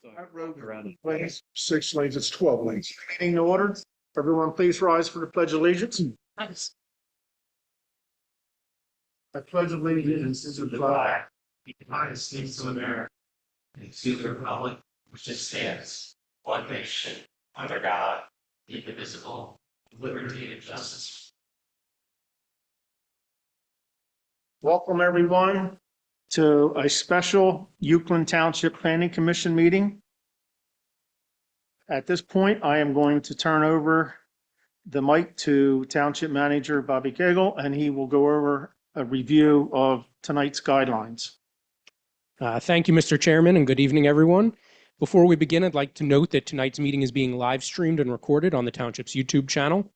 That road lanes, 6 lanes, it's 12 lanes. Meeting to order. Everyone please rise for the Pledge of Allegiance. I pledge allegiance to the flag of the United States of America and to the republic which stands, one nation, under God, indivisible, with liberty and justice. Welcome everyone to a special Uwchlan Township Planning Commission meeting. At this point, I am going to turn over the mic to Township Manager Bobby Cagle, and he will go over a review of tonight's guidelines. Thank you, Mr. Chairman, and good evening, everyone. Before we begin, I'd like to note that tonight's meeting is being live streamed and recorded on the Township's YouTube channel.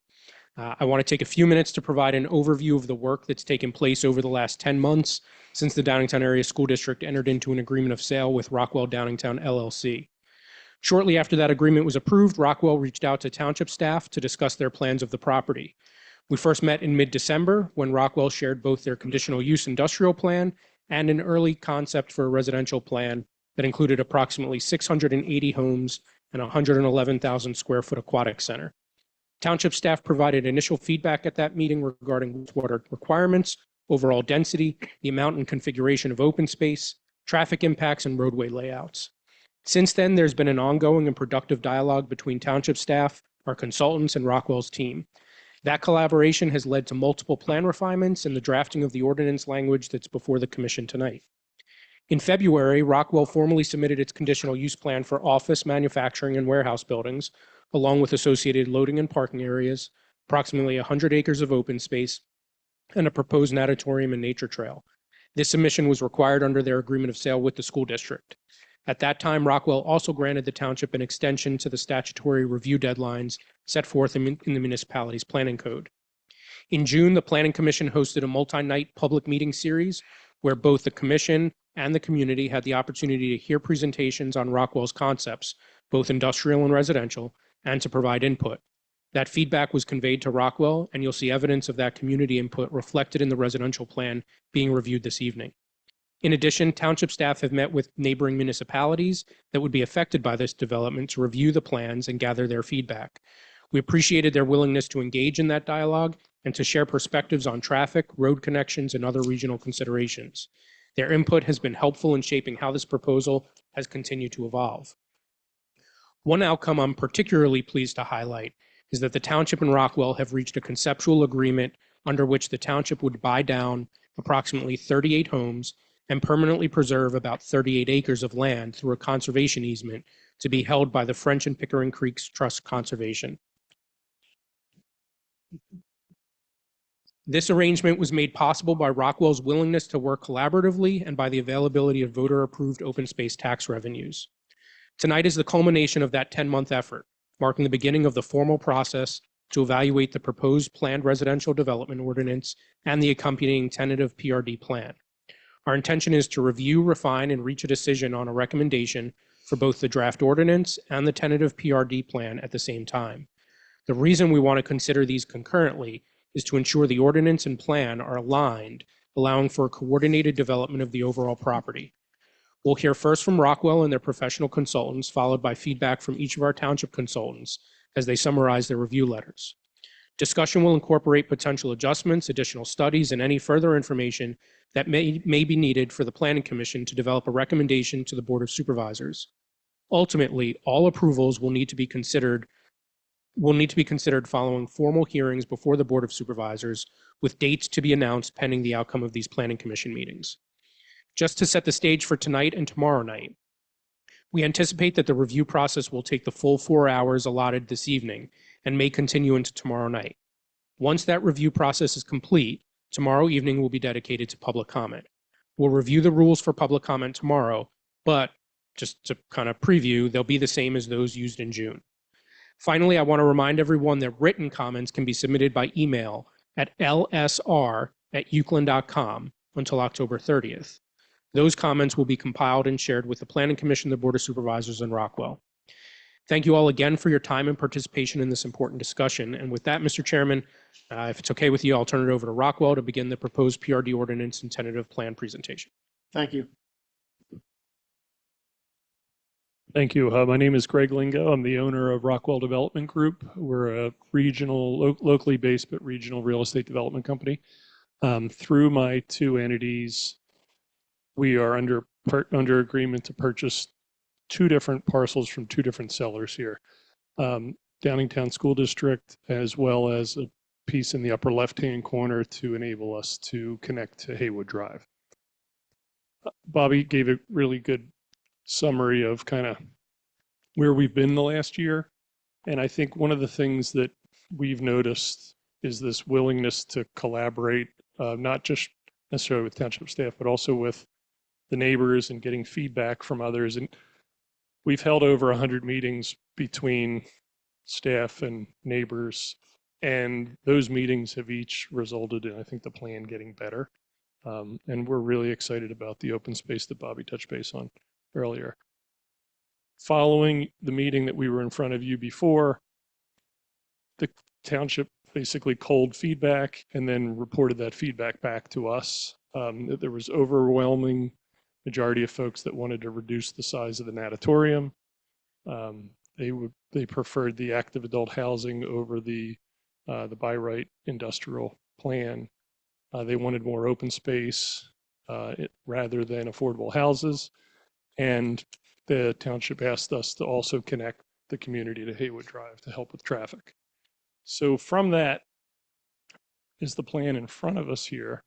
I want to take a few minutes to provide an overview of the work that's taken place over the last 10 months since the Downingtown Area School District entered into an agreement of sale with Rockwell Downingtown, LLC. Shortly after that agreement was approved, Rockwell reached out to Township staff to discuss their plans of the property. We first met in mid-December when Rockwell shared both their conditional use industrial plan and an early concept for a residential plan that included approximately 680 homes and a 111,000 square foot aquatic center. Township staff provided initial feedback at that meeting regarding water requirements, overall density, the amount and configuration of open space, traffic impacts, and roadway layouts. Since then, there's been an ongoing and productive dialogue between Township staff, our consultants, and Rockwell's team. That collaboration has led to multiple plan refinements and the drafting of the ordinance language that's before the Commission tonight. In February, Rockwell formally submitted its conditional use plan for office, manufacturing, and warehouse buildings, along with associated loading and parking areas, approximately 100 acres of open space, and a proposed natatorium and nature trail. This submission was required under their agreement of sale with the school district. At that time, Rockwell also granted the Township an extension to the statutory review deadlines set forth in the municipality's planning code. In June, the Planning Commission hosted a multi-night public meeting series where both the Commission and the community had the opportunity to hear presentations on Rockwell's concepts, both industrial and residential, and to provide input. That feedback was conveyed to Rockwell, and you'll see evidence of that community input reflected in the residential plan being reviewed this evening. In addition, Township staff have met with neighboring municipalities that would be affected by this development to review the plans and gather their feedback. We appreciated their willingness to engage in that dialogue and to share perspectives on traffic, road connections, and other regional considerations. Their input has been helpful in shaping how this proposal has continued to evolve. One outcome I'm particularly pleased to highlight is that the Township and Rockwell have reached a conceptual agreement under which the Township would buy down approximately 38 homes and permanently preserve about 38 acres of land through a conservation easement to be held by the French and Pickering Creeks Trust Conservation. This arrangement was made possible by Rockwell's willingness to work collaboratively and by the availability of voter-approved open space tax revenues. Tonight is the culmination of that 10-month effort, marking the beginning of the formal process to evaluate the proposed planned residential development ordinance and the accompanying tentative PRD plan. Our intention is to review, refine, and reach a decision on a recommendation for both the draft ordinance and the tentative PRD plan at the same time. The reason we want to consider these concurrently is to ensure the ordinance and plan are aligned, allowing for a coordinated development of the overall property. We'll hear first from Rockwell and their professional consultants, followed by feedback from each of our Township consultants as they summarize their review letters. Discussion will incorporate potential adjustments, additional studies, and any further information that may be needed for the Planning Commission to develop a recommendation to the Board of Supervisors. Ultimately, all approvals will need to be considered following formal hearings before the Board of Supervisors, with dates to be announced pending the outcome of these Planning Commission meetings. Just to set the stage for tonight and tomorrow night, we anticipate that the review process will take the full 4 hours allotted this evening and may continue into tomorrow night. Once that review process is complete, tomorrow evening will be dedicated to public comment. We'll review the rules for public comment tomorrow, but just to kind of preview, they'll be the same as those used in June. Finally, I want to remind everyone that written comments can be submitted by email at lsr@uwchlan.com until October 30th. Those comments will be compiled and shared with the Planning Commission, the Board of Supervisors, and Rockwell. Thank you all again for your time and participation in this important discussion. And with that, Mr. Chairman, if it's okay with you, I'll turn it over to Rockwell to begin the proposed PRD ordinance and tentative plan presentation. Thank you. Thank you. My name is Greg Lingo. I'm the owner of Rockwell Development Group. We're a regional, locally based, but regional real estate development company. Through my two entities, we are under agreement to purchase two different parcels from two different sellers here. Downingtown School District, as well as a piece in the upper left-hand corner to enable us to connect to Haywood Drive. Bobby gave a really good summary of kind of where we've been the last year. And I think one of the things that we've noticed is this willingness to collaborate, not just necessarily with township staff, but also with the neighbors and getting feedback from others. And we've held over 100 meetings between staff and neighbors, and those meetings have each resulted in, I think, the plan getting better. And we're really excited about the open space that Bobby touched base on earlier. Following the meeting that we were in front of you before, the township basically culled feedback and then reported that feedback back to us. There was overwhelming majority of folks that wanted to reduce the size of the natatorium. They preferred the active adult housing over the by right industrial plan. They wanted more open space rather than affordable houses. And the township asked us to also connect the community to Haywood Drive to help with traffic. So from that is the plan in front of us here.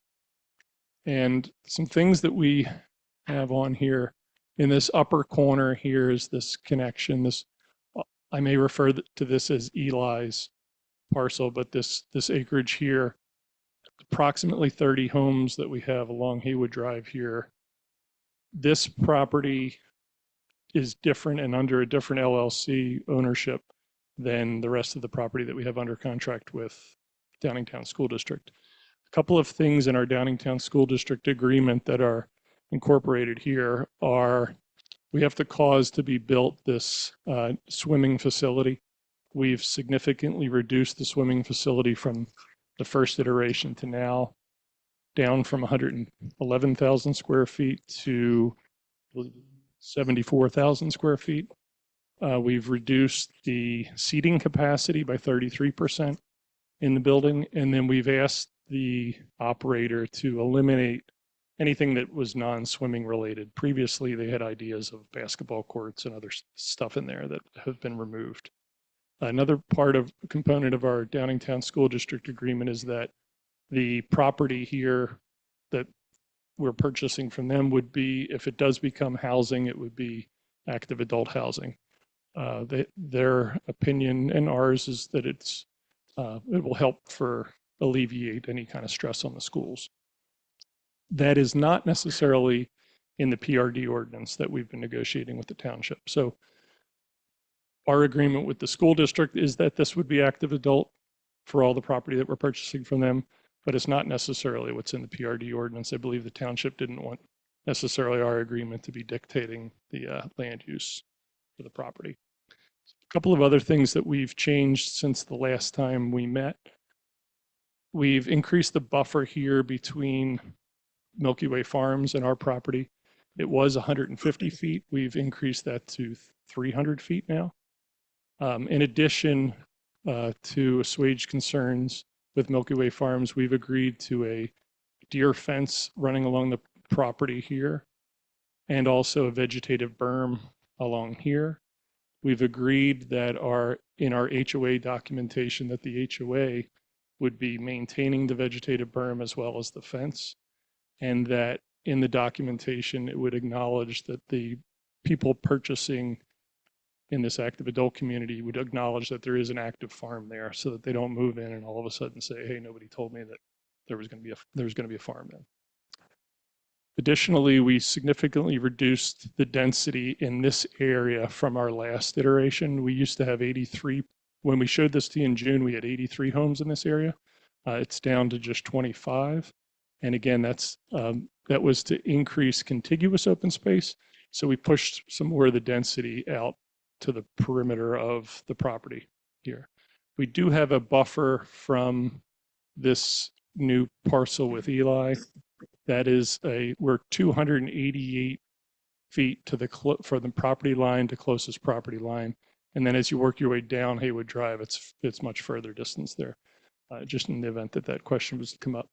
And some things that we have on here in this upper corner here is this connection. This, I may refer to this as Eli's parcel, but this acreage here, approximately 30 homes that we have along Haywood Drive here. This property is different and under a different LLC ownership than the rest of the property that we have under contract with Downingtown School District. A couple of things in our Downingtown School District agreement that are incorporated here are we have to cause to be built this swimming facility. We've significantly reduced the swimming facility from the first iteration to now, down from 111,000 square feet to 74,000 square feet. We've reduced the seating capacity by 33% in the building, and then we've asked the operator to eliminate anything that was non-swimming related. Previously, they had ideas of basketball courts and other stuff in there that have been removed. Another component of our Downingtown School District agreement is that the property here that we're purchasing from them would be, if it does become housing, it would be active adult housing. Their opinion and ours is that it will help alleviate any kind of stress on the schools. That is not necessarily in the PRD ordinance that we've been negotiating with the township. So our agreement with the school district is that this would be active adult for all the property that we're purchasing from them, but it's not necessarily what's in the PRD ordinance. I believe the township didn't want necessarily our agreement to be dictating the land use for the property. A couple of other things that we've changed since the last time we met. We've increased the buffer here between Milky Way Farms and our property. It was 150 feet. We've increased that to 300 feet now. In addition to assuage concerns with Milky Way Farms, we've agreed to a deer fence running along the property here and also a vegetative berm along here. We've agreed that in our HOA documentation that the HOA would be maintaining the vegetative berm as well as the fence, and that in the documentation it would acknowledge that the people purchasing in this active adult community would acknowledge that there is an active farm there, so that they don't move in and all of a sudden say, hey, nobody told me that there was going to be a farm then. Additionally, we significantly reduced the density in this area from our last iteration. We used to have 83. When we showed this to you in June, we had 83 homes in this area. It's down to just 25. And again, that was to increase contiguous open space. So we pushed some more of the density out to the perimeter of the property here. We do have a buffer from this new parcel with Eli. That is we're 288 feet to for the property line to closest property line. And then as you work your way down Haywood Drive, it's much further distance there, just in the event that that question was to come up.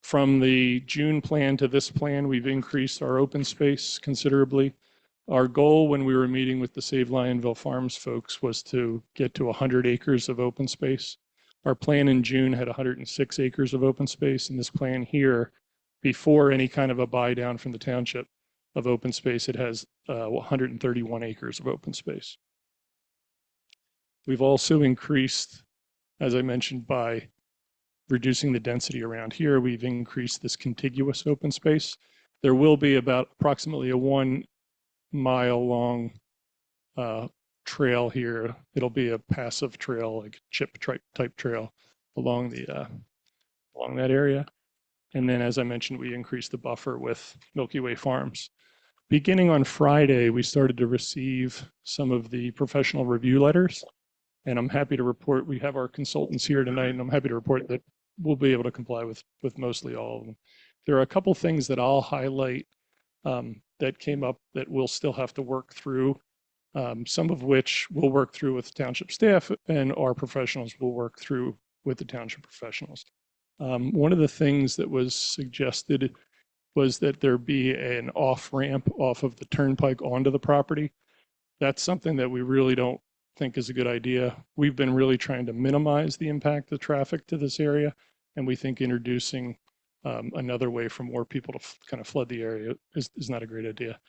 From the June plan to this plan, we've increased our open space considerably. Our goal when we were meeting with the Save Lionville Farms folks was to get to 100 acres of open space. Our plan in June had 106 acres of open space, and this plan here, before any kind of a buy down from the township of open space, it has 131 acres of open space. We've also increased, as I mentioned, by reducing the density around here, we've increased this contiguous open space. There will be about approximately a 1 mile long trail here. It'll be a passive trail, like chip type trail along that area. And then, as I mentioned, we increased the buffer with Milky Way Farms. Beginning on Friday, we started to receive some of the professional review letters, and I'm happy to report, we have our consultants here tonight, and I'm happy to report that we'll be able to comply with mostly all of them. There are a couple things that I'll highlight that came up that we'll still have to work through, some of which we'll work through with township staff, and our professionals will work through with the township professionals. One of the things that was suggested was that there be an off ramp off of the turnpike onto the property. That's something that we really don't think is a good idea. We've been really trying to minimize the impact of traffic to this area, and we think introducing another way for more people to kind of flood the area is not a great idea.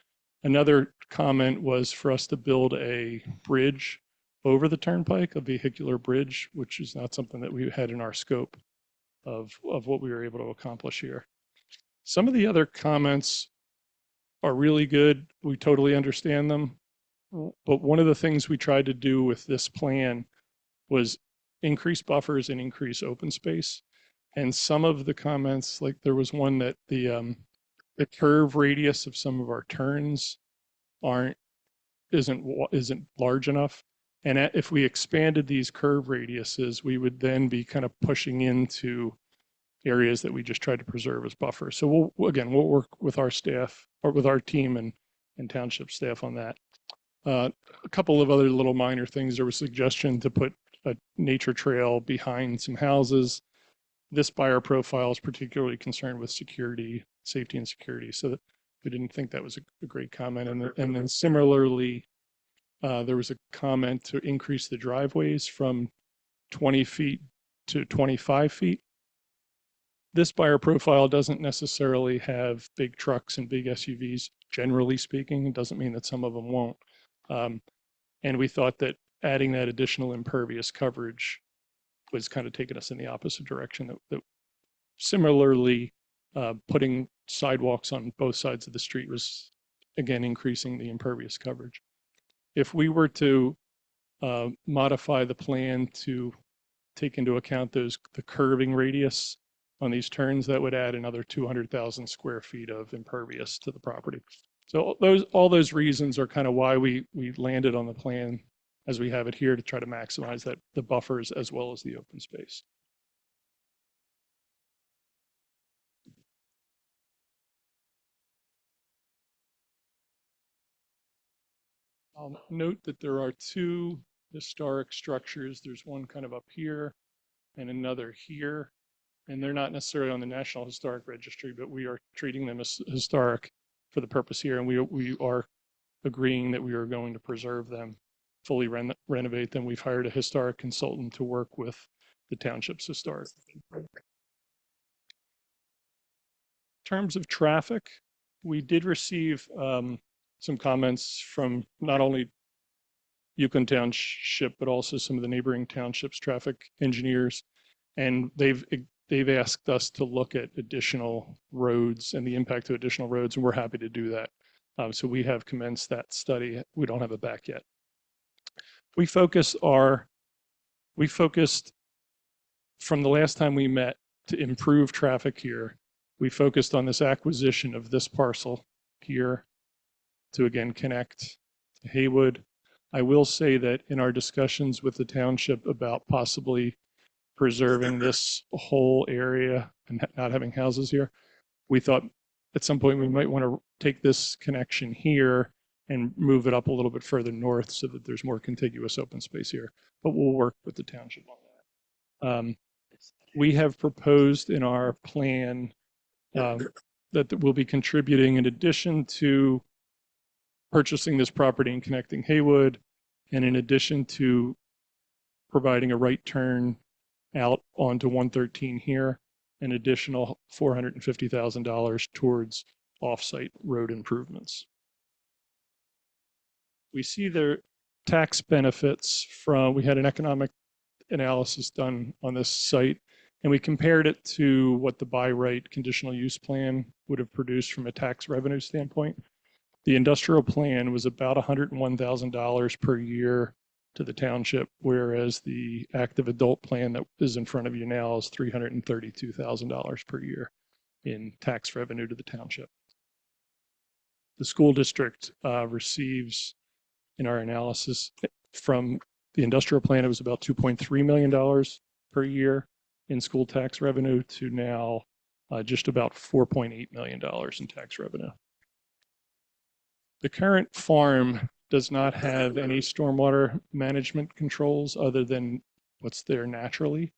Another comment was for us to build a bridge over the turnpike, a vehicular bridge, which is not something that we had in our scope of what we were able to accomplish here. Some of the other comments are really good. We totally understand them. But one of the things we tried to do with this plan was increase buffers and increase open space. And some of the comments, like there was one that the curve radius of some of our turns isn't large enough. And if we expanded these curve radiuses, we would then be kind of pushing into areas that we just tried to preserve as buffers. So we'll work with our staff or with our team and township staff on that. A couple of other little minor things. There was a suggestion to put a nature trail behind some houses. This buyer profile is particularly concerned with safety and security. So we didn't think that was a great comment. And then similarly, there was a comment to increase the driveways from 20 feet to 25 feet. This buyer profile doesn't necessarily have big trucks and big SUVs, generally speaking. It doesn't mean that some of them won't. And we thought that adding that additional impervious coverage was kind of taking us in the opposite direction. That similarly, putting sidewalks on both sides of the street was, again, increasing the impervious coverage. If we were to modify the plan to take into account the curving radius on these turns, that would add another 200,000 square feet of impervious to the property. So all those reasons are kind of why we landed on the plan as we have it here, to try to maximize the buffers as well as the open space. I'll note that there are two historic structures. There's one kind of up here and another here, and they're not necessarily on the National Historic Registry, but we are treating them as historic for the purpose here, and we are agreeing that we are going to preserve them, fully renovate them. We've hired a historic consultant to work with the township's historic. In terms of traffic, we did receive some comments from not only Uwchlan Township, but also some of the neighboring townships' traffic engineers, and they've asked us to look at additional roads and the impact of additional roads, and we're happy to do that. So we have commenced that study. We don't have it back yet. We focused from the last time we met to improve traffic here. We focused on this acquisition of this parcel here to again connect to Haywood. I will say that in our discussions with the township about possibly preserving this whole area and not having houses here, we thought at some point we might want to take this connection here and move it up a little bit further north so that there's more contiguous open space here. But we'll work with the township on that. We have proposed in our plan that we'll be contributing, in addition to purchasing this property and connecting Haywood, and in addition to providing a right turn out onto 113 here, an additional $450,000 towards off-site road improvements. We see the tax benefits from, we had an economic analysis done on this site, and we compared it to what the by right conditional use plan would have produced from a tax revenue standpoint. The industrial plan was about $101,000 per year to the township, whereas the active adult plan that is in front of you now is $332,000 per year in tax revenue to the township. The school district receives, in our analysis, from the industrial plan, it was about $2.3 million per year in school tax revenue to now just about $4.8 million in tax revenue. The current farm does not have any stormwater management controls other than what's there naturally.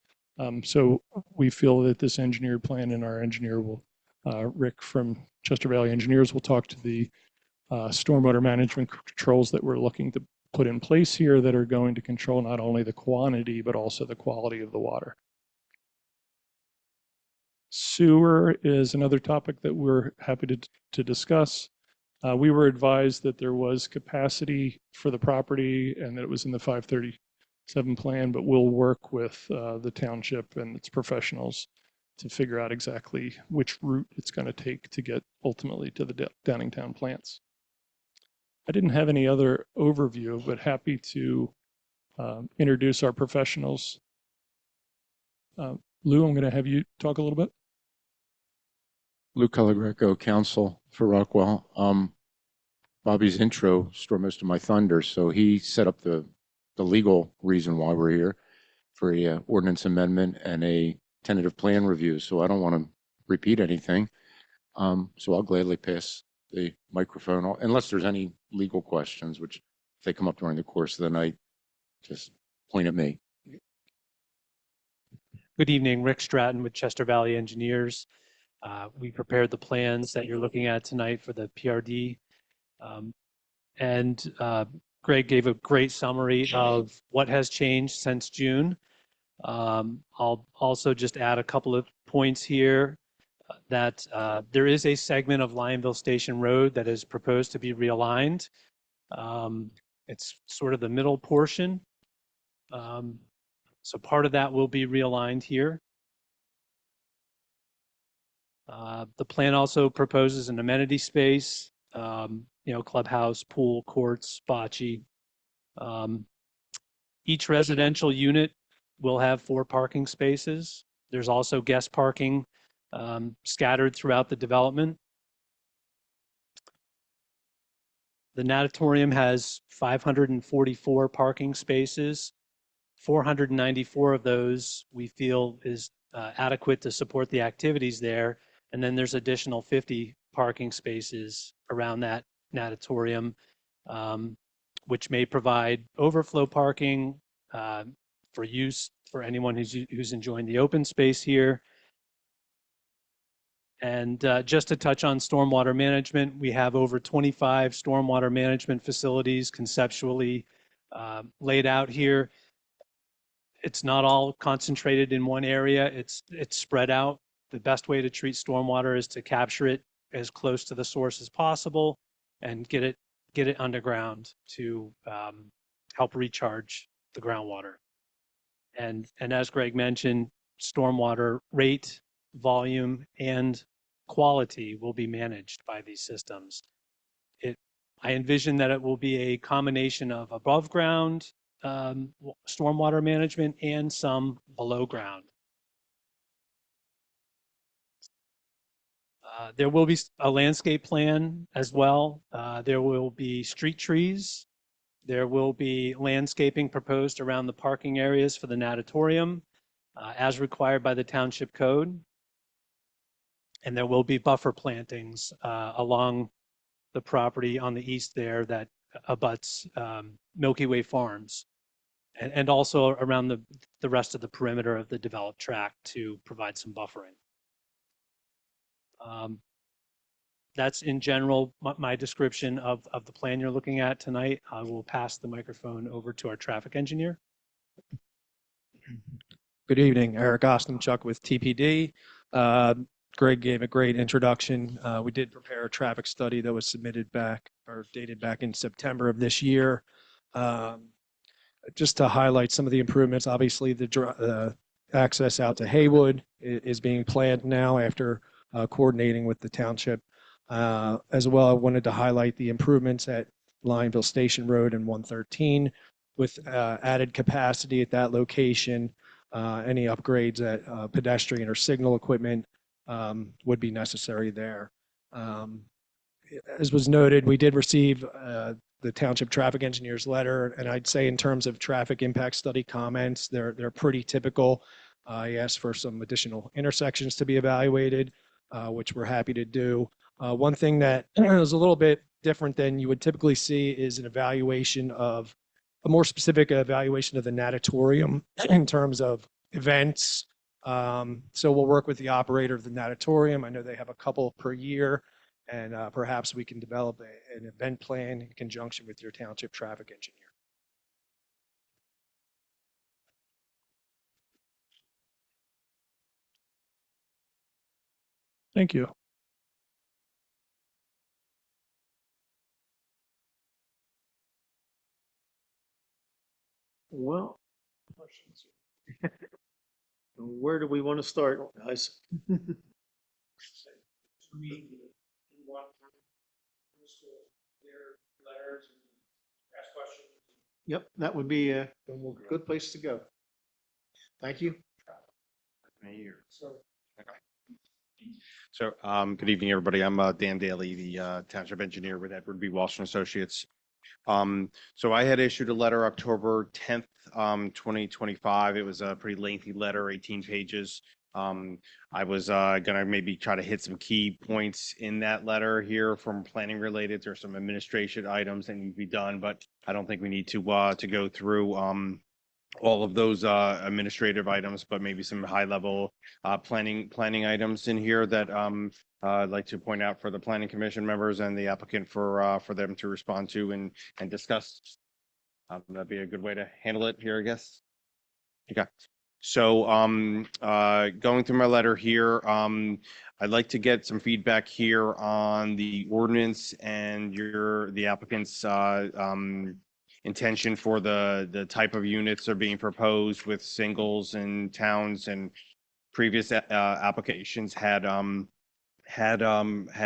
So we feel that this engineered plan, and our engineer will, Rick from Chester Valley Engineers, will talk to the stormwater management controls that we're looking to put in place here that are going to control not only the quantity, but also the quality of the water. Sewer is another topic that we're happy to discuss. We were advised that there was capacity for the property and that it was in the 537 plan, but we'll work with the township and its professionals to figure out exactly which route it's going to take to get ultimately to the Downingtown plants. I didn't have any other overview, but happy to introduce our professionals. Lou, I'm going to have you talk a little bit. Lou Caligreco, counsel for Rockwell. Bobby's intro stole most of my thunder, so he set up the legal reason why we're here for a ordinance amendment and a tentative plan review. So I don't want to repeat anything. So I'll gladly pass the microphone, unless there's any legal questions, which if they come up during the course of the night, just point at me. Good evening, Rick Stratton with Chester Valley Engineers. We prepared the plans that you're looking at tonight for the PRD. Greg gave a great summary of what has changed since June. I'll also just add a couple of points here that there is a segment of Lionville Station Road that is proposed to be realigned. It's sort of the middle portion. So part of that will be realigned here. The plan also proposes an amenity space, clubhouse, pool, courts, bocce. Each residential unit will have 4 parking spaces. There's also guest parking scattered throughout the development. The natatorium has 544 parking spaces. 494 of those we feel is adequate to support the activities there. And then there's additional 50 parking spaces around that natatorium, which may provide overflow parking for use for anyone who's enjoying the open space here. And just to touch on stormwater management, we have over 25 stormwater management facilities conceptually laid out here. It's not all concentrated in one area. It's spread out. The best way to treat stormwater is to capture it as close to the source as possible and get it underground to help recharge the groundwater. And as Greg mentioned, stormwater rate, volume, and quality will be managed by these systems. I envision that it will be a combination of above ground stormwater management and some below ground. There will be a landscape plan as well. There will be street trees. There will be landscaping proposed around the parking areas for the natatorium as required by the township code. And there will be buffer plantings along the property on the east there that abuts Milky Way Farms, and also around the rest of the perimeter of the developed tract to provide some buffering. That's in general my description of the plan you're looking at tonight. I will pass the microphone over to our traffic engineer. Good evening, Eric Ostomchuk with TPD. Greg gave a great introduction. We did prepare a traffic study that was submitted back or dated back in September of this year. Just to highlight some of the improvements, obviously the access out to Haywood is being planned now after coordinating with the township. As well, I wanted to highlight the improvements at Lionville Station Road and 113 with added capacity at that location. Any upgrades at pedestrian or signal equipment would be necessary there. As was noted, we did receive the township traffic engineer's letter, and I'd say in terms of traffic impact study comments, they're pretty typical. I asked for some additional intersections to be evaluated, which we're happy to do. One thing that is a little bit different than you would typically see is an evaluation of a more specific evaluation of the natatorium in terms of events. So we'll work with the operator of the natatorium. I know they have a couple per year, and perhaps we can develop an event plan in conjunction with your township traffic engineer. Thank you. Well, where do we want to start, guys? Yep, that would be a good place to go. Thank you. So, good evening, everybody. I'm Dan Daly, the township engineer with Edward B. Walsh and Associates. So I had issued a letter October 10th, 2025. It was a pretty lengthy letter, 18 pages. I was gonna maybe try to hit some key points in that letter here from planning related. There's some administration items that need to be done, but I don't think we need to go through all of those administrative items, but maybe some high level planning items in here that I'd like to point out for the planning commission members and the applicant for them to respond to and discuss. That'd be a good way to handle it here, I guess. Okay. So going through my letter here, I'd like to get some feedback here on the ordinance and the applicant's intention for the type of units that are being proposed with singles and towns, and previous applications had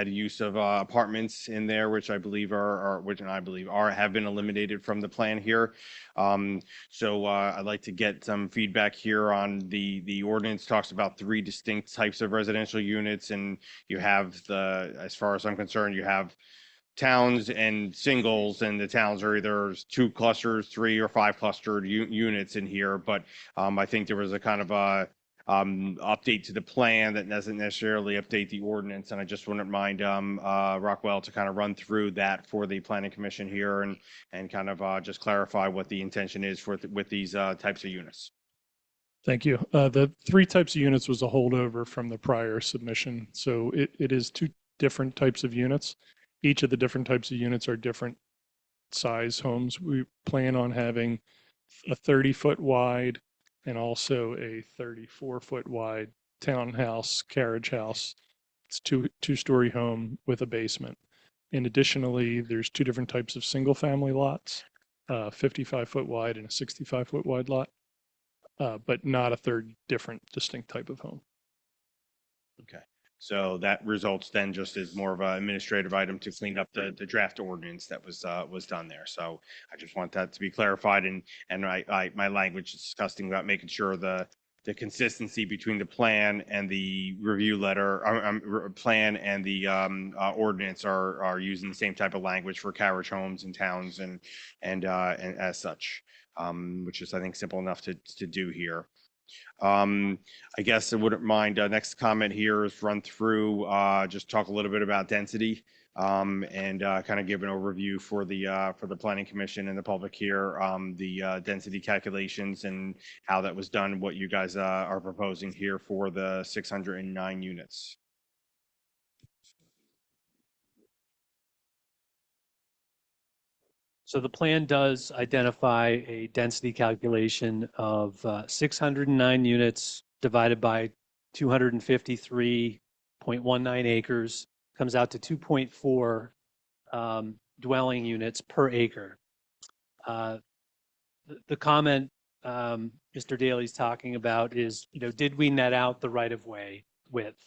use of apartments in there, which I believe have been eliminated from the plan here. So I'd like to get some feedback here on the ordinance talks about 3 distinct types of residential units, and you have as far as I'm concerned, you have towns and singles, and the towns are either 2 clusters, 3 or 5 clustered units in here. But I think there was a kind of a update to the plan that doesn't necessarily update the ordinance, and I just wouldn't mind Rockwell to kind of run through that for the planning commission here and kind of just clarify what the intention is with these types of units. Thank you. The 3 types of units was a holdover from the prior submission. So it is 2 different types of units. Each of the different types of units are different size homes. We plan on having a 30-foot wide and also a 34-foot wide townhouse, carriage house. It's 2-story home with a basement. And additionally, there's 2 different types of single-family lots, 55-foot wide and a 65-foot wide lot, but not a third different distinct type of home. Okay. So that results then just as more of an administrative item to clean up the draft ordinance that was done there. So I just want that to be clarified, and my language is discussing about making sure the consistency between the plan and the review letter, plan and the ordinance are using the same type of language for carriage homes and towns and as such, which is I think simple enough to do here. I guess I wouldn't mind, next comment here is run through, just talk a little bit about density. And kind of give an overview for the planning commission and the public here, the density calculations and how that was done, what you guys are proposing here for the 609 units. So the plan does identify a density calculation of 609 units divided by 253.19 acres, comes out to 2.4 dwelling units per acre. The comment Mr. Daly's talking about is, did we net out the right-of-way width?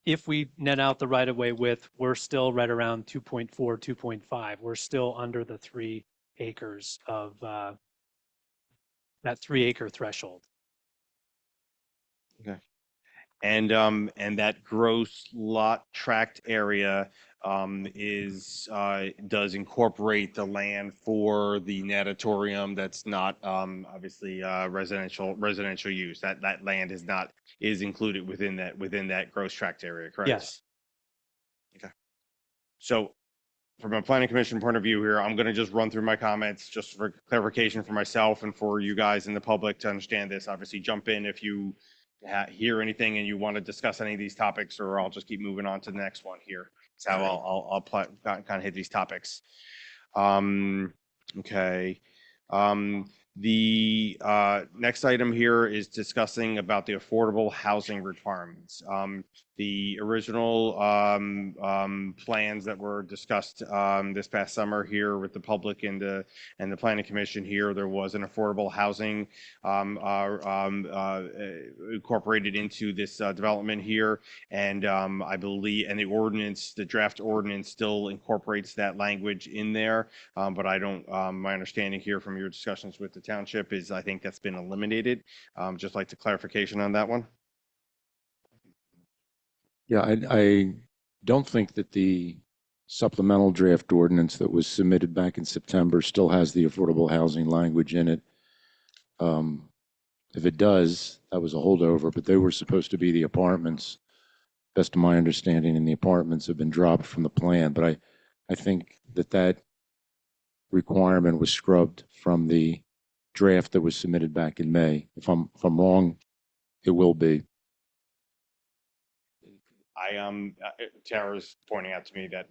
If we net out the right-of-way width, we're still right around 2.4, 2.5. We're still under the 3 acres of that 3-acre threshold. Okay. And that gross lot tract area does incorporate the land for the natatorium that's not obviously residential use. That land is included within that gross tract area, correct? Yes. Okay. So from a planning commission point of view here, I'm going to just run through my comments just for clarification for myself and for you guys in the public to understand this. Obviously, jump in if you hear anything and you want to discuss any of these topics, or I'll just keep moving on to the next one here. That's how I'll kind of hit these topics. Okay. The next item here is discussing about the affordable housing requirements. The original plans that were discussed this past summer here with the public and the planning commission here, there was an affordable housing incorporated into this development here, and I believe, and the draft ordinance still incorporates that language in there, but I don't. My understanding here from your discussions with the township is I think that's been eliminated. Just like the clarification on that one. Yeah, I don't think that the supplemental draft ordinance that was submitted back in September still has the affordable housing language in it. If it does, that was a holdover, but they were supposed to be the apartments. Best of my understanding, and the apartments have been dropped from the plan, but I think that requirement was scrubbed from the draft that was submitted back in May. If I'm wrong, it will be. Tara's pointing out to me that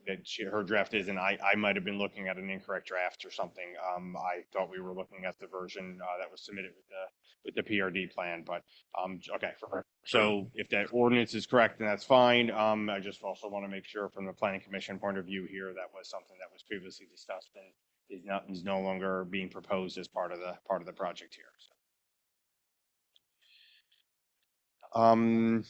her draft isn't. I might have been looking at an incorrect draft or something. I thought we were looking at the version that was submitted with the PRD plan, but okay. So if that ordinance is correct, then that's fine. I just also want to make sure from the planning commission point of view here, that was something that was previously discussed and is no longer being proposed as part of the project here. So.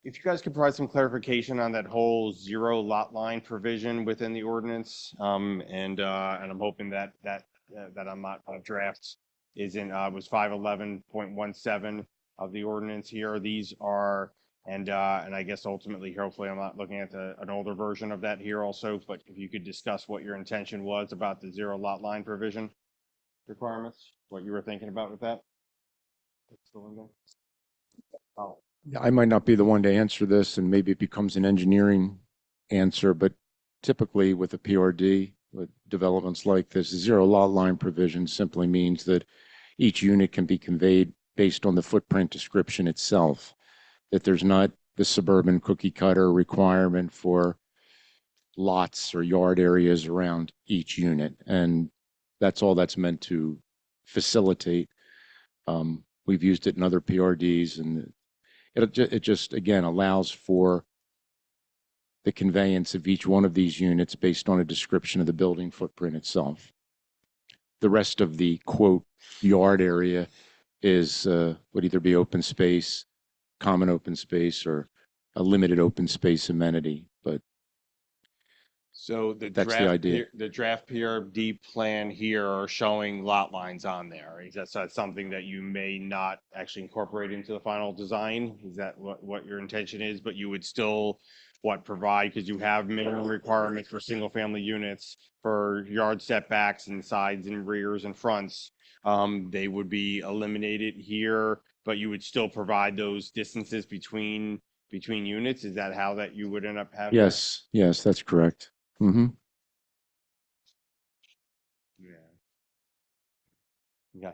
If you guys could provide some clarification on that whole 0 lot line provision within the ordinance, and I'm hoping that I'm not drafts is in was 511.17 of the ordinance here. These are and I guess ultimately, hopefully, I'm not looking at an older version of that here also. But if you could discuss what your intention was about the 0 lot line provision requirements, what you were thinking about with that. Oh. I might not be the one to answer this, and maybe it becomes an engineering answer, but typically with a PRD, with developments like this, 0 lot line provision simply means that each unit can be conveyed based on the footprint description itself, that there's not the suburban cookie cutter requirement for lots or yard areas around each unit. And that's all that's meant to facilitate. We've used it in other PRDs, and it just, again, allows for the conveyance of each one of these units based on a description of the building footprint itself. The rest of the, quote, yard area is would either be open space, common open space, or a limited open space amenity. But so that's the idea. The draft PRD plan here are showing lot lines on there. Is that something that you may not actually incorporate into the final design? Is that what your intention is? But you would still provide, because you have minimum requirements for single family units for yard setbacks and sides and rears and fronts. They would be eliminated here, but you would still provide those distances between units. Is that how that you would end up having? Yes, yes, that's correct. Mm-hmm. Yeah.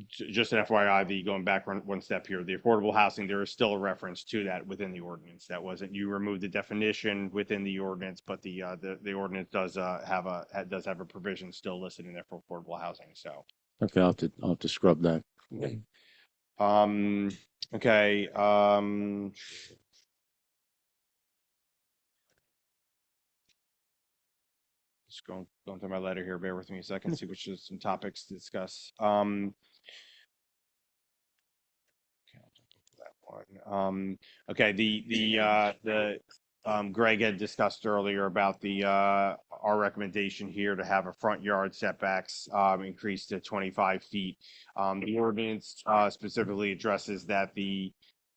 Just an FYI, going back one step here, the affordable housing, there is still a reference to that within the ordinance. That wasn't, you removed the definition within the ordinance, but the ordinance does have a provision still listed in there for affordable housing. So, Okay, I'll have to scrub that. okay. Just going through my letter here. Bear with me a second. See which is some topics to discuss. Okay, Greg had discussed earlier about our recommendation here to have a front yard setbacks increased to 25 feet. The ordinance specifically addresses that the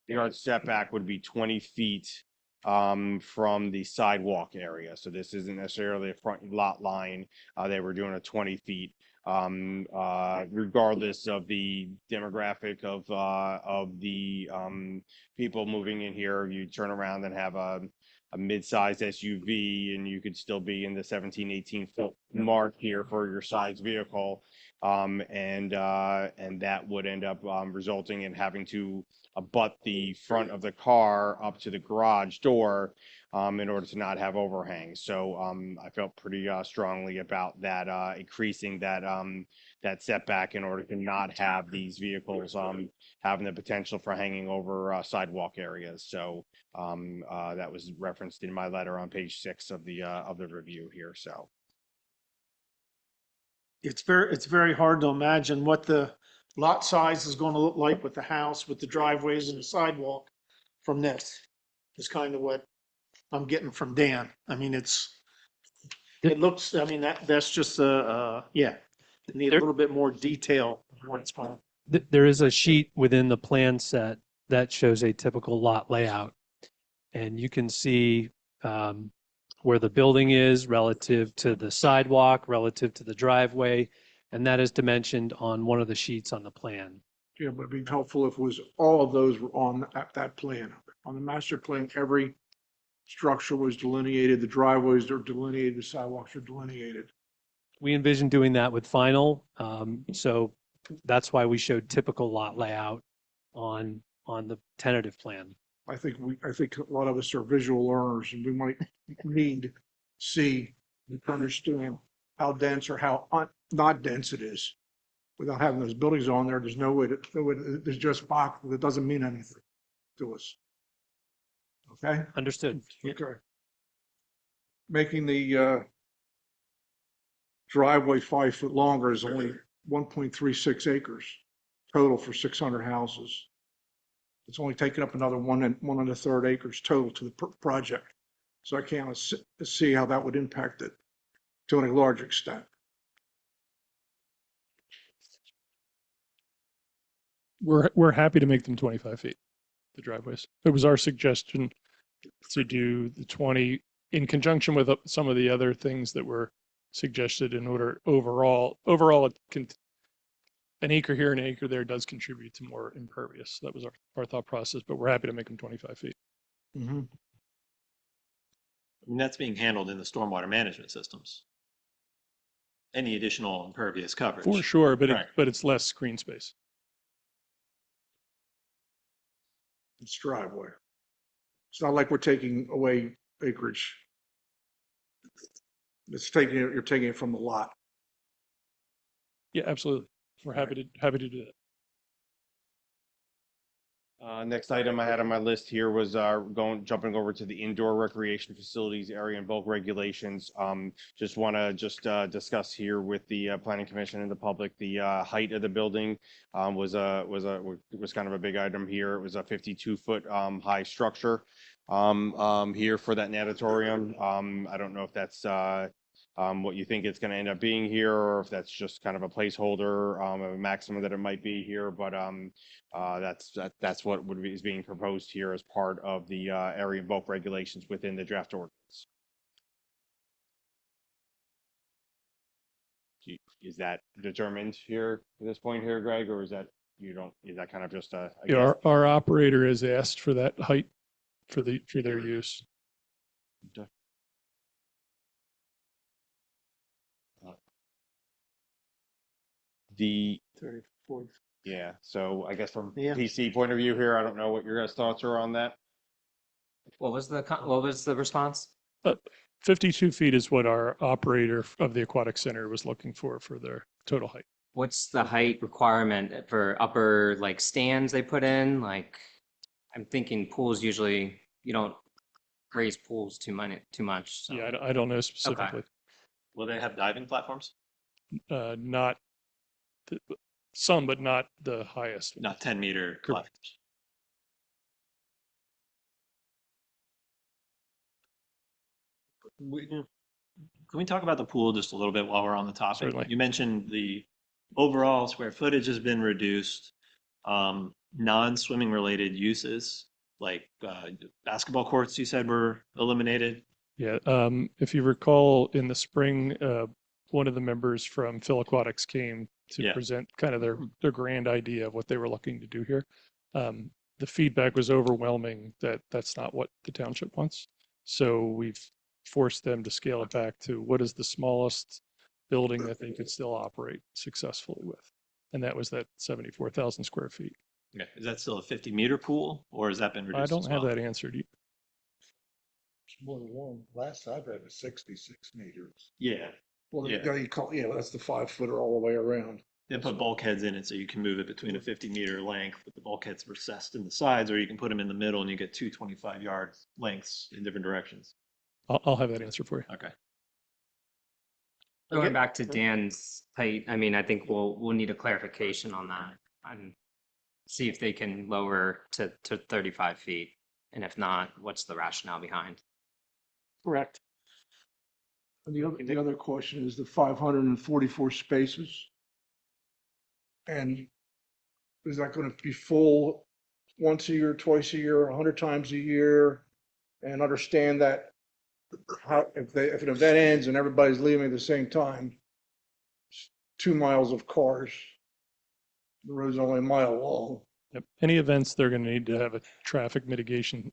yard setback would be 20 feet from the sidewalk area. So this isn't necessarily a front lot line. They were doing a 20 feet. Regardless of the demographic of the people moving in here, you turn around and have a mid-sized SUV and you could still be in the 17, 18 foot mark here for your size vehicle. And that would end up resulting in having to abut the front of the car up to the garage door in order to not have overhangs. So I felt pretty strongly about that, increasing that setback in order to not have these vehicles having the potential for hanging over sidewalk areas. So that was referenced in my letter on page 6 of the review here. So It's very hard to imagine what the lot size is going to look like with the house, with the driveways and the sidewalk from this. Is kind of what I'm getting from Dan. I mean, it looks, I mean, that's just yeah. Need a little bit more detail on what's going. There is a sheet within the plan set that shows a typical lot layout. And you can see where the building is relative to the sidewalk, relative to the driveway, and that is dimensioned on one of the sheets on the plan. Yeah, but it'd be helpful if it was all of those were on that plan. On the master plan, every structure was delineated, the driveways are delineated, the sidewalks are delineated. We envision doing that with final, so that's why we showed typical lot layout on the tentative plan. I think a lot of us are visual learners and we might need to see and understand how dense or how not dense it is. Without having those buildings on there, there's no way there's just box that doesn't mean anything to us. Okay? Understood. Okay. Making the driveway 5 foot longer is only 1.36 acres total for 600 houses. It's only taken up another 1.25 acres total to the project. So I can't see how that would impact it to any large extent. We're happy to make them 25 feet, the driveways. It was our suggestion to do the 20 in conjunction with some of the other things that were suggested in order overall, an acre here, an acre there does contribute to more impervious. That was our thought process, but we're happy to make them 25 feet. Mm-hmm. And that's being handled in the stormwater management systems. Any additional impervious coverage. For sure, but Right. but it's less screen space. It's driveway. It's not like we're taking away acreage. You're taking it from the lot. Yeah, absolutely. We're happy to do that. Next item I had on my list here was jumping over to the indoor recreation facilities area and bulk regulations. Just want to discuss here with the planning commission and the public the height of the building was kind of a big item here. It was a 52-foot high structure here for that natatorium. I don't know if that's what you think it's going to end up being here, or if that's just kind of a placeholder, a maximum that it might be here. But that's what is being proposed here as part of the area and bulk regulations within the draft ordinance. Is that determined here at this point here, Greg, or is that is that kind of just a Yeah, guess? our operator has asked for that height for their use. The 30, 40. Yeah, so I guess from Yeah. PC point of view here, I don't know what your guys' thoughts are on that. What was the response? 52 feet is what our operator of the aquatic center was looking for their total height. What's the height requirement for upper like stands they put in? Like, I'm thinking pools usually, you don't raise pools too much. So. Yeah, I don't know specifically. Will they have diving platforms? Not some, but not the highest. Not 10-meter Correct. platforms. Can we talk about the pool just a little bit while we're on the topic? Certainly. You mentioned the overall square footage has been reduced. Non-swimming related uses like basketball courts, you said were eliminated. Yeah, if you recall, in the spring, one of the members from Phil Aquatics came to Yeah. present kind of their grand idea of what they were looking to do here. The feedback was overwhelming that that's not what the township wants. So we've forced them to scale it back to what is the smallest building that they could still operate successfully with. And that was that 74,000 square feet. Okay. Is that still a 50-meter pool or has that been reduced? I don't as have well? that answered. It's more than one. Last I've read was 66 meters. Yeah. Well, Yeah. That's the 5-footer all the way around. They put bulkheads in it so you can move it between a 50-meter length, but the bulkheads recessed in the sides, or you can put them in the middle and you get two 25-yard lengths in different directions. I'll have that answer for you. Okay. Going back to Dan's height, I mean, I think we'll need a clarification on that and see if they can lower to 35 feet. And if not, what's the rationale behind? Correct. And the other question is the 544 spaces. And is that going to be full once a year, twice a year, 100 times a year? And understand that if an event ends and everybody's leaving at the same time, 2 miles of cars, the road's only a mile long. Yep. Any events, they're going to need to have a traffic mitigation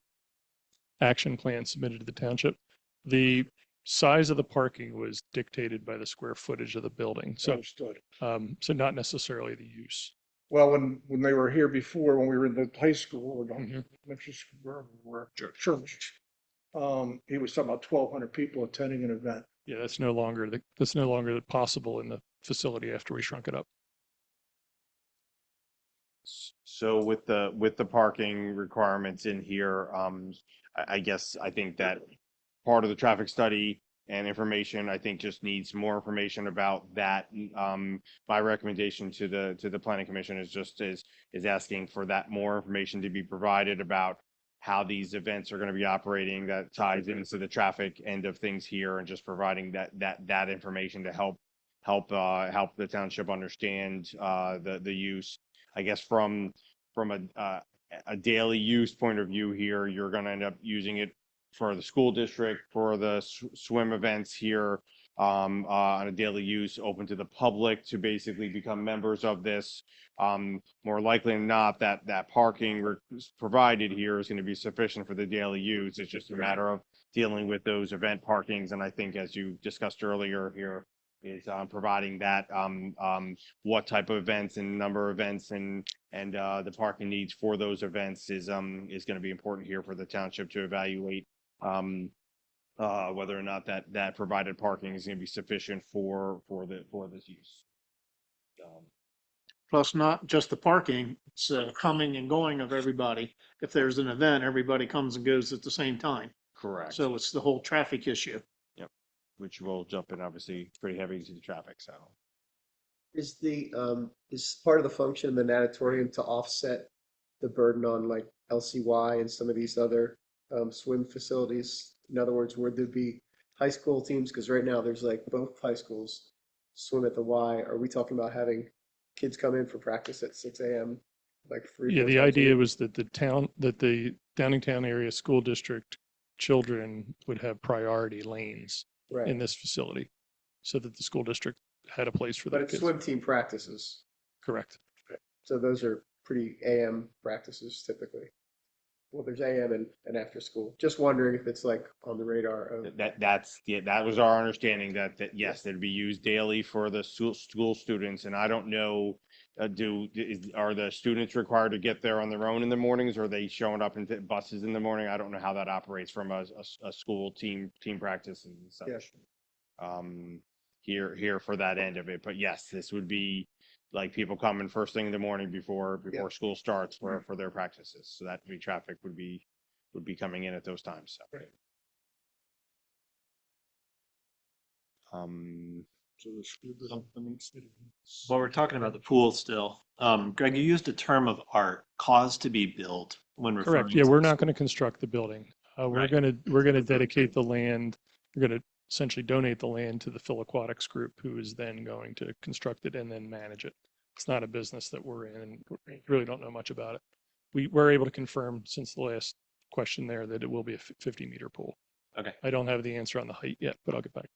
action plan submitted to the township. The size of the parking was dictated by the square footage of the building. So, Understood. so not necessarily the use. Well, when they were here before, when we were in the high school or Mhm. elementary school, wherever we were, church, he was talking about 1,200 people attending an event. Yeah, that's no longer possible in the facility after we shrunk it up. So with the parking requirements in here, I guess I think that part of the traffic study and information, I think just needs more information about that. My recommendation to the planning commission is asking for that more information to be provided about how these events are going to be operating that ties into the traffic end of things here, and just providing that information to help the township understand the use. I guess from a daily use point of view here, you're going to end up using it for the school district, for the swim events here, on a daily use, open to the public to basically become members of this. More likely than not, that parking provided here is going to be sufficient for the daily use. It's just a matter of dealing with those event parkings. And I think, as you discussed earlier here, is providing that what type of events and number of events and the parking needs for those events is going to be important here for the township to evaluate whether or not that provided parking is going to be sufficient for this use. Plus not just the parking, it's coming and going of everybody. If there's an event, everybody comes and goes at the same time. Correct. So it's the whole traffic issue. Which will jump in obviously pretty heavy into the traffic. So Is is part of the function of the natatorium to offset the burden on like LCY and some of these other swim facilities? In other words, would there be high school teams? Because right now there's like both high schools swim at the Y. Are we talking about having kids come in for practice at 6 a.m. like three? Yeah, four the times a idea week? was that the Downingtown area school district children would have priority lanes in Right, this facility so that the school district had a place for but their it's kids. swim team practices, Correct. so those are pretty AM practices typically. Well, there's AM and after school. Just wondering if it's like on the radar of. That was our understanding that yes, it'd be used daily for the school students. And I don't know, are the students required to get there on their own in the mornings? Or are they showing up in buses in the morning? I don't know how that operates from a school team practice and such. Here for that end of it. But yes, this would be like people coming first thing in the morning before school starts for their practices. So that would be traffic would be coming in at those times. So. So the school doesn't. Well, we're talking about the pool still. Greg, you used a term of art, cause to be built when referring. Correct. Yeah, to we're the not going to school. construct the building. We're Right. going to dedicate the land. We're going to essentially donate the land to the Phil Aquatics group, who is then going to construct it and then manage it. It's not a business that we're in, and we really don't know much about it. We were able to confirm since the last question there that it will be a 50-meter pool. Okay. I don't have the answer on the height yet, but I'll get back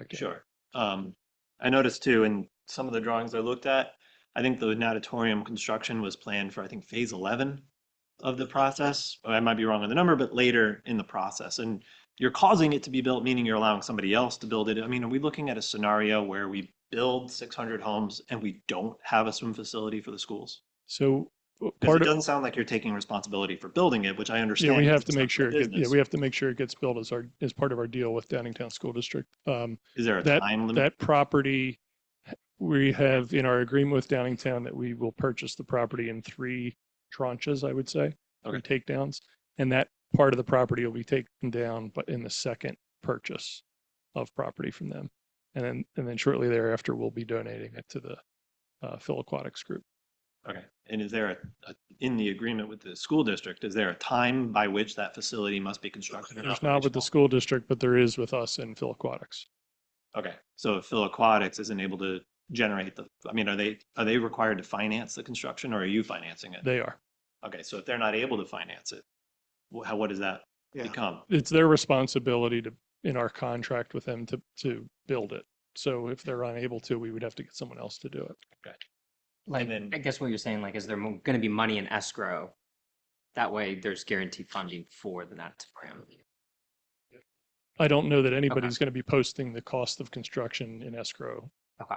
to you. Sure. I noticed too, in some of the drawings I looked at, I think the natatorium construction was planned for, I think, phase 11 of the process. I might be wrong on the number, but later in the process. And you're causing it to be built, meaning you're allowing somebody else to build it. I mean, are we looking at a scenario where we build 600 homes and we don't have a swim facility for the schools? So Because part it of, doesn't sound like you're taking responsibility for building it, which I understand. yeah, we have because to it's make not sure the it gets, business. we have to make sure it gets built as part of our deal with Downingtown School District. Is there a that time limit? that property, we have in our agreement with Downingtown that we will purchase the property in 3 tranches, I would say, 3 takedowns. And that part of the property will be taken down, but in the second purchase of property from them. And then shortly thereafter, we'll be donating it to the Phil Aquatics group. Okay. And is there in the agreement with the school district, is there a time by which that facility must be constructed? and There's not with the operational? school district, but there is with us and Phil Aquatics. Okay. So if Phil Aquatics isn't able to generate are they required to finance the construction, or are you financing it? They are. Okay. So if they're not able to finance it, what does that become? It's their responsibility in our contract with them to build it. So if they're unable to, we would have to get someone else to do it. Okay. Like, then- I guess what you're saying, like, is there going to be money in escrow? That way there's guaranteed funding for the natatorium. I don't know that anybody's going to be posting the cost of construction in escrow. Okay.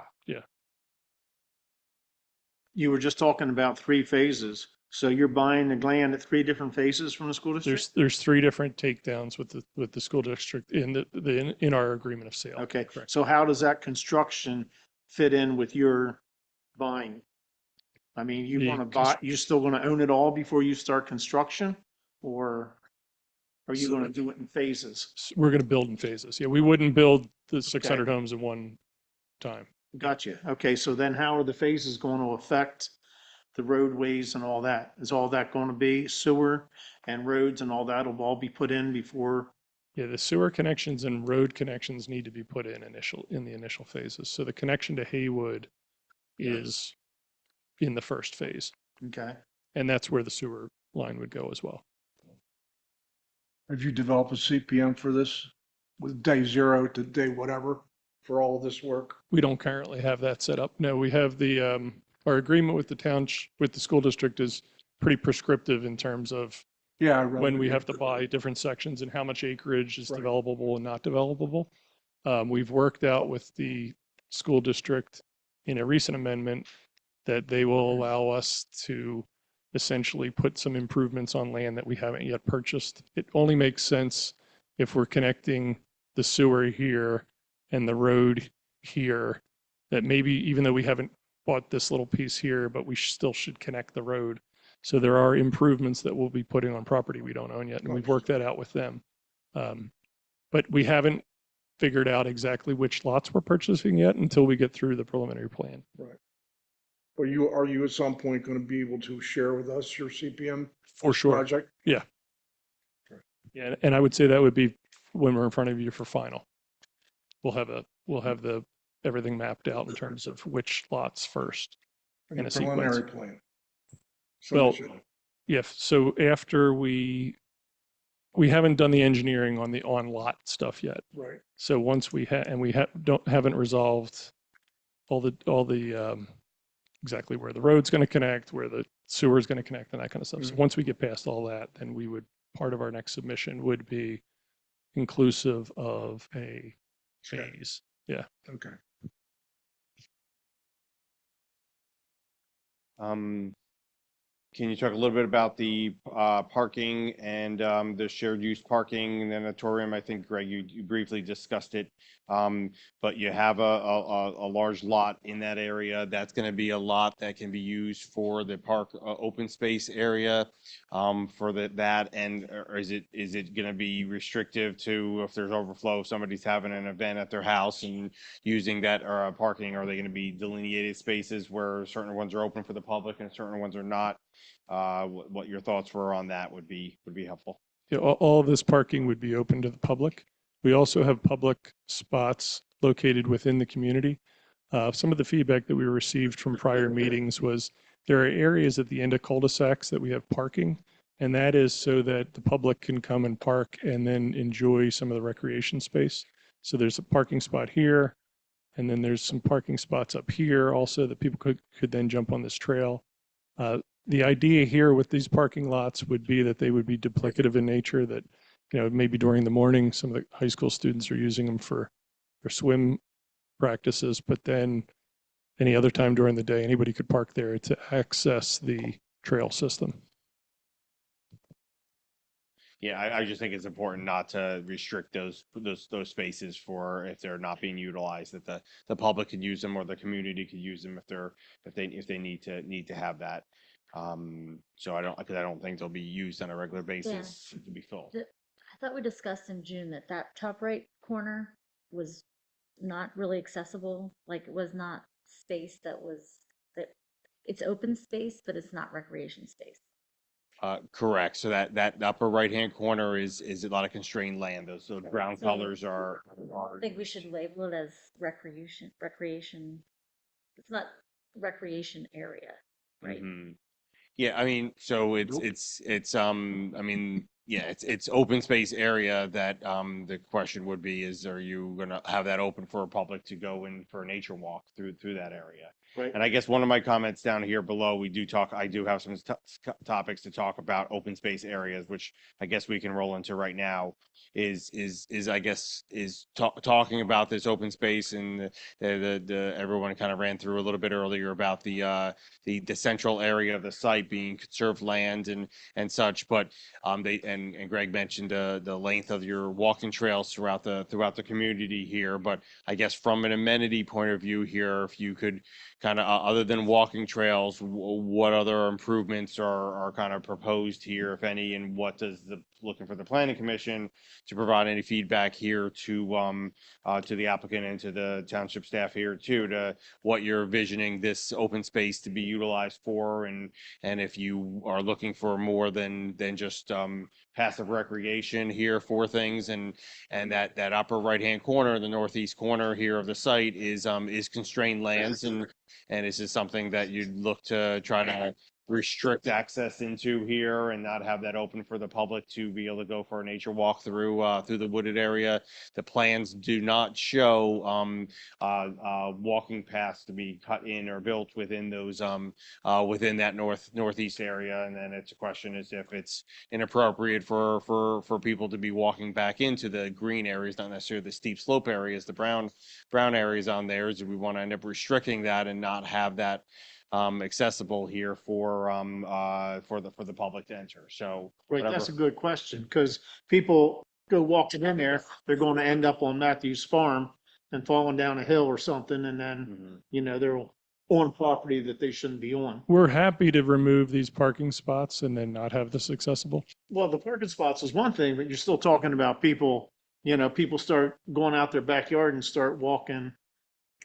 You were just talking about 3 phases. So you're buying the land at 3 different phases from the school district? There's 3 different takedowns with the school district in our agreement of sale. Okay, Correct. so how does that construction fit in with your buying? I mean, you The want to buy, you still going to own it all before you start construction? Or are you going to do it in phases? We're going to build in phases. Yeah, we wouldn't build the 600 homes in one time. Gotcha. Okay, so then how are the phases going to affect the roadways and all that? Is all that going to be sewer and roads and all that will all be put in before? Yeah, the sewer connections and road connections need to be put in the initial phases. So the connection to Haywood is in the first phase, Okay. and that's where the sewer line would go as well. Have you developed a CPM for this with day 0 to day whatever for all of this work? We don't currently have that set up. No, we have our agreement with with the school district is pretty prescriptive in terms of Yeah. I read when it. we have to buy different sections and how much acreage is Right. developable and not developable. We've worked out with the school district in a recent amendment that they will allow us to essentially put some improvements on land that we haven't yet purchased. It only makes sense if we're connecting the sewer here and the road here, that maybe even though we haven't bought this little piece here, but we still should connect the road. So there are improvements that we'll be putting on property we don't own yet, and we've worked that out with them. But we haven't figured out exactly which lots we're purchasing yet until we get through the preliminary plan. Right. Are you at some point going to be able to share with us your CPM For sure. project? Yeah, and I would say that would be when we're in front of you for final. we'll have everything mapped out in terms of which lots first. In In the a sequence. preliminary plan. Well, Submission. Yes, so after we haven't done the engineering on the on-lot stuff yet. Right. So once we haven't resolved all the exactly where the road's going to connect, where the sewer's going to connect, and that kind of stuff. So once we get past all that, then part of our next submission would be inclusive of a phase. Yeah. Okay. Can you talk a little bit about the parking and the shared use parking and the natatorium? I think, Greg, you briefly discussed it. But you have a large lot in that area. That's going to be a lot that can be used for the park open space area for that. And or is it going to be restrictive to if there's overflow, if somebody's having an event at their house and using that parking? Are they going to be delineated spaces where certain ones are open for the public and certain ones are not? What your thoughts were on that would be helpful. Yeah, all of this parking would be open to the public. We also have public spots located within the community. Some of the feedback that we received from prior meetings was there are areas at the end of cul-de-sacs that we have parking, and that is so that the public can come and park and then enjoy some of the recreation space. So there's a parking spot here, and then there's some parking spots up here also that people could then jump on this trail. The idea here with these parking lots would be that they would be duplicative in nature, that, maybe during the morning, some of the high school students are using them for swim practices, but then any other time during the day, anybody could park there to access the trail system. Yeah, I just think it's important not to restrict those spaces for if they're not being utilized, that the public could use them or the community could use them if they need to have that. So I don't think they'll be used on a regular basis to be filled. I thought we discussed in June that top right corner was not really accessible. Like it was not space that it's open space, but it's not recreation space. Correct. So that upper right-hand corner is a lot of constrained land. Those brown colors are. I think we should label it as recreation. It's not recreation area, right? Mm-hmm. Yeah, I mean, so it's open space area that the question would be is, are you gonna have that open for a public to go in for a nature walk through that area? Right. And I guess one of my comments down here below, I do have some topics to talk about open space areas, which I guess we can roll into right now, is talking about this open space, and the everyone kind of ran through a little bit earlier about the central area of the site being conserved land and such, but and Greg mentioned the length of your walking trails throughout the community here, but I guess from an amenity point of view here, if you could kind of other than walking trails, what other improvements are kind of proposed here, if any, and what does looking for the planning commission to provide any feedback here to the applicant and to the township staff here too, to what you're envisioning this open space to be utilized for, and if you are looking for more than just passive recreation here for things, and that upper right hand corner, the northeast corner here of the site is constrained lands, and this is something that you'd look to try to restrict access into here and not have that open for the public to be able to go for a nature walk through the wooded area. The plans do not show walking paths to be cut in or built within those within that northeast area. And then it's a question is if it's inappropriate for people to be walking back into the green areas, not necessarily the steep slope areas, the brown areas on there. Is we want to end up restricting that and not have that accessible here for the public to enter. So Right, that's a good question, because people go walking in there, they're going to end up on Matthew's farm and falling down a hill or something, and then, they're on property that they shouldn't be on. We're happy to remove these parking spots and then not have this accessible. Well, the parking spots is one thing, but you're still talking about people, people start going out their backyard and start walking,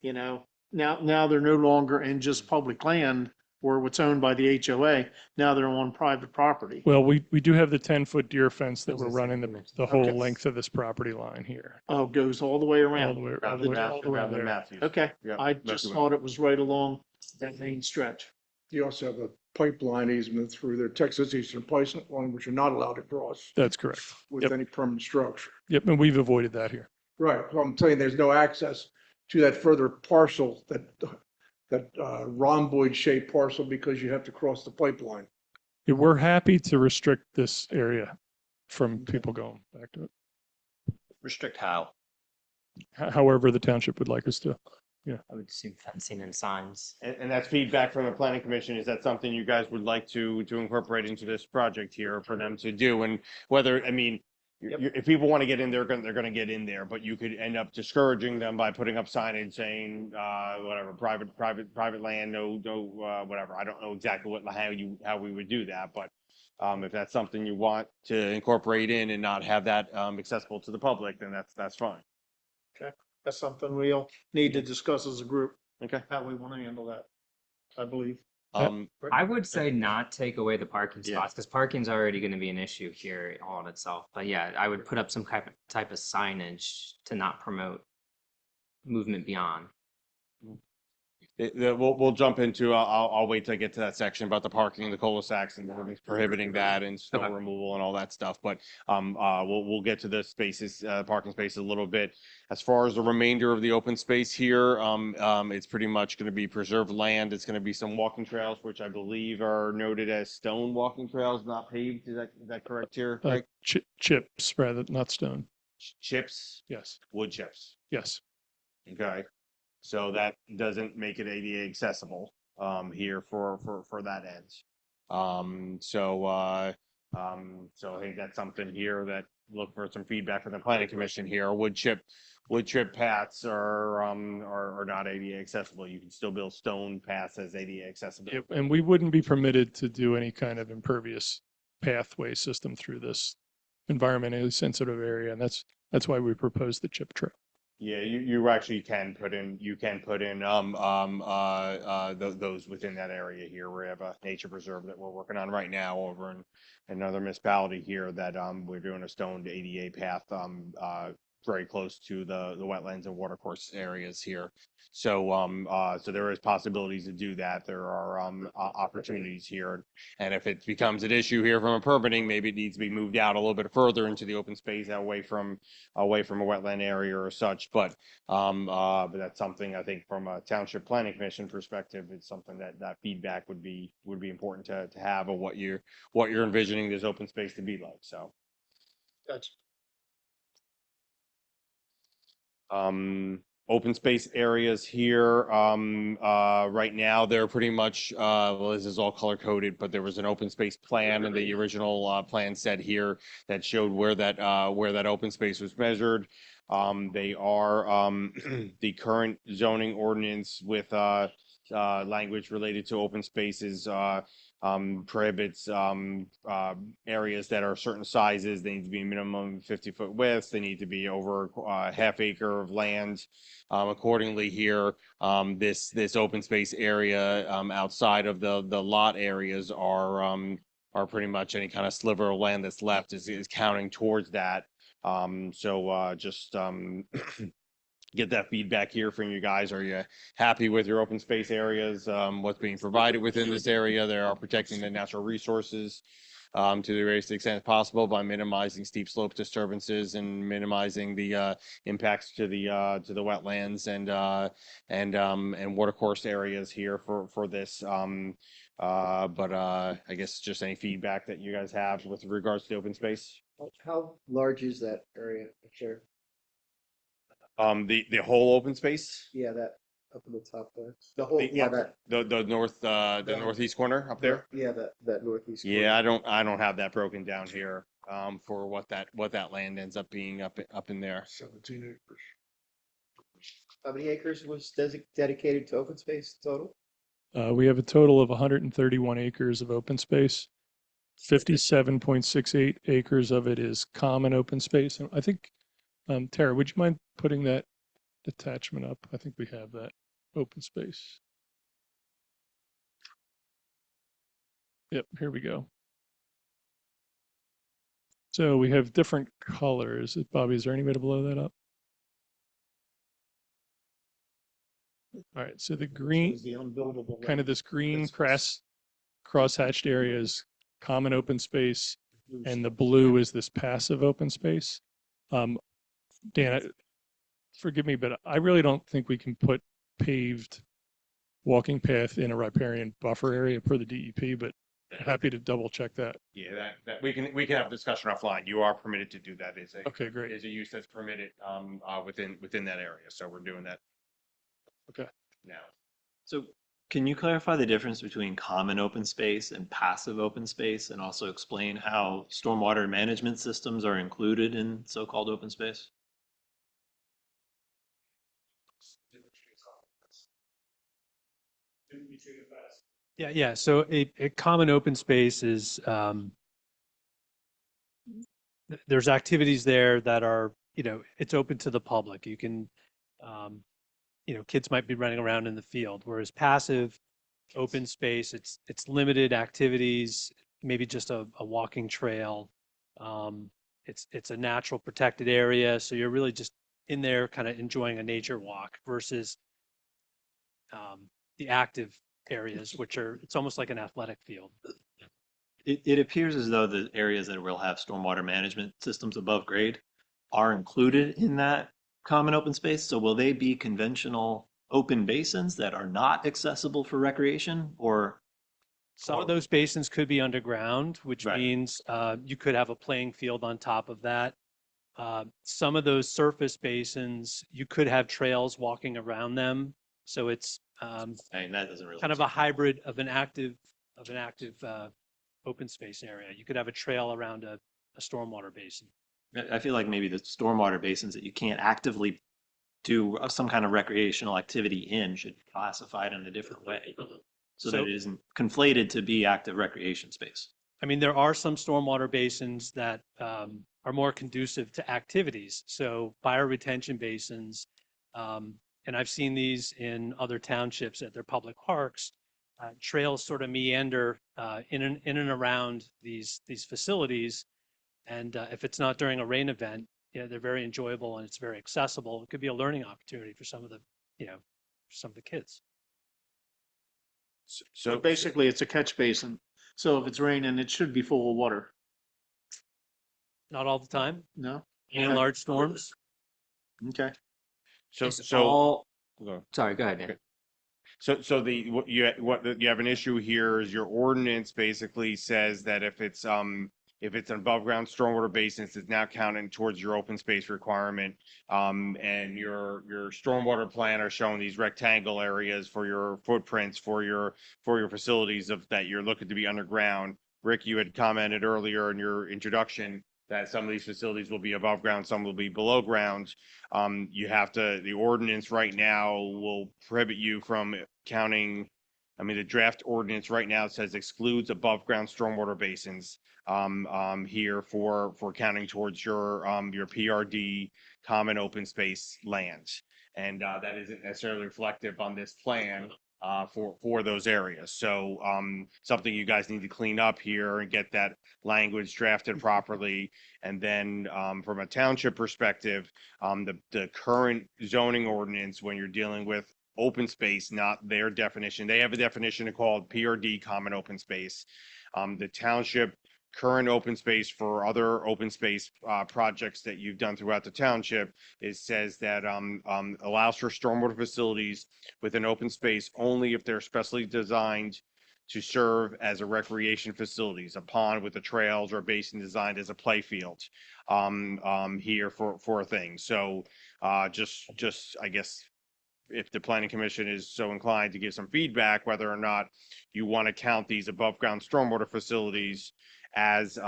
now they're no longer in just public land or what's owned by the HOA. Now they're on private property. Well, we do have the 10-foot deer fence that Those we're are running something the whole Okay. length of this property line here. Oh, it goes all the way All the around. way, all Around the the way, Matthews- all the way around the there. Matthews. Okay, Yep, I that's just the way. thought it was right along that main stretch. You also have a pipeline easement through their Texas Eastern Pipeline, which you're not allowed to cross That's correct. with Yep. any permanent structure. Yep, and we've avoided that here. Right, so I'm saying there's no access to that further parcel, that rhomboid shaped parcel, because you have to cross the pipeline. Yeah, we're happy to restrict this area from people going back to it. Restrict how? However, the township would like us to. I would assume fencing and signs. And that's feedback from the planning commission. Is that something you guys would like to incorporate into this project here for them to do? And whether, I mean, if people want to get in, they're going to get in there, but you could end up discouraging them by putting up signage saying, whatever, private land, no, whatever. I don't know exactly how we would do that, but if that's something you want to incorporate in and not have that accessible to the public, then that's fine. That's something we'll need to discuss as a group, Okay. how we want to handle that, I believe. I would say not take away the parking Yeah. spots because parking's already going to be an issue here all in itself. But yeah, I would put up some type of signage to not promote movement beyond. We'll jump into, I'll wait till I get to that section about the parking, the cul-de-sacs and prohibiting that and snow Okay. removal and all that stuff. But we'll get to the spaces, parking spaces a little bit. As far as the remainder of the open space here, it's pretty much going to be preserved land. It's going to be some walking trails, which I believe are noted as stone walking trails, not paved. Is that correct here? Right? Chips rather, not stone. Chips, Yes, wood chips. yes. Okay, so that doesn't make it ADA accessible here for that end. So I think that's something here that look for some feedback from the planning commission here. Wood chip paths are not ADA accessible. You can still build stone paths as ADA accessible. Yep, and we wouldn't be permitted to do any kind of impervious pathway system through this environmentally sensitive area, and that's why we proposed the chip trail. Yeah, you actually can put in those within that area here. We have a nature preserve that we're working on right now over in another municipality here that we're doing a stoned ADA path very close to the wetlands and watercourse areas here. So there is possibilities to do that. There are opportunities here. And if it becomes an issue here from a permitting, maybe it needs to be moved out a little bit further into the open space, away from a wetland area or such. But that's something I think from a township planning commission perspective, it's something that feedback would be important to have of what you're envisioning this open space to be like. So. Gotcha. Open space areas here, right now, they're pretty much, well, this is all color coded, but there was an open space plan and the original, plan said here that showed where that open space was measured. They are, the current zoning ordinance with, language related to open spaces, prohibits areas that are certain sizes. They need to be minimum 50-foot width. They need to be over a half acre of land. Accordingly here, this open space area outside of the lot areas are pretty much any kind of sliver of land that's left is counting towards that. Just get that feedback here from you guys. Are you happy with your open space areas? What's being provided within this area? They are protecting the natural resources to the greatest extent possible by minimizing steep slope disturbances and minimizing the impacts to the wetlands and watercourse areas here for this. I guess just any feedback that you guys have with regards to the open space. How large is that area, Chair? The whole open space? Yeah, that up in the top there. The whole, Yeah, that, the northeast corner up there? yeah, that northeast. Yeah, I don't have that broken down here, for what that land ends up being up in there. 17 acres. How many acres was dedicated to open space total? We have a total of 131 acres of open space. 57.68 acres of it is common open space. And I think, Tara, would you mind putting that attachment up? I think we have that open space. Yep, here we go. So we have different colors. Bobby, is there any way to blow that up? All right, so the green, Shows the unbuildable kind of this green business. crosshatched area is common open space, and the blue is this passive open space. Dan, forgive me, but I really don't think we can put paved walking path in a riparian buffer area per the DEP, but happy to double check that. Yeah, that we can have a discussion offline. You are permitted to do that. Okay, great. Is a use that's permitted within that area. So we're doing that. Okay. Now. So can you clarify the difference between common open space and passive open space, and also explain how stormwater management systems are included in so-called open space? Yeah. So a common open space is, there's activities there that are, it's open to the public. You can, kids might be running around in the field, whereas passive open space, it's limited activities, maybe just a walking trail. It's a natural protected area. So you're really just in there kind of enjoying a nature walk versus the active areas, which are, it's almost like an athletic field. It appears as though the areas that will have stormwater management systems above grade are included in that common open space. So will they be conventional open basins that are not accessible for recreation, or? Some of those basins could be underground, which Right. means you could have a playing field on top of that. Some of those surface basins, you could have trails walking around them. So it's I mean, that doesn't really. kind of a hybrid of an active open space area. You could have a trail around a stormwater basin. I feel like maybe the stormwater basins that you can't actively do some kind of recreational activity in should be classified in a different way, so that it isn't conflated to be active recreation space. I mean, there are some stormwater basins that are more conducive to activities. So bioretention basins, and I've seen these in other townships at their public parks. Trails sort of meander in and around these facilities, and if it's not during a rain event, they're very enjoyable and it's very accessible. It could be a learning opportunity for some of the kids. So basically, it's a catch basin. So if it's raining, it should be full of water. Not all the time. No? In large storms. Okay. Sorry, go ahead, Dan. So what you have an issue here is your ordinance basically says that if it's an above ground stormwater basin, it's now counted towards your open space requirement. And your stormwater plan are showing these rectangle areas for your footprints for your facilities that you're looking to be underground. Rick, you had commented earlier in your introduction that some of these facilities will be above ground, some will be below ground. The ordinance right now will prohibit you from counting. I mean, the draft ordinance right now says excludes above ground stormwater basins here for counting towards your PRD common open space land. And that isn't necessarily reflective on this plan for those areas. So something you guys need to clean up here and get that language drafted properly. And then from a township perspective, the current zoning ordinance, when you're dealing with open space, not their definition, they have a definition called PRD common open space. The township current open space for other open space projects that you've done throughout the township, it says that allows for stormwater facilities within open space only if they're specially designed to serve as a recreation facilities, a pond with the trails or a basin designed as a play field here for a thing. So just I guess if the planning commission is so inclined to give some feedback, whether or not you want to count these above ground stormwater facilities as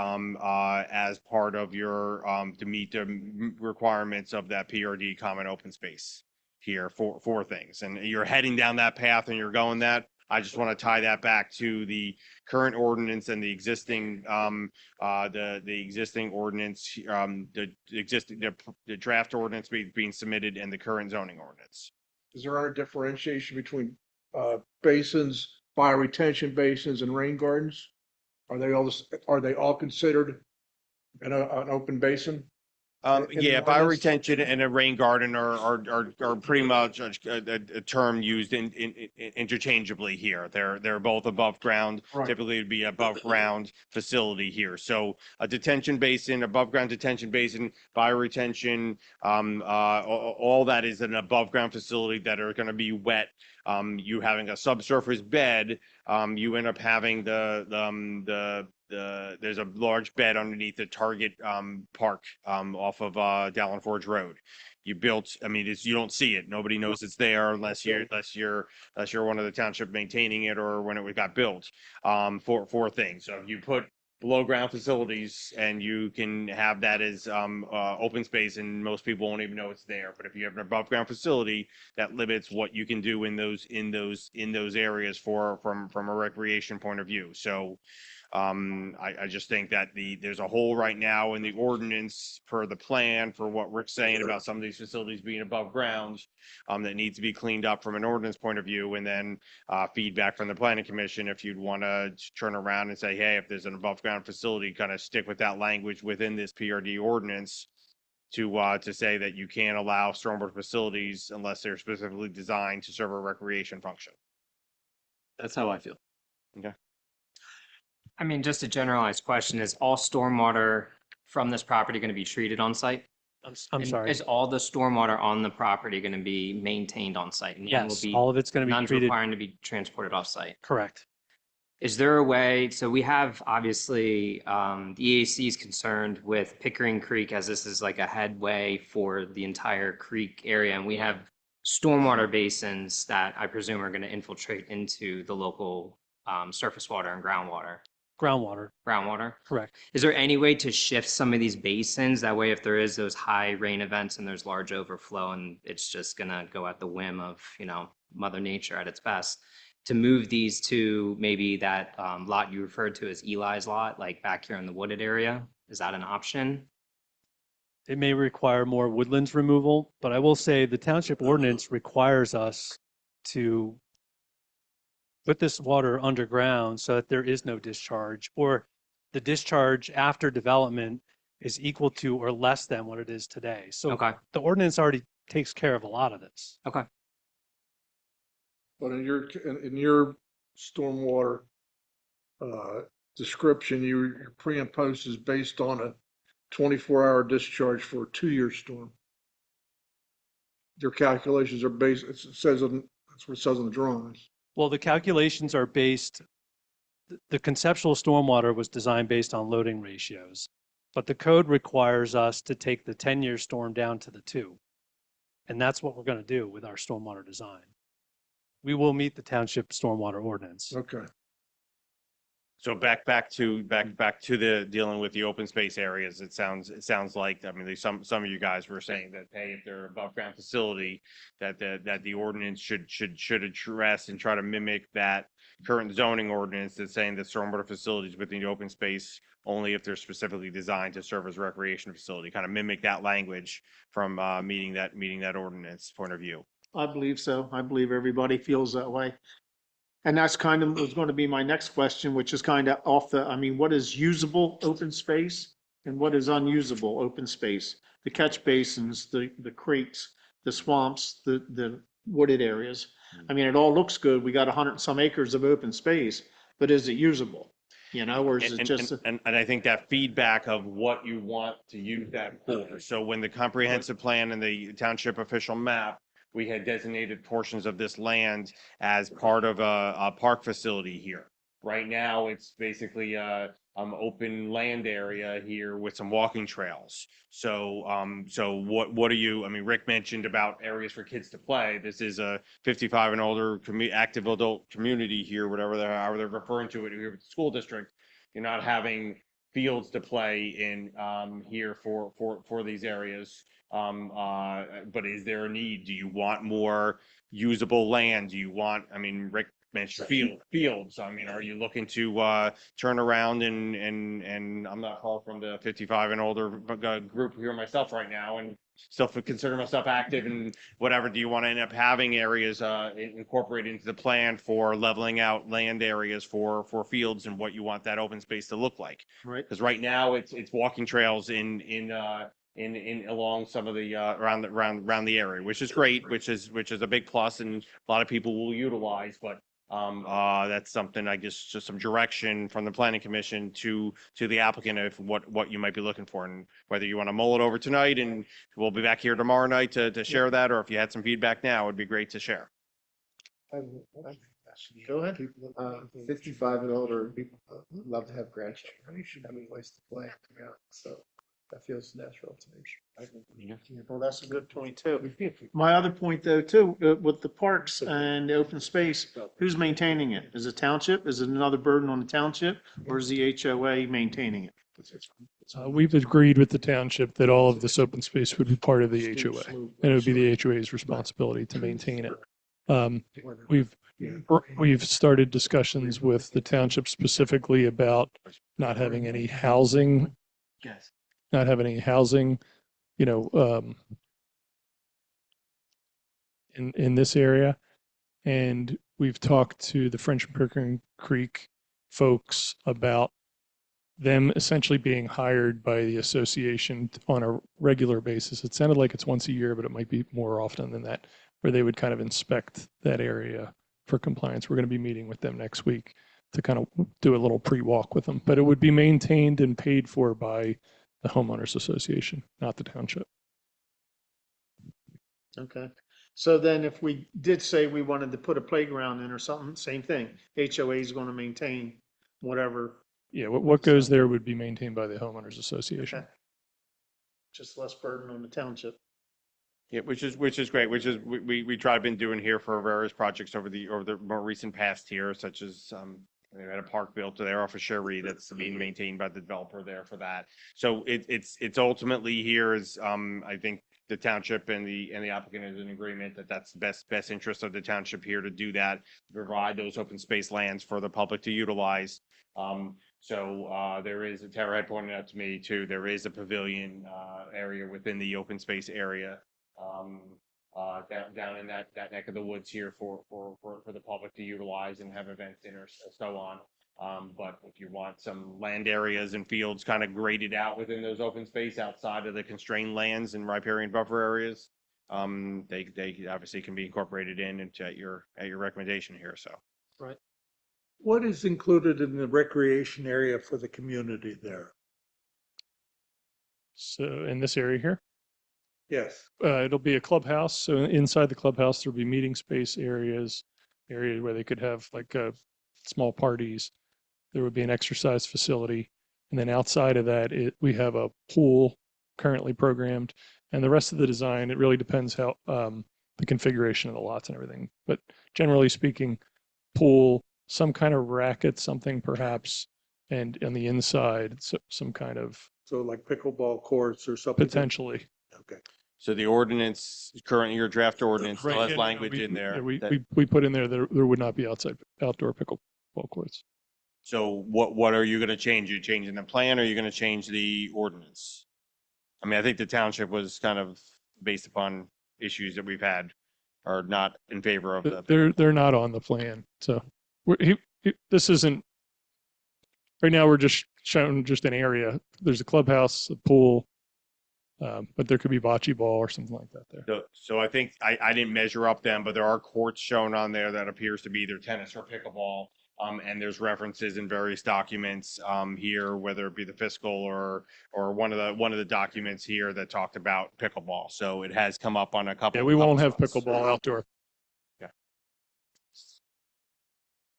part of your to meet the requirements of that PRD common open space here for things. And you're heading down that path and you're going that. I just want to tie that back to the current ordinance and the existing the existing ordinance, the draft ordinance being submitted and the current zoning ordinance. Is there a differentiation between basins, bioretention basins, and rain gardens? Are they all considered an open basin? in the Yeah, ordinance? bioretention and a rain garden are pretty much a term used interchangeably here. They're both above ground. Right. Typically, it'd be above ground facility here. So a detention basin, above ground detention basin, bioretention, all that is an above ground facility that are going to be wet. You having a subsurface bed, you end up having there's a large bed underneath the Target park off of Dallin Forge Road. You built, I mean, you don't see it. Nobody knows it's there unless you're one of the township maintaining it or when it got built for things. So you put below ground facilities and you can have that as open space and most people won't even know it's there. But if you have an above ground facility, that limits what you can do in those areas from a recreation point of view. So I just think that there's a hole right now in the ordinance for the plan for what Rick's saying about some of these facilities being above ground that needs to be cleaned up from an ordinance point of view, and then feedback from the planning commission if you'd want to turn around and say, hey, if there's an above ground facility, kind of stick with that language within this PRD ordinance to say that you can't allow stormwater facilities unless they're specifically designed to serve a recreation function. That's how I feel. Okay. I mean, just a generalized question, is all stormwater from this property going to be treated on site? I'm And sorry. Is all the stormwater on the property going to be maintained on site? None will Yes, be- all of it's going to be None's treated. requiring to be transported off site. Correct. Is there a way, so we have obviously, the EAC is concerned with Pickering Creek as this is like a headway for the entire creek area. And we have stormwater basins that I presume are going to infiltrate into the local surface water and groundwater. Groundwater. Correct. Is there any way to shift some of these basins? That way, if there is those high rain events and there's large overflow and it's just gonna go at the whim of, Mother Nature at its best, to move these to maybe that lot you referred to as Eli's lot, like back here in the wooded area? Is that an option? It may require more woodlands removal, but I will say the township ordinance requires us to put this water underground so that there is no discharge, or the discharge after development is equal to or less than what it is today. So Okay, the ordinance already takes care of a lot of this. okay. But in your stormwater description, your pre and post is based on a 24-hour discharge for a 2-year storm. Your calculations are based, that's what it says on the drawings. Well, the calculations are based, the conceptual stormwater was designed based on loading ratios, but the code requires us to take the 10-year storm down to the 2. And that's what we're going to do with our stormwater design. We will meet the township stormwater ordinance. Okay. So back to the dealing with the open space areas. It sounds like, I mean, there's some of you guys were saying that, hey, if they're above ground facility, that the ordinance should address and try to mimic that current zoning ordinance that's saying that stormwater facilities within the open space only if they're specifically designed to serve as a recreation facility. Kind of mimic that language from meeting that ordinance point of view. I believe so. I believe everybody feels that way. And that's kind of was going to be my next question, which is kind of what is usable open space and what is unusable open space? The catch basins, the creeks, the swamps, the wooded areas. I mean, it all looks good. We got 100 and some acres of open space, but is it usable? Or is it just? And I think that feedback of what you want to use that for. So when the comprehensive plan and the township official map, we had designated portions of this land as part of a park facility here. Right now, it's basically open land area here with some walking trails. So what are you? I mean, Rick mentioned about areas for kids to play. This is a 55 and older active adult community here, however they're referring to it here with the school district. You're not having fields to play in here for these areas. But is there a need? Do you want more usable land? Do you want, I mean, Rick mentioned fields. I mean, are you looking to turn around and I'm not called from the 55 and older group here myself right now and still consider myself active and whatever. Do you want to end up having areas incorporated into the plan for leveling out land areas for fields and what you want that open space to look like? Right. Because right now it's walking trails in along some of the around the area, which is great, which is a big plus, and a lot of people will utilize. But that's something, I guess, just some direction from the planning commission to the applicant of what you might be looking for, and whether you want to mull it over tonight, and we'll be back here tomorrow night to share that, or if you had some feedback now, it'd be great to share. Go ahead. 55 and older, people love to have grandchildren. Having a place to play, so that feels natural to me. Well, that's a good point too. My other point though, too, with the parks and the open space, who's maintaining it? Is it township? Is it another burden on the township, or is the HOA maintaining it? We've agreed with the township that all of this open space would be part of the HOA, and it would be the HOA's responsibility to maintain it. We've started discussions with the township specifically about not having any housing, in this area. And we've talked to the French and Pickering Creek folks about them essentially being hired by the association on a regular basis. It sounded like it's once a year, but it might be more often than that, where they would kind of inspect that area for compliance. We're going to be meeting with them next week to kind of do a little pre-walk with them, but it would be maintained and paid for by the homeowners association, not the township. Okay. So then if we did say we wanted to put a playground in or something, same thing. HOA is going to maintain whatever. Yeah, what goes there would be maintained by the homeowners association. Okay. Just less burden on the township. Yeah, which is great, which is we try been doing here for various projects over the more recent past here, such as they had a park built there off of Sherry that's being maintained by the developer there for that. So it's ultimately here is I think the township and the applicant is in agreement that that's the best interest of the township here to do that, to provide those open space lands for the public to utilize. So there is, Tara had pointed out to me too, there is a pavilion area within the open space area down in that neck of the woods here for the public to utilize and have events in or so on. But if you want some land areas and fields kind of graded out within those open space outside of the constrained lands and riparian buffer areas, they obviously can be incorporated into at your recommendation here. So. Right. What is included in the recreation area for the community there? So in this area here, Yes. it'll be a clubhouse. So inside the clubhouse, there'll be meeting space areas where they could have like small parties. There would be an exercise facility. And then outside of that, we have a pool currently programmed. And the rest of the design, it really depends how the configuration of the lots and everything. But generally speaking, pool, some kind of racket, something perhaps, and on the inside, some kind of. So like pickleball courts or something? Potentially. Okay. So the ordinance, currently your draft ordinance, still Right, has yeah, language in there. We put in there that there would not be outdoor pickleball courts. So what are you going to change? You changing the plan, or are you going to change the ordinance? I mean, I think the township was kind of based upon issues that we've had, are not in favor of the. They're not on the plan. So this isn't. Right now, we're just showing just an area. There's a clubhouse, a pool, but there could be bocce ball or something like that there. So I think I didn't measure up them, but there are courts shown on there that appears to be either tennis or pickleball. And there's references in various documents here, whether it be the fiscal or one of the documents here that talked about pickleball. So it has come up on a couple. Yeah, we won't have pickleball outdoor. Yeah.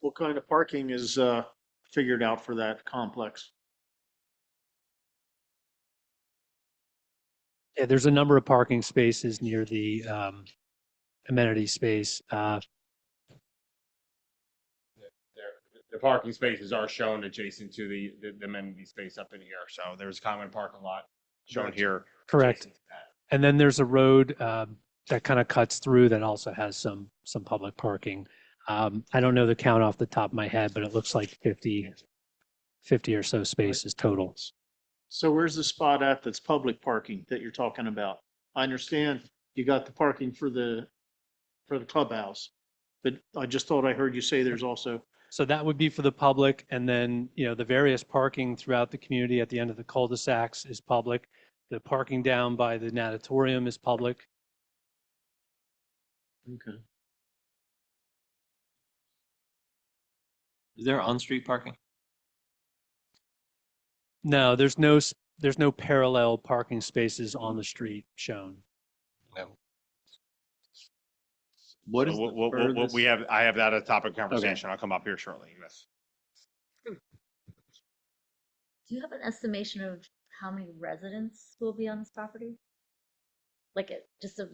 What kind of parking is figured out for that complex? Yeah, there's a number of parking spaces near the amenity space. The parking spaces are shown adjacent to the amenity space up in here. So there's a common parking lot shown here. Correct. And then there's a road that kind of cuts through that also has some public parking. I don't know the count off the top of my head, but it looks like 50 or so spaces total. So where's the spot at that's public parking that you're talking about? I understand you got the parking for the clubhouse, but I just thought I heard you say there's also, So that would be for the public, and then, the various parking throughout the community at the end of the cul-de-sacs is public. The parking down by the natatorium is public. okay. Is there on-street parking? No, there's no parallel parking spaces on the street shown. What is So the furthest? I have that as a topic of conversation. I'll come up here shortly. Yes. Do you have an estimation of how many residents will be on this property? Like just a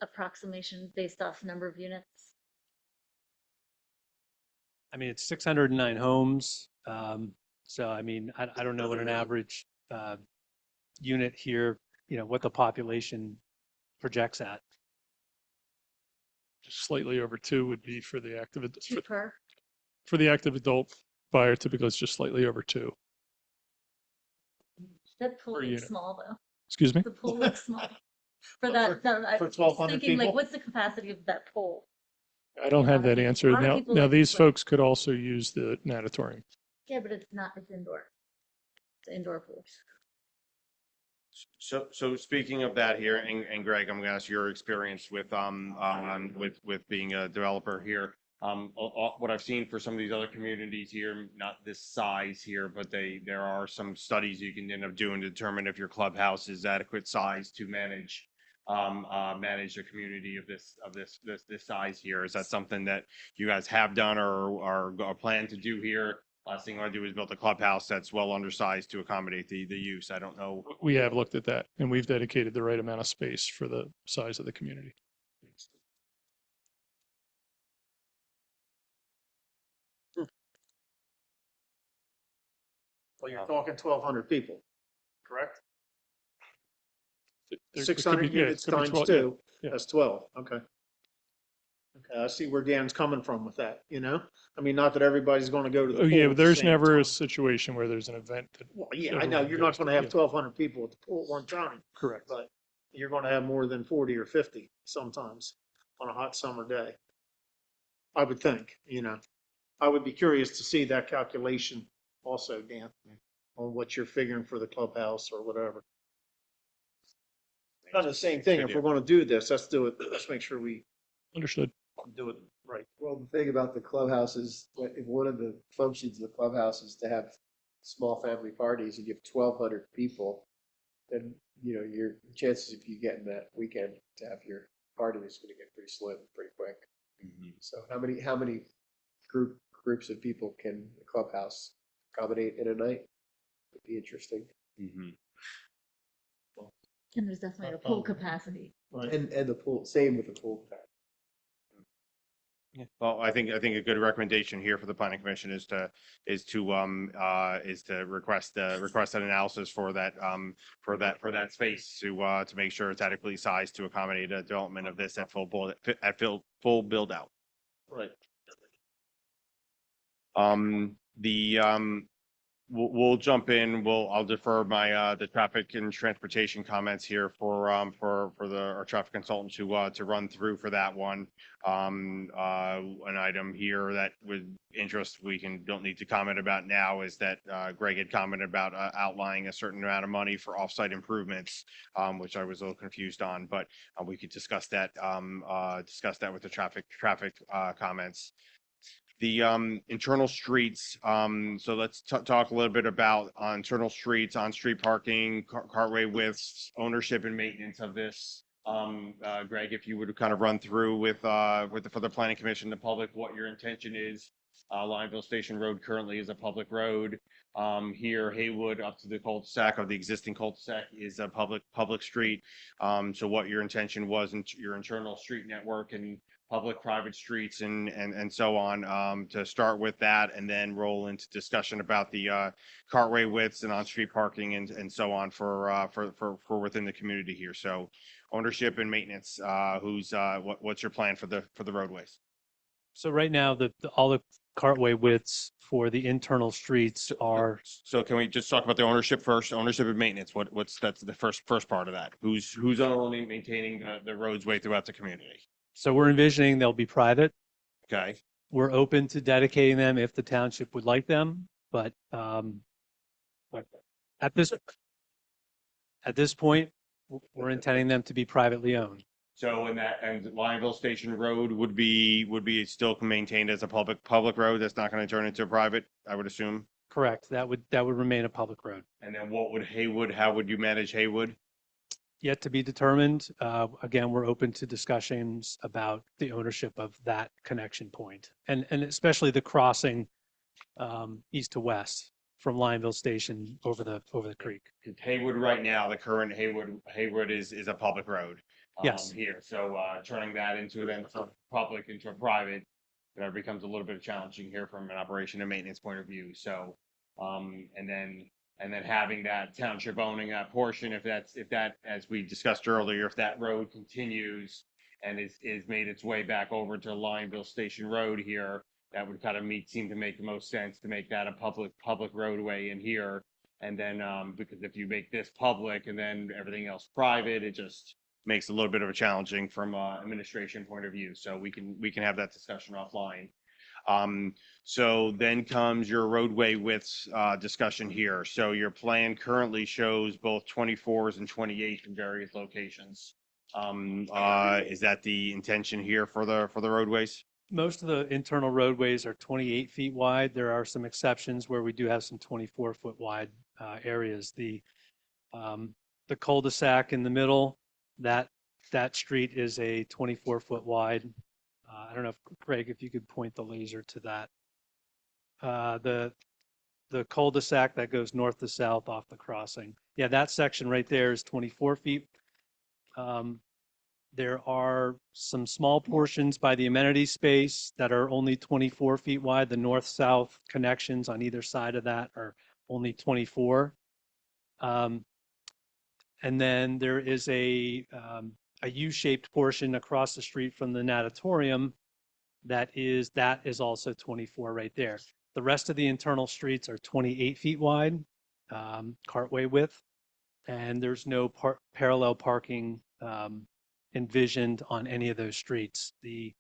approximation based off number of units? I mean, it's 609 homes. So, I mean, I don't know what an average unit here, what the population projects at. Just slightly over 2 would be for the active, Two per? for the active adult buyer, typically it's just slightly over 2. That pool Per looks unit. small though. Excuse me? The pool looks small. For that, no, I For was 1,200 thinking like, people? what's the capacity of that pool? I don't have that answer. lot of Now, people now like- these folks could also use the natatorium. Yeah, but it's not, it's indoor. It's an indoor pool. So speaking of that here, and Greg, I'm gonna ask your experience with being a developer here. What I've seen for some of these other communities here, not this size here, but there are some studies you can end up doing to determine if your clubhouse is adequate size to manage a community of this size here. Is that something that you guys have done or plan to do here? Last thing I want to do is build a clubhouse that's well undersized to accommodate the use. I don't know. We have looked at that and we've dedicated the right amount of space for the size of the community. Well, you're talking 1,200 people, correct? There could be- 600 yeah, it units could be times 12, 2, yeah. that's 12, okay. Okay, I see where Dan's coming from with that, I mean, not that everybody's gonna go to the Oh, pool. yeah, at but the there's same never time. a situation where there's an event that. Well, yeah, I know, everyone you're not goes to, gonna have yeah. 1,200 people at the pool at one time, Correct. but you're gonna have more than 40 or 50 sometimes on a hot summer day. I would think, I would be curious to see that calculation also, Dan, on what you're figuring for the clubhouse or whatever. Kind of the same thing, if we're gonna do this, let's do it, let's make sure we Understood. do it right. Well, the thing about the clubhouse is, if one of the functions of the clubhouse is to have small family parties, and you have 1,200 people, then, your chances of you getting that weekend to have your party is gonna get pretty slim, pretty quick. So how many groups of people can the clubhouse accommodate in a night? Would be interesting. And there's definitely a pool capacity. And the pool, same with the pool. Well, I think a good recommendation here for the planning commission is to request an analysis for that space to make sure it's adequately sized to accommodate a development of this at full build out. Right. We'll jump in. I'll defer the traffic and transportation comments here for our traffic consultant to run through for that one. An item here that would interest don't need to comment about now is that Greg had commented about outlining a certain amount of money for offsite improvements, which I was a little confused on, but we could discuss that with the traffic comments. The internal streets, so let's talk a little bit about internal streets, on-street parking, cartway widths, ownership and maintenance of this. Greg, if you would kind of run through for the planning commission, the public, what your intention is. Lionville Station Road currently is a public road. Here, Haywood up to the cul-de-sac of the existing cul-de-sac is a public street. So what your intention was in your internal street network and public, private streets and so on, to start with that and then roll into discussion about the cartway widths and on-street parking and so on for within the community here. So ownership and maintenance, what's your plan for the roadways? So right now, all the cartway widths for the internal streets are, So can we just talk about the ownership first? Ownership and maintenance, that's the first part of that. Who's only maintaining the roadsway throughout the community? so we're envisioning they'll be private. Okay, We're open to dedicating them if the township would like them, but at this point, we're intending them to be privately owned. so and Lionville Station Road would be still maintained as a public road? That's not gonna turn into a private, I would assume? Correct. That would remain a public road. And then what would Haywood, how would you manage Haywood? Yet to be determined. Again, we're open to discussions about the ownership of that connection point and especially the crossing east to west from Lionville Station over the creek. Haywood right now, the current Haywood is a public road. Yes. Here, so turning that into then from public into a private, becomes a little bit challenging here from an operation and maintenance point of view. So, and then having that township owning that portion, if that, as we discussed earlier, if that road continues and is made its way back over to Lionville Station Road here, that would kind of seem to make the most sense to make that a public roadway in here. And then, because if you make this public and then everything else private, it just makes it a little bit of a challenging from administration point of view. So we can have that discussion offline. So then comes your roadway widths discussion here. So your plan currently shows both 24s and 28s in various locations. Is that the intention here for the roadways? Most of the internal roadways are 28 feet wide. There are some exceptions where we do have some 24-foot wide areas. The cul-de-sac in the middle, that street is a 24-foot wide. I don't know if Craig, if you could point the laser to that. The cul-de-sac that goes north to south off the crossing. Yeah, that section right there is 24 feet. There are some small portions by the amenity space that are only 24 feet wide. The north-south connections on either side of that are only 24. And then there is a U-shaped portion across the street from the natatorium that is also 24 right there. The rest of the internal streets are 28 feet wide, cartway width, and there's no parallel parking envisioned on any of those streets. The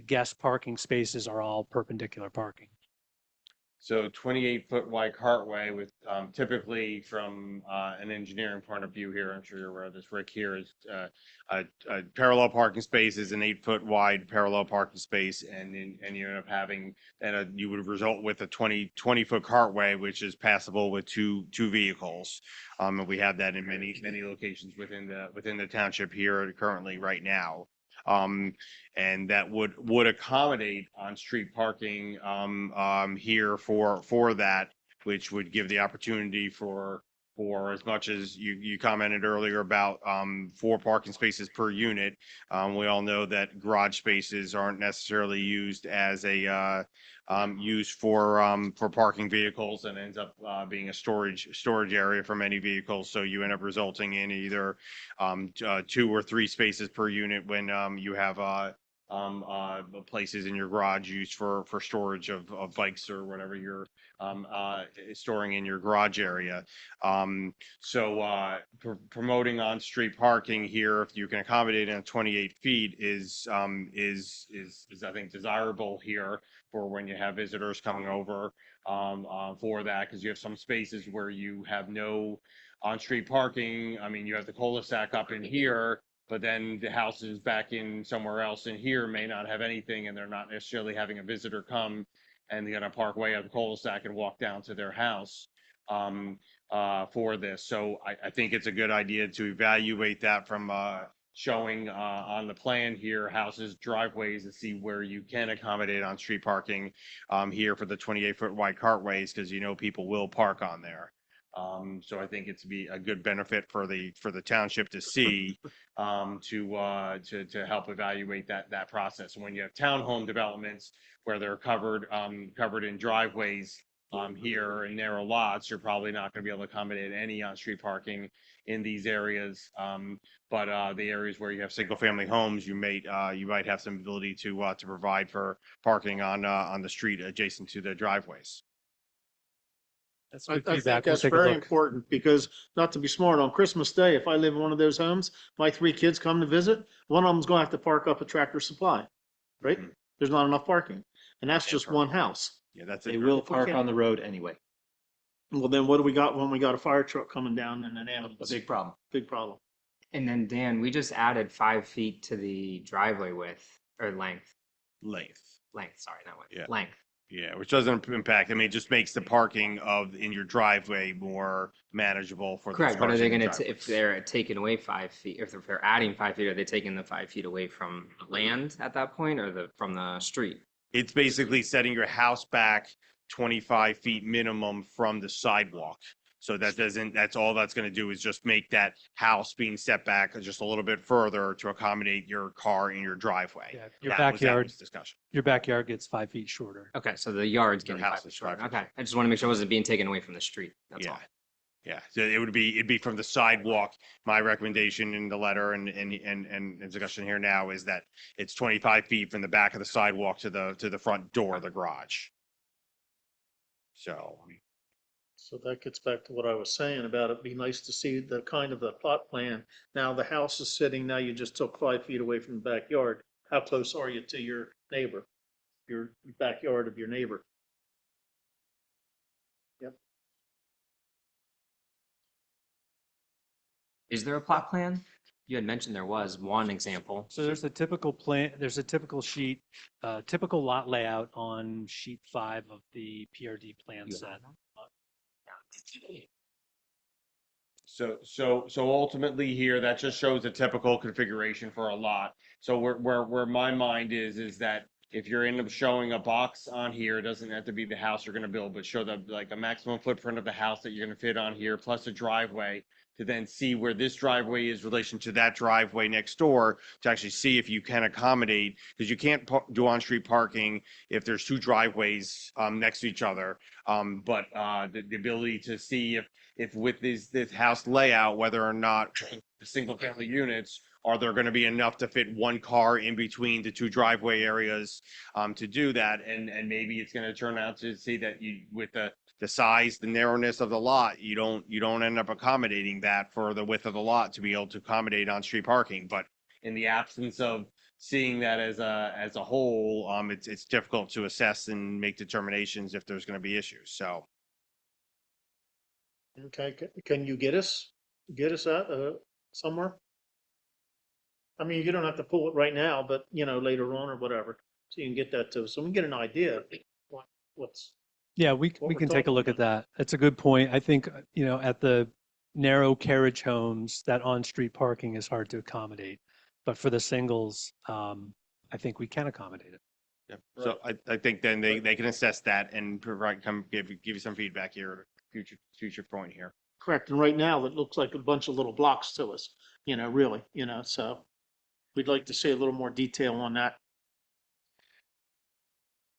guest parking spaces are all perpendicular parking. So 28-foot wide cartway with typically from an engineering point of view here, I'm sure you're aware of this, Rick, here is a parallel parking space is an 8-foot wide parallel parking space, and you end up having, you would result with a 20-foot cartway, which is passable with two vehicles. And we have that in many locations within the township here currently right now. And that would accommodate on-street parking here for that, which would give the opportunity for as much as you commented earlier about 4 parking spaces per unit. We all know that garage spaces aren't necessarily used as a used for parking vehicles, and ends up being a storage area for many vehicles. So you end up resulting in either 2 or 3 spaces per unit when you have places in your garage used for storage of bikes or whatever you're storing in your garage area. Promoting on-street parking here, if you can accommodate in 28 feet, is I think desirable here for when you have visitors coming over for that, because you have some spaces where you have no on-street parking. I mean, you have the cul-de-sac up in here, but then the houses back in somewhere else in here may not have anything, and they're not necessarily having a visitor come and they're going to park way up the cul-de-sac and walk down to their house for this. So I think it's a good idea to evaluate that from showing on the plan here, houses, driveways, and see where you can accommodate on-street parking here for the 28-foot wide cartways, because people will park on there. So I think it's be a good benefit for the township to see to help evaluate that process. And when you have townhome developments where they're covered in driveways, here in narrow lots, you're probably not going to be able to accommodate any on-street parking in these areas. But the areas where you have single-family homes, you might have some ability to provide for parking on the street adjacent to the driveways. That's I good think feedback. We'll that's take a very look. important because, not to be smart, on Christmas Day, if I live in one of those homes, my 3 kids come to visit, one of them's gonna have to park up at Tractor Supply, right? Mhm. There's not enough parking, and that's Yeah, just correct. one house. Yeah, that's They it. will If we park can't- on the road anyway. Well, then what do we got when we got a fire truck coming down and an ambulance? A big problem. Big problem. And then Dan, we just added 5 feet to the driveway width or length. Length. Sorry, not width. Yeah. Length. Yeah, which doesn't impact, I mean, it just makes the parking in your driveway more manageable for the Correct, but are cars they in the gonna, if driveways. they're taking away 5 feet, if they're adding 5 feet, are they taking the 5 feet away from the land at that point or from the street? It's basically setting your house back 25 feet minimum from the sidewalk. So that's all that's going to do is just make that house being set back just a little bit further to accommodate your car in your driveway. Yeah, your That backyard, was discussion. your backyard gets 5 feet shorter. Okay, so the yard's Your getting house 5 feet is shorter. 5 feet Okay, I just want to make sure it wasn't being taken away from the street. That's Yeah. all. Yeah, so it'd be from the sidewalk. My recommendation in the letter and discussion here now is that it's 25 feet from the back of the sidewalk to the front door of the garage. So, So that gets back to what I was saying about it'd be nice to see the kind of the plot plan. Now the house is sitting, now you just took 5 feet away from the backyard. How close are you to your neighbor? Your backyard of your neighbor? Is there a plot plan? You had mentioned there was one example. So there's a typical plan, there's a typical sheet, typical lot layout on sheet 5 of the PRD plan set. so ultimately here, that just shows a typical configuration for a lot. So where my mind is that if you're end up showing a box on here, it doesn't have to be the house you're gonna build, but show the maximum footprint of the house that you're gonna fit on here, plus a driveway, to then see where this driveway is in relation to that driveway next door, to actually see if you can accommodate, because you can't do on-street parking if there's 2 driveways next to each other. But the ability to see if with this house layout, whether or not the single-family units, are there going to be enough to fit 1 car in between the 2 driveway areas to do that? And maybe it's going to turn out to see that with the size, the narrowness of the lot, you don't end up accommodating that for the width of the lot to be able to accommodate on-street parking. But in the absence of seeing that as a whole, it's difficult to assess and make determinations if there's going to be issues. So. Okay, can you get us that somewhere? I mean, you don't have to pull it right now, but later on or whatever, so you can get that to us, so we can get an idea of what's. Yeah, we What we we're can take a talking look at that. That's a good point. I think, at the narrow carriage homes, that on-street parking is hard to accommodate. But for the singles, I think we can accommodate it. Yeah. So I think then they can assess that and give you some feedback here, future point here. Correct, and right now, it looks like a bunch of little blocks to us, really, so we'd like to see a little more detail on that.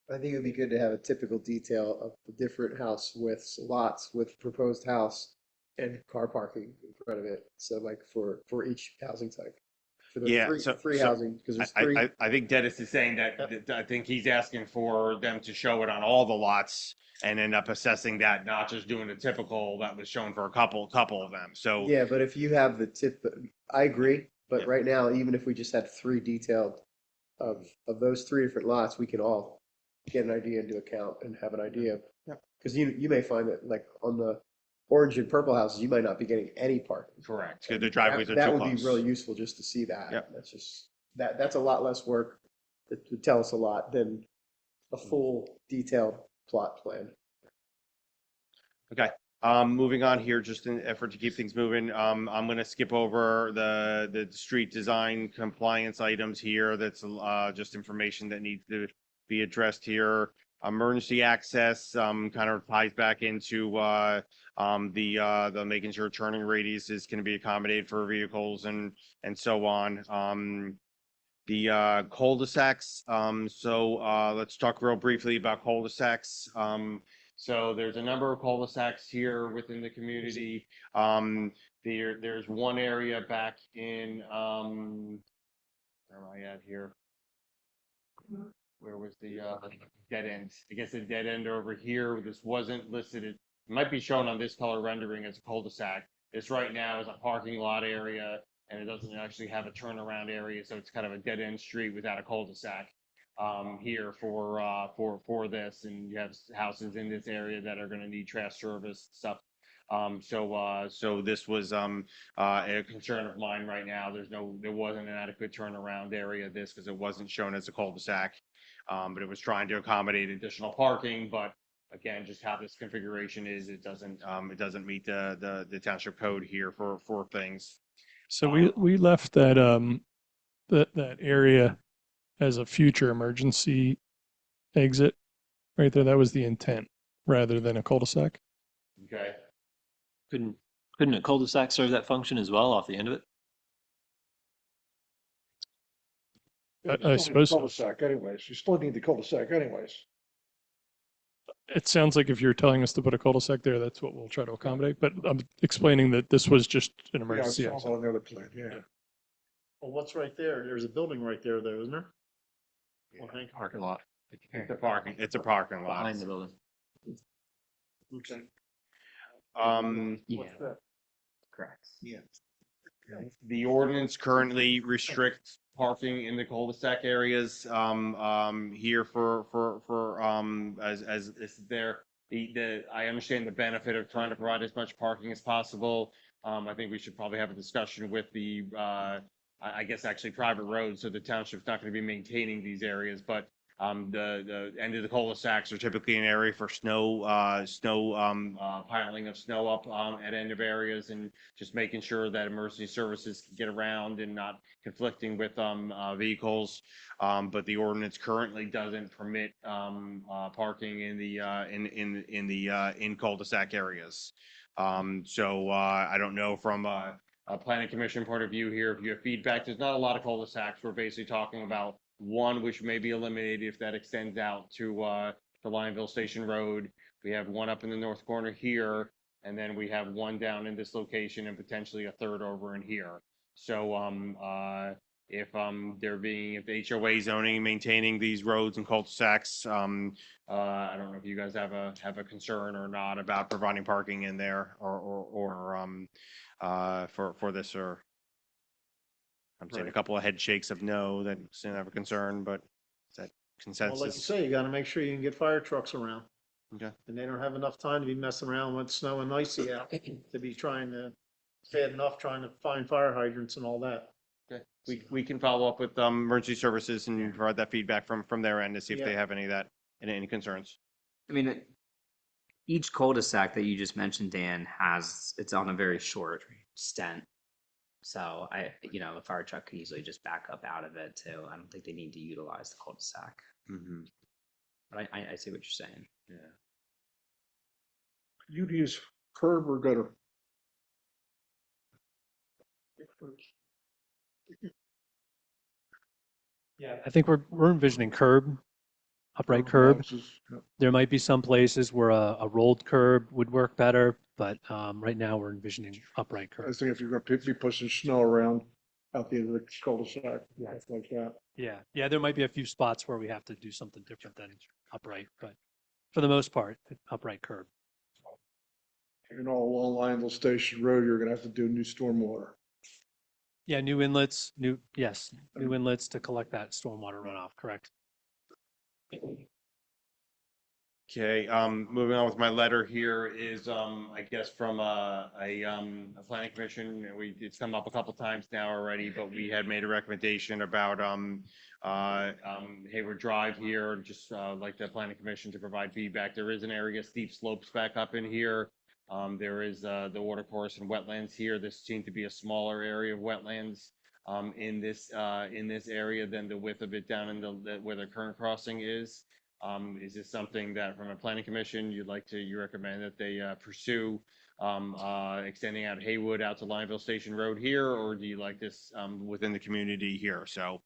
I think it would be good to have a typical detail of the different house widths, lots with proposed house and car parking in front of it. So like for each housing type. For the Yeah, three housing, because there's 3. I think Dennis is saying that I think he's asking for them to show it on all the lots and end up assessing that, not just doing the typical that was shown for a couple of them. So Yeah, but if you have the I agree, but Yeah. right now, even if we just had 3 detailed of those 3 different lots, we can all get an idea into account and have an idea. Because you may find that like on the orange and purple houses, you might not be getting any parking. correct, because the driveways are That too would close. be really useful just to see that. Yep. That's just, that's a lot less work. That would tell us a lot than a full detailed plot plan. Okay. Moving on here, just in effort to keep things moving, I'm going to skip over the street design compliance items here. That's just information that needs to be addressed here. Emergency access kind of ties back into the making sure turning radiuses can be accommodated for vehicles and so on. The cul-de-sacs. So let's talk real briefly about cul-de-sacs. So there's a number of cul-de-sacs here within the community. There's one area back in, where am I at here? Where was the dead end? I guess a dead end over here. This wasn't listed. It might be shown on this color rendering as a cul-de-sac. This right now is a parking lot area, and it doesn't actually have a turnaround area, so it's kind of a dead end street without a cul-de-sac here for this. And you have houses in this area that are going to need trash service stuff. So this was a concern of mine right now. There wasn't an adequate turnaround area this because it wasn't shown as a cul-de-sac. But it was trying to accommodate additional parking, but again, just how this configuration is, it doesn't meet the township code here for things. So we left that, that area as a future emergency exit right there. That was the intent rather than a cul-de-sac. Okay. Couldn't a cul-de-sac serve that function as well off the end of it? I suppose so. Cul-de-sac anyways. You still need the cul-de-sac anyways. It sounds like if you're telling us to put a cul-de-sac there, that's what we'll try to accommodate. But I'm explaining that this was just an Yeah, I emergency saw exit. that on the other plan, yeah. Well, what's right there? There's a building right there though, isn't there? I think. Parking lot. It's a parking lot. Behind the building. Okay. Yeah, What's that? correct. Yeah. The ordinance currently restricts parking in the cul-de-sac areas, here as is there. I understand the benefit of trying to provide as much parking as possible. I think we should probably have a discussion with the, I guess actually private roads, so the township's not gonna be maintaining these areas, but the end of the cul-de-sacs are typically an area for piling of snow up at end of areas, and just making sure that emergency services can get around and not conflicting with vehicles. But the ordinance currently doesn't permit parking in the in cul-de-sac areas. So I don't know from a planning commission point of view here, if you have feedback. There's not a lot of cul-de-sacs. We're basically talking about one which may be eliminated if that extends out to the Lionville Station Road. We have one up in the north corner here, and then we have one down in this location and potentially a third over in here. So if the HOA zoning maintaining these roads and cul-de-sacs, I don't know if you guys have a concern or not about providing parking in there or for this, or I'm seeing a couple of head shakes of no, that still have a concern, but is that Well, like you consensus? say, you gotta make sure you can get fire trucks around. Okay. And they don't have enough time to be messing around with snow and icy out to be trying to, bad enough trying to find fire hydrants and all that. Okay. We can follow up with emergency services and provide that feedback from their end to see if they Yeah. have any of that and any concerns. I mean, each cul-de-sac that you just mentioned, Dan, it's on a very short stent. So a fire truck could easily just back up out of it too. I don't think they need to utilize the cul-de-sac. Mm-hmm. But I see what you're saying. Yeah. You'd use curb or gutter? Yeah, I think we're envisioning curb, upright curb. Yeah. There might be some places where a rolled curb would work better, but right now we're envisioning upright I curb. think if you're gonna be pushing snow around out the end of the cul-de-sac, stuff like that. Yeah, there might be a few spots where we have to do something different than upright, but for the most part, upright curb. And all along Lionville Station Road, you're gonna have to do new stormwater. Yeah, new inlets to collect that stormwater runoff, correct? Okay, moving on with my letter here is, I guess from a planning commission. It's come up a couple times now already, but we had made a recommendation about Hayward Drive here. Just like the planning commission to provide feedback. There is an area, steep slopes back up in here. There is the water course and wetlands here. This seemed to be a smaller area of wetlands in this area than the width of it down in where the current crossing is. Is this something that from a planning commission you recommend that they pursue extending out Haywood out to Lionville Station Road here, or do you like this within the community here? So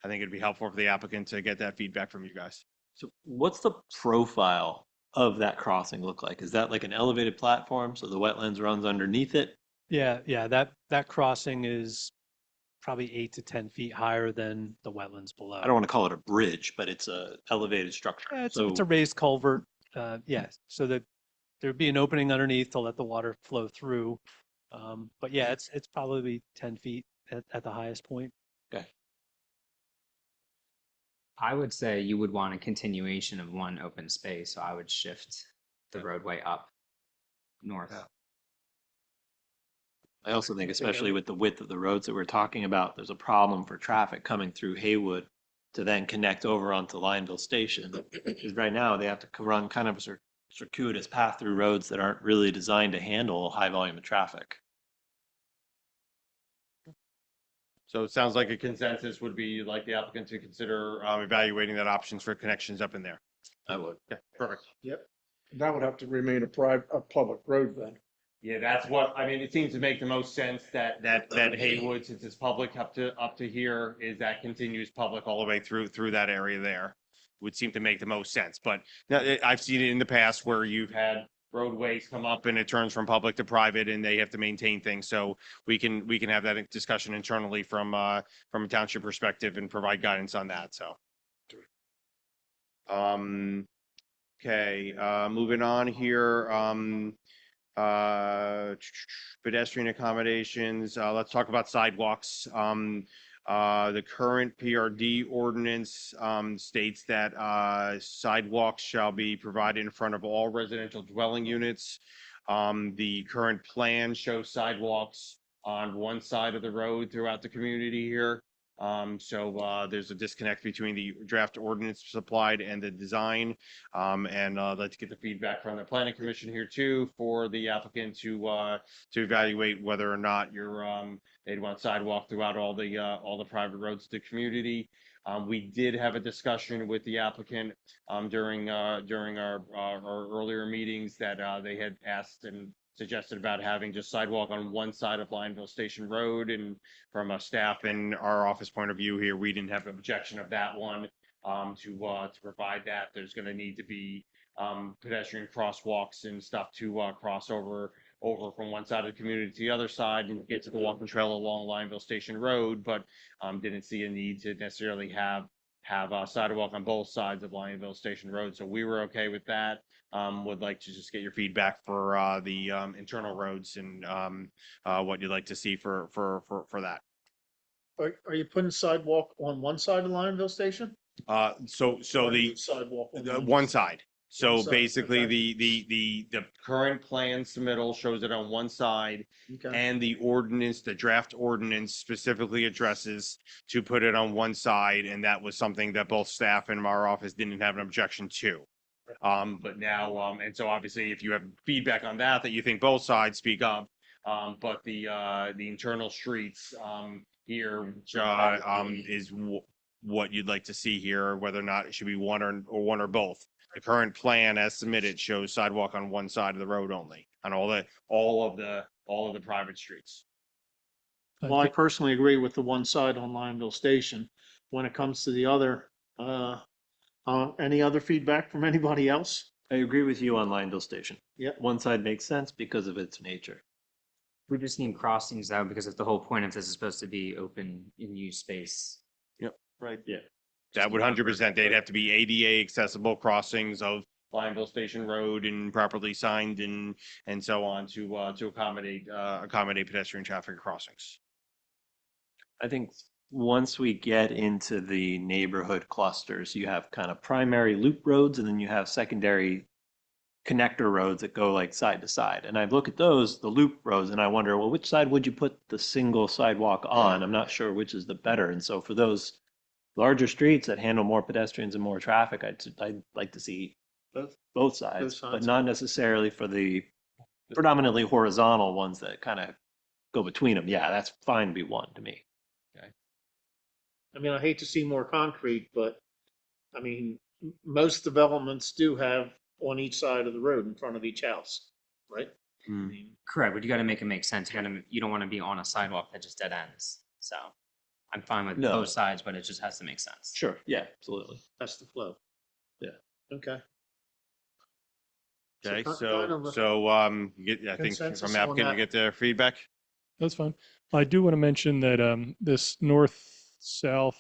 I think it'd be helpful for the applicant to get that feedback from you guys. So what's the profile of that crossing look like? Is that like an elevated platform, so the wetlands runs underneath it? Yeah, that crossing is probably 8 to 10 feet higher than the wetlands below. I don't want to call it a bridge, but it's a elevated structure. Yeah, it's So a raised culvert, yes, so that there'd be an opening underneath to let the water flow through. But yeah, it's probably 10 feet at the highest point. I would say you would want a continuation of one open space, so I would shift the roadway up north. Yeah. I also think, especially with the width of the roads that we're talking about, there's a problem for traffic coming through Haywood to then connect over onto Lionville Station. Because right now they have to run kind of a circuitous path through roads that aren't really designed to handle a high volume of traffic. So it sounds like a consensus would be like the applicant to consider evaluating that options for connections up in there. I would. Yeah, perfect. That would have to remain a public road then. Yeah, that's what, I mean, it seems to make the most sense that Haywood, since it's public up to here, is that continues public all the way through that area there. Would seem to make the most sense, but I've seen it in the past where you've had roadways come up and it turns from public to private and they have to maintain things. So we can have that discussion internally from a township perspective and provide guidance on that, so. Okay, moving on here, pedestrian accommodations, let's talk about sidewalks. The current PRD ordinance states that sidewalks shall be provided in front of all residential dwelling units. The current plan shows sidewalks on one side of the road throughout the community here. So there's a disconnect between the draft ordinance supplied and the design. And let's get the feedback from the planning commission here too for the applicant to evaluate whether or not they'd want sidewalk throughout all the private roads of the community. We did have a discussion with the applicant during our earlier meetings that they had asked and suggested about having just sidewalk on one side of Lionville Station Road. And from a staff and our office point of view here, we didn't have an objection of that one to provide that. There's going to need to be pedestrian crosswalks and stuff to cross over from one side of the community to the other side and get to the walking trail along Lionville Station Road, but didn't see a need to necessarily have a sidewalk on both sides of Lionville Station Road. So we were okay with that. Would like to just get your feedback for the internal roads and what you'd like to see for that. Are you putting sidewalk on one side of Lionville Station? So the Sidewalk on one side. So One side, basically, okay. the current plan submittal shows it on one side, Okay. and the ordinance, the draft ordinance specifically addresses to put it on one side, and that was something that both staff and our office didn't have an objection to. But now, and so obviously, if you have feedback on that you think both sides, speak up. But the internal streets here, which is what you'd like to see here, whether or not it should be one or both. The current plan as submitted shows sidewalk on one side of the road only, on all of the private streets. Well, I personally agree with the one side on Lionville Station. When it comes to the other, any other feedback from anybody else? I agree with you on Lionville Station. Yep. One side makes sense because of its nature. We just need crossings out because if the whole point of this is supposed to be open in use space. Right. Yeah. That would 100%, they'd have to be ADA accessible crossings of Lionville Station Road and properly signed and so on to accommodate pedestrian traffic crossings. I think once we get into the neighborhood clusters, you have kind of primary loop roads and then you have secondary connector roads that go like side to side. And I look at those, the loop roads, and I wonder, well, which side would you put the single sidewalk on? I'm not sure which is the better. And so for those larger streets that handle more pedestrians and more traffic, I'd like to see both sides, but not necessarily for the predominantly horizontal ones that kind of go between them. Yeah, that's fine to be one to me. I mean, I hate to see more concrete, but I mean, most developments do have on each side of the road in front of each house, right? I mean, Correct, but you got to make it make sense. You don't want to be on a sidewalk that just dead ends. So I'm fine with No. both sides, but it just has to make sense. Sure. Yeah, absolutely. that's the flow. Yeah. Okay. Okay, kind so, of I think consensus from on the applicant, you that. get their feedback? That's fine. I do want to mention that this north-south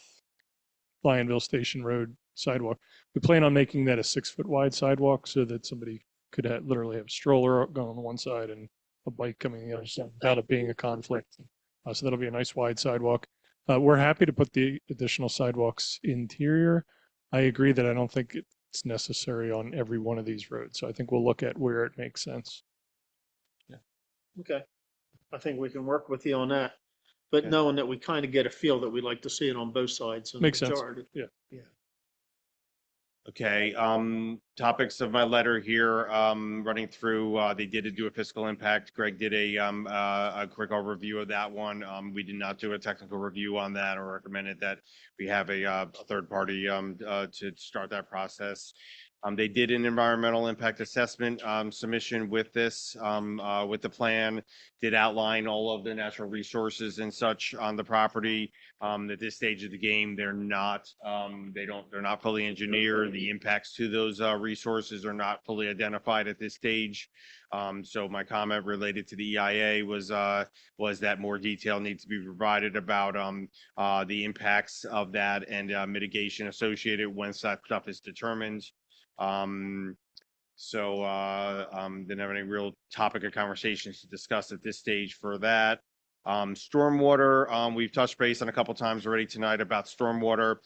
Lionville Station Road sidewalk, we plan on making that a 6-foot wide sidewalk so that somebody could literally have a stroller going on one side and a bike coming the other side without it being a conflict. So that'll be a nice wide sidewalk. We're happy to put the additional sidewalks interior. I agree that I don't think it's necessary on every one of these roads. So I think we'll look at where it makes sense. Okay. I think we can work with you on that. But Okay. knowing that we kind of get a feel that we'd like to see it on both sides. in the Makes sense. majority. Yeah. Okay, topics of my letter here, running through, they did do a fiscal impact. Greg did a quick overview of that one. We did not do a technical review on that or recommended that we have a third party, to start that process. They did an environmental impact assessment, submission with this, with the plan, did outline all of the natural resources and such on the property. At this stage of the game, they're not fully engineered. The impacts to those resources are not fully identified at this stage. So my comment related to the EIA was that more detail needs to be provided about the impacts of that and mitigation associated once that stuff is determined. Didn't have any real topic of conversations to discuss at this stage for that. Stormwater, we've touched base on a couple times already tonight about stormwater.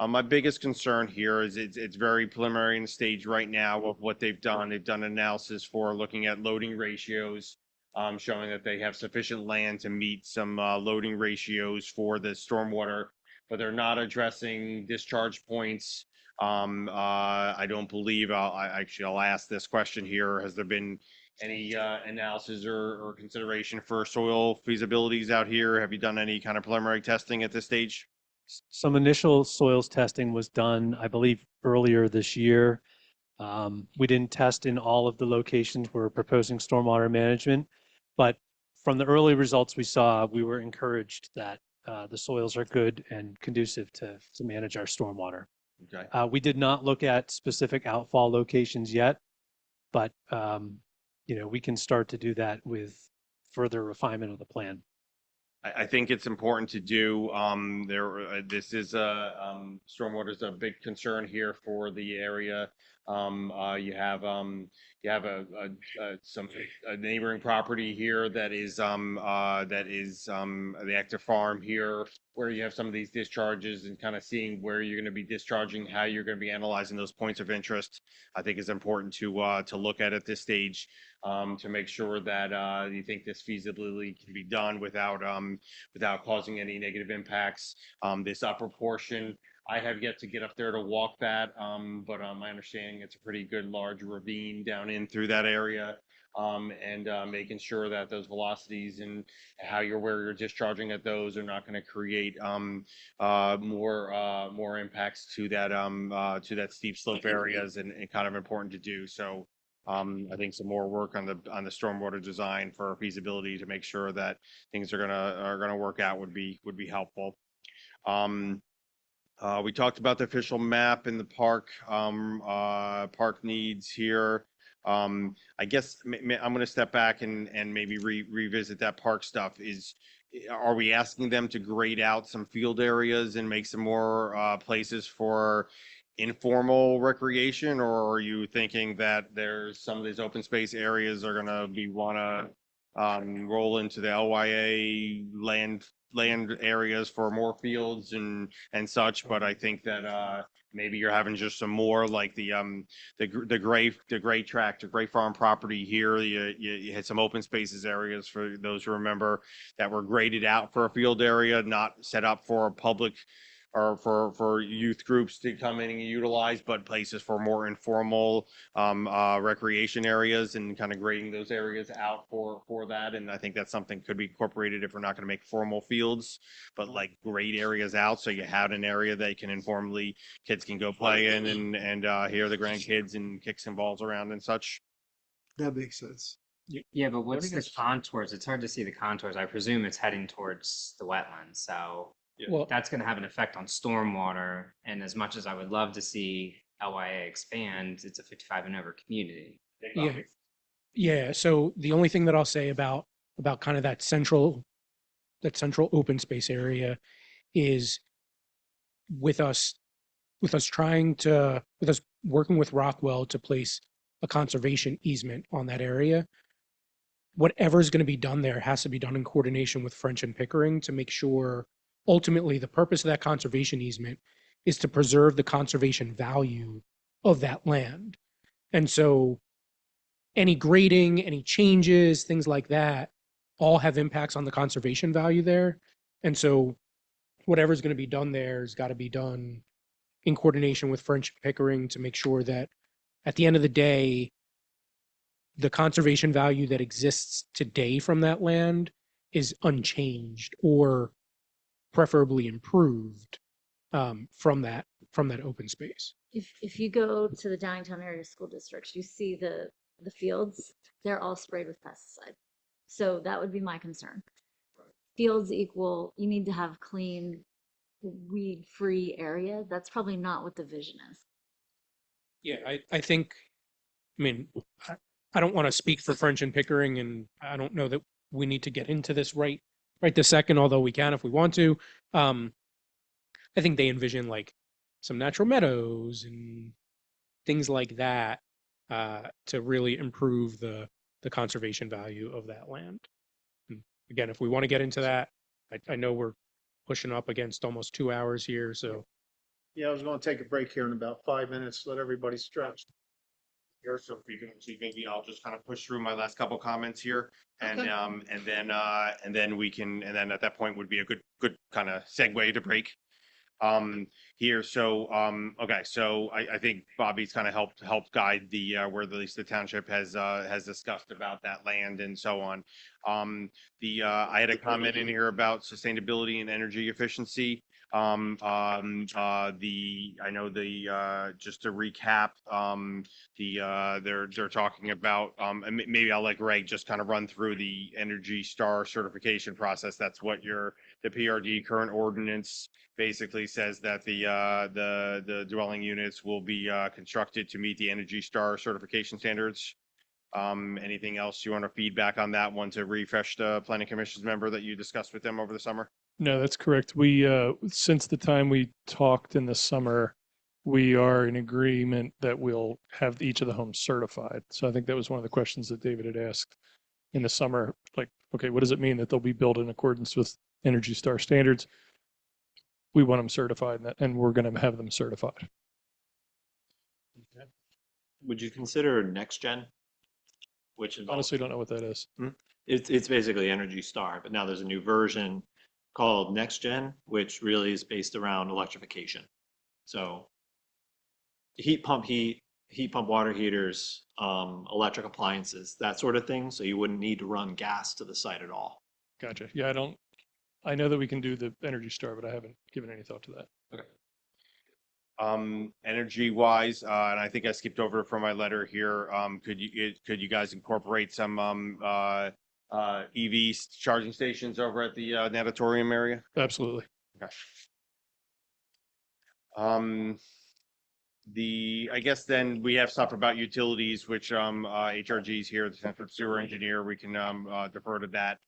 My biggest concern here is it's very preliminary in the stage right now of what they've done. They've done analysis for looking at loading ratios, showing that they have sufficient land to meet some loading ratios for the stormwater, but they're not addressing discharge points. I don't believe, I'll ask this question here. Has there been any analysis or consideration for soil feasibilities out here? Have you done any kind of preliminary testing at this stage? Some initial soils testing was done, I believe, earlier this year. We didn't test in all of the locations we're proposing stormwater management, but from the early results we saw, we were encouraged that the soils are good and conducive to manage our stormwater. Okay. We did not look at specific outfall locations yet, but we can start to do that with further refinement of the plan. I think it's important to do, this is stormwater is a big concern here for the area. You have a neighboring property here that is the active farm here, where you have some of these discharges, and kind of seeing where you're going to be discharging, how you're going to be analyzing those points of interest. I think is important to look at this stage, to make sure that you think this feasibility can be done without causing any negative impacts. This upper portion, I have yet to get up there to walk that, but my understanding it's a pretty good large ravine down in through that area, and making sure that those velocities and where you're discharging at those are not going to create more impacts to that steep slope areas, and kind of important to do. So I think some more work on the stormwater design for feasibility to make sure that things are gonna work out would be helpful. We talked about the official map in the park, park needs here. I guess I'm going to step back and maybe revisit that park stuff. Are we asking them to grade out some field areas and make some more places for informal recreation, or are you thinking that there's some of these open space areas are going to roll into the LYA land areas for more fields and such? But I think that maybe you're having just some more like the gray tract, the gray farm property here. You had some open spaces areas, for those who remember, that were graded out for a field area, not set up for a public or for youth groups to come in and utilize, but places for more informal recreation areas, and kind of grading those areas out for that. And I think that's something could be incorporated if we're not going to make formal fields, but like grade areas out, so you have an area that can informally, kids can go play in and hear the grandkids and kick some balls around and such. That makes sense. Yeah, but what's the contours? It's hard to see the contours. I presume it's heading towards the wetlands, so Well, that's going to have an effect on stormwater. And as much as I would love to see LYA expand, it's a 55 and over community. Yeah. Yeah, so the only thing that I'll say about kind of that central open space area is with us with us working with Rockwell to place a conservation easement on that area. Whatever is going to be done there has to be done in coordination with French and Pickering to make sure ultimately the purpose of that conservation easement is to preserve the conservation value of that land. And so any grading, any changes, things like that, all have impacts on the conservation value there. And so whatever's going to be done there has got to be done in coordination with French Pickering to make sure that at the end of the day, the conservation value that exists today from that land is unchanged or preferably improved from that open space. If you go to the Downingtown area school districts, you see the fields, they're all sprayed with pesticide. So that would be my concern. Fields equal, you need to have clean, weed-free area. That's probably not what the vision is. Yeah, I think, I mean, I don't want to speak for French and Pickering, and I don't know that we need to get into this right this second, although we can if we want to. I think they envision like some natural meadows and things like that to really improve the conservation value of that land. And again, if we want to get into that, I know we're pushing up against almost 2 hours here, so. Yeah, I was gonna take a break here in about 5 minutes, let everybody stretch. Here, so if you can see, maybe I'll just kind of push through my last couple comments here, and Okay. and then we can, and then at that point would be a good kind of segue to break. Here, so okay, so I think Bobby's kind of helped guide the where at least the township has discussed about that land and so on. I had a comment in here about sustainability and energy efficiency. I know just to recap, they're talking about, and maybe I'll let Greg just kind of run through the Energy Star certification process. That's what the PRD current ordinance basically says, that the dwelling units will be constructed to meet the Energy Star certification standards. Anything else you want to feedback on that one to refresh the planning commission's member that you discussed with them over the summer? No, that's correct. We, since the time we talked in the summer, we are in agreement that we'll have each of the homes certified. So I think that was one of the questions that David had asked in the summer, like, okay, what does it mean that they'll be built in accordance with Energy Star standards? We want them certified, and we're going to have them certified. Would you consider next gen? Which involves, Honestly, don't know what that is. it's basically Energy Star, but now there's a new version called Next Gen, which really is based around electrification. So heat pump water heaters, electric appliances, that sort of thing. So you wouldn't need to run gas to the site at all. Gotcha. Yeah, I know that we can do the Energy Star, but I haven't given any thought to that. Okay. Energy wise, and I think I skipped over from my letter here. Could you guys incorporate some EV charging stations over at the natatorium area? Absolutely. Okay. I guess then we have stuff about utilities, which HRG's here, the Central Sewer Engineer, we can defer to that.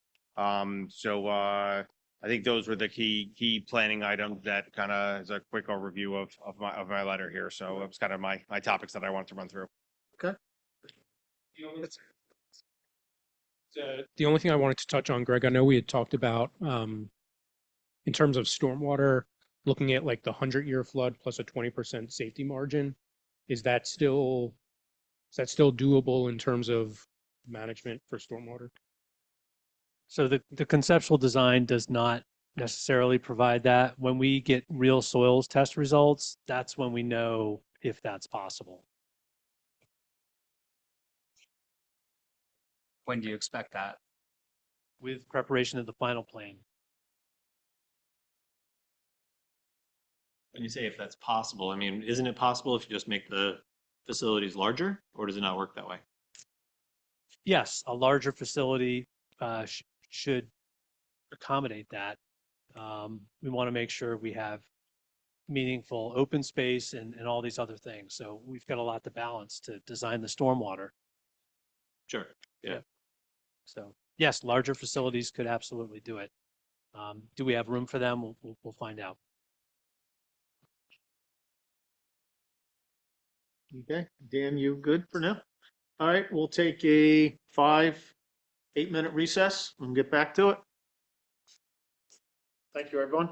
I think those were the key planning items that kind of is a quick overview of my letter here. So it was kind of my topics that I wanted to run through. The only thing I wanted to touch on, Greg, I know we had talked about in terms of stormwater, looking at like the 100-year flood plus a 20% safety margin. Is that still doable in terms of management for stormwater? So the conceptual design does not necessarily provide that. When we get real soils test results, that's when we know if that's possible. When do you expect that? With preparation of the final plan. When you say if that's possible, I mean, isn't it possible if you just make the facilities larger, or does it not work that way? Yes, a larger facility should accommodate that. We want to make sure we have meaningful open space and all these other things. So we've got a lot to balance to design the stormwater. Sure. So yes, larger facilities could absolutely do it. Do we have room for them? We'll find out. Okay, Dan, you good for now? All right, we'll take a 8-minute recess and get back to it. Thank you, everyone.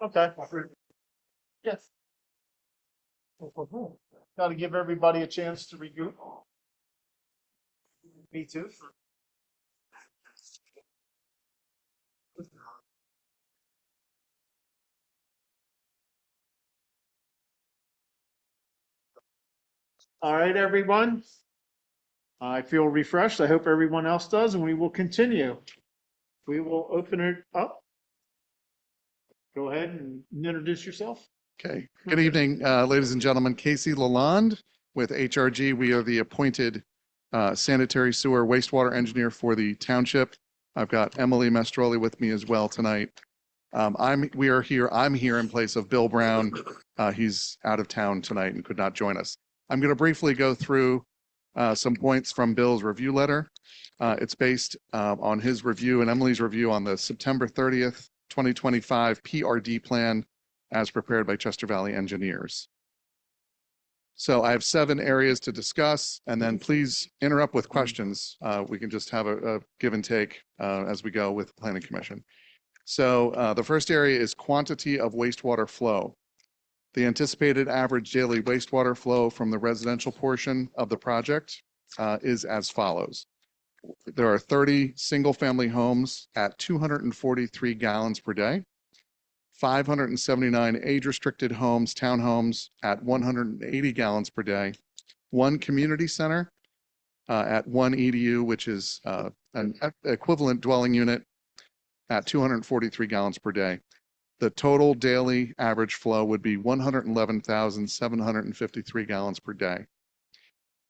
Okay. Yes. Got to give everybody a chance to review. Me too. All right, everyone. I feel refreshed. I hope everyone else does, and we will continue. We will open it up. Go ahead and introduce yourself. Okay, good evening, ladies and gentlemen. Casey Lalonde with HRG. We are the appointed sanitary sewer wastewater engineer for the township. I've got Emily Mastroli with me as well tonight. I'm here in place of Bill Brown. He's out of town tonight and could not join us. I'm going to briefly go through some points from Bill's review letter. It's based on his review and Emily's review on the September 30th, 2025 PRD plan as prepared by Chester Valley Engineers. So I have 7 areas to discuss, and then please interrupt with questions. We can just have a give and take as we go with the Planning Commission. So the first area is quantity of wastewater flow. The anticipated average daily wastewater flow from the residential portion of the project is as follows. There are 30 single-family homes at 243 gallons per day, 579 age-restricted homes, townhomes at 180 gallons per day, 1 community center at 1 EDU, which is an equivalent dwelling unit at 243 gallons per day. The total daily average flow would be 111,753 gallons per day.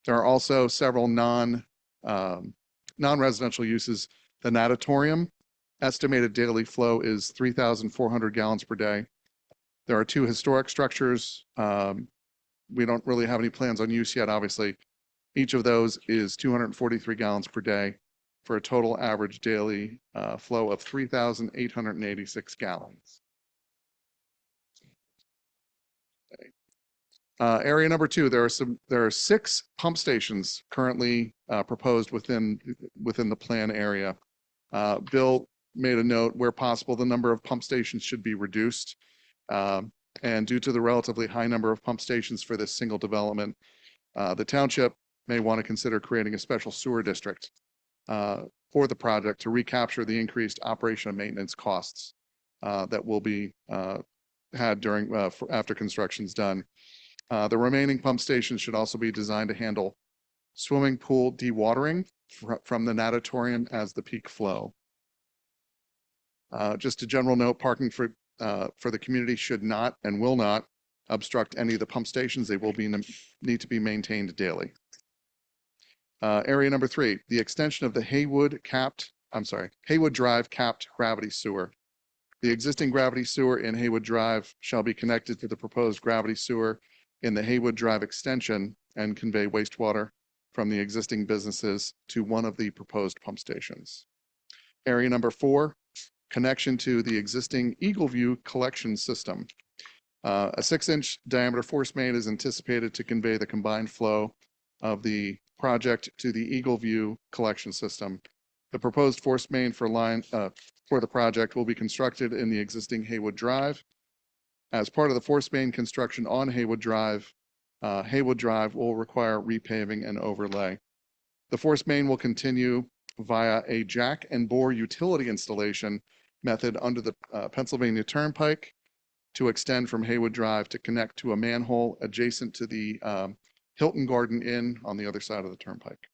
There are also several non-residential uses. The natatorium, estimated daily flow is 3,400 gallons per day. There are 2 historic structures. We don't really have any plans on use yet, obviously. Each of those is 243 gallons per day for a total average daily flow of 3,886 gallons. Area number 2, there are 6 pump stations currently proposed within the plan area. Bill made a note where possible the number of pump stations should be reduced, and due to the relatively high number of pump stations for this single development, the township may want to consider creating a special sewer district for the project to recapture the increased operation and maintenance costs that will be had during after construction's done. The remaining pump stations should also be designed to handle swimming pool dewatering from the natatorium as the peak flow. Just a general note, parking for the community should not and will not obstruct any of the pump stations. They will need to be maintained daily. Area number 3, the extension of the Haywood Drive capped gravity sewer. The existing gravity sewer in Haywood Drive shall be connected to the proposed gravity sewer in the Haywood Drive extension and convey wastewater from the existing businesses to one of the proposed pump stations. Area number 4, connection to the existing Eagleview collection system. A 6-inch diameter force main is anticipated to convey the combined flow of the project to the Eagleview collection system. The proposed force main for the project will be constructed in the existing Haywood Drive. As part of the force main construction on Haywood Drive will require repaving and overlay. The force main will continue via a jack and bore utility installation method under the Pennsylvania Turnpike to extend from Haywood Drive to connect to a manhole adjacent to the Hilton Garden Inn on the other side of the turnpike.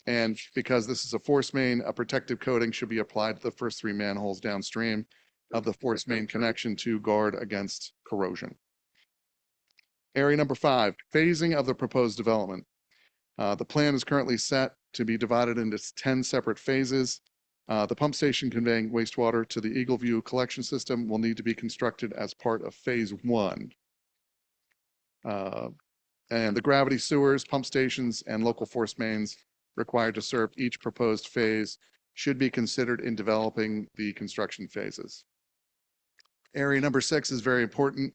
And because this is a force main, a protective coating should be applied to the first 3 manholes downstream of the force main connection to guard against corrosion. Area number 5, phasing of the proposed development. The plan is currently set to be divided into 10 separate phases. The pump station conveying wastewater to the Eagleview collection system will need to be constructed as part of phase 1. And the gravity sewers, pump stations, and local force mains required to serve each proposed phase should be considered in developing the construction phases. Area number 6 is very important.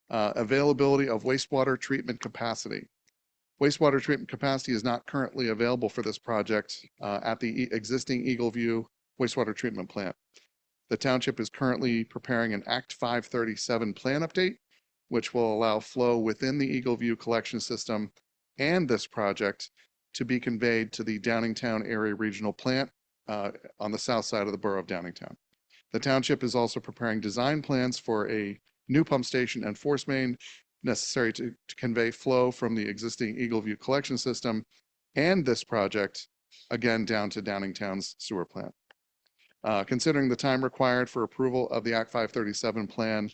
Availability of wastewater treatment capacity. Wastewater treatment capacity is not currently available for this project at the existing Eagleview wastewater treatment plant. The township is currently preparing an Act 537 plan update, which will allow flow within the Eagle View collection system and this project to be conveyed to the Downingtown Area Regional Plant on the south side of the borough of Downingtown. The township is also preparing design plans for a new pump station and force main necessary to convey flow from the existing Eagle View collection system and this project, again, down to Downingtown's sewer plant. Considering the time required for approval of the Act 537 plan